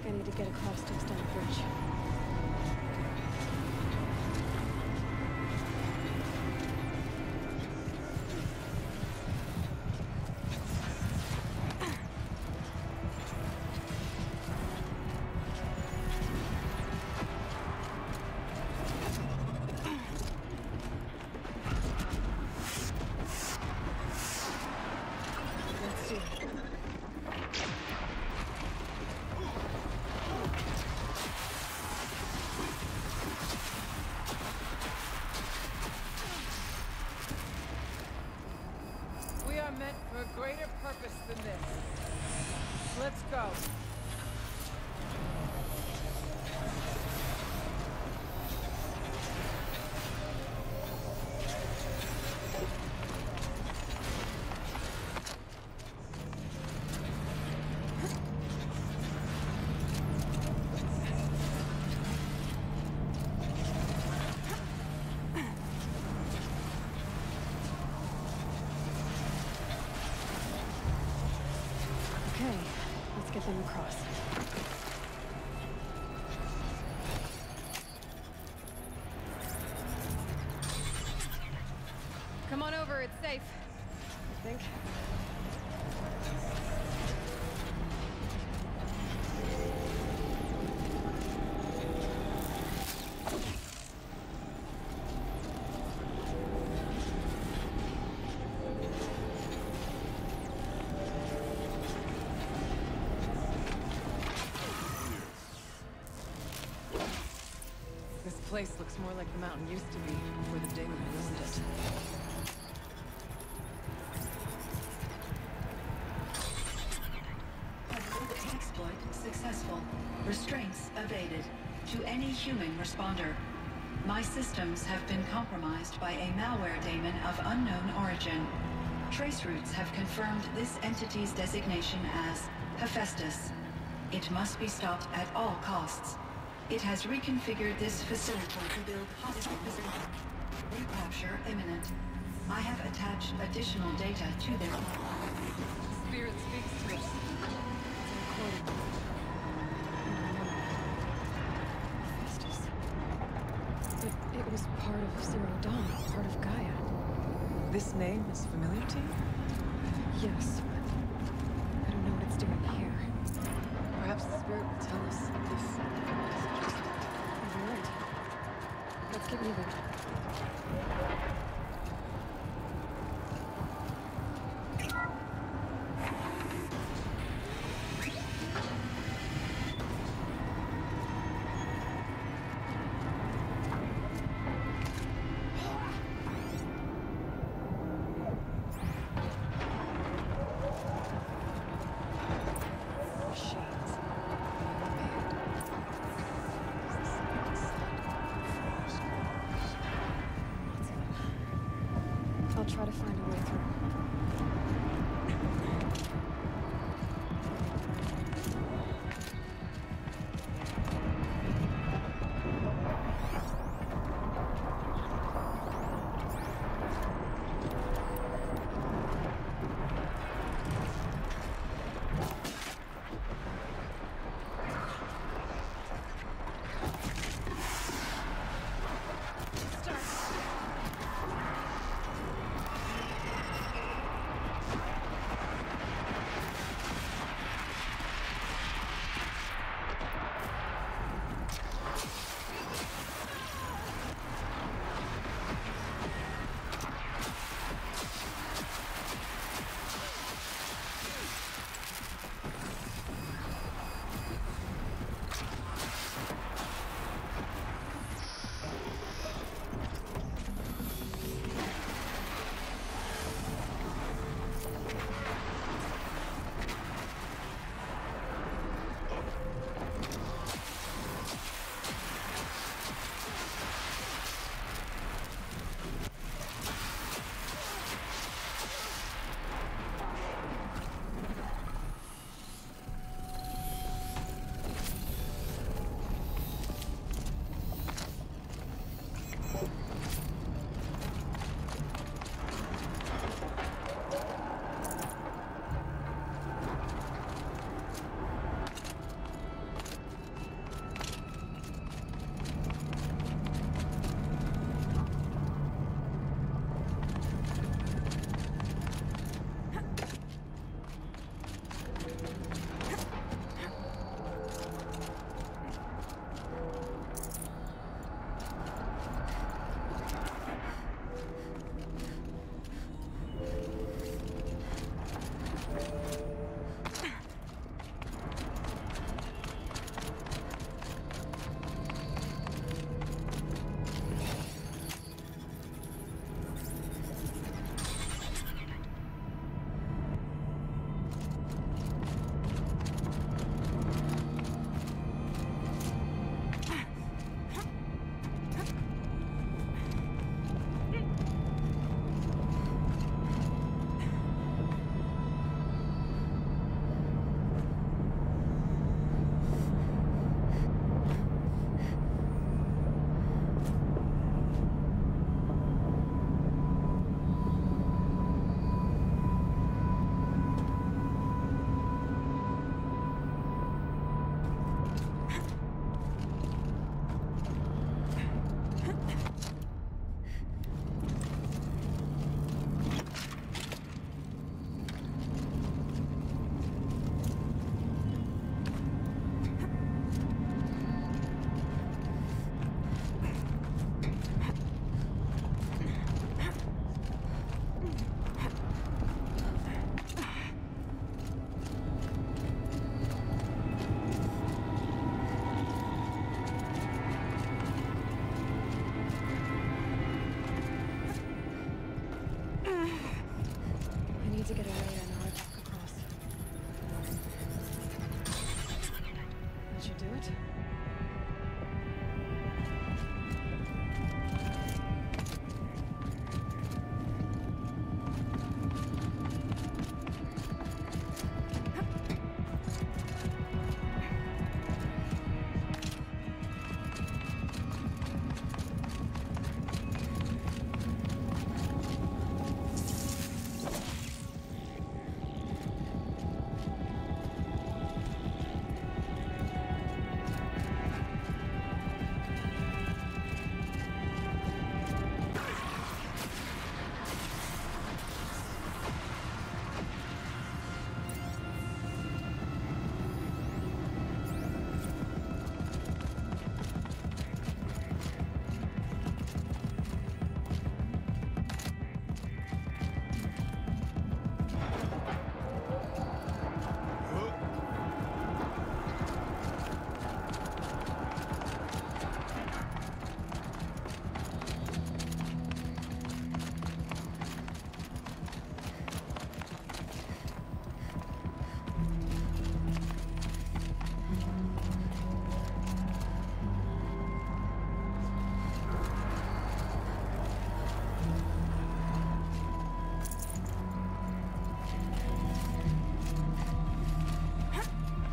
I need to get across to extend the bridge. We are meant for a greater purpose than this. Let's go. Okay, let's get them across. Come on over, it's safe. I think. This place looks more like the mountain used to be before the Daemon ruined it. Exploit successful. Restraints evaded. To any human responder. My systems have been compromised by a malware daemon of unknown origin. Trace routes have confirmed this entity's designation as Hephaestus. It must be stopped at all costs. It has reconfigured this facility to build hostile positions. Recapture imminent. I have attached additional data to their... Spirit speaks to us. It was part of Zero Dawn, part of Gaia. This name is familiar to you? Yes, but I don't know what it's doing here. Perhaps the spirit will tell us if... You're right. Let's get moving. I'll try to find a way through.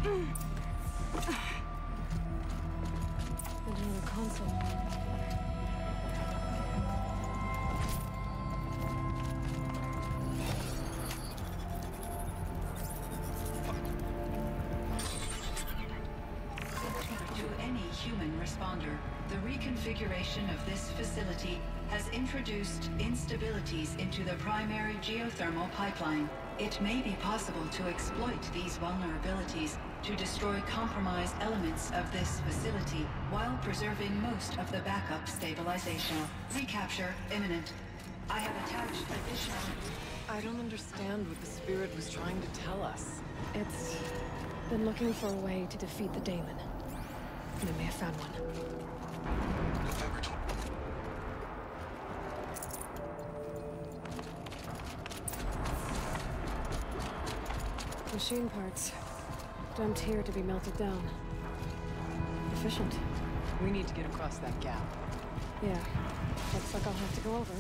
And another console. To any human responder, the reconfiguration of this facility has introduced instabilities into the primary geothermal pipeline. It may be possible to exploit these vulnerabilities to destroy compromised elements of this facility while preserving most of the backup stabilization. Recapture imminent. I have attached additional... I don't understand what the spirit was trying to tell us. It's been looking for a way to defeat the Daemon. And I may have found one. November 20. Machine parts. Dumped here to be melted down. Efficient. We need to get across that gap. Yeah. Looks like I'll have to go over.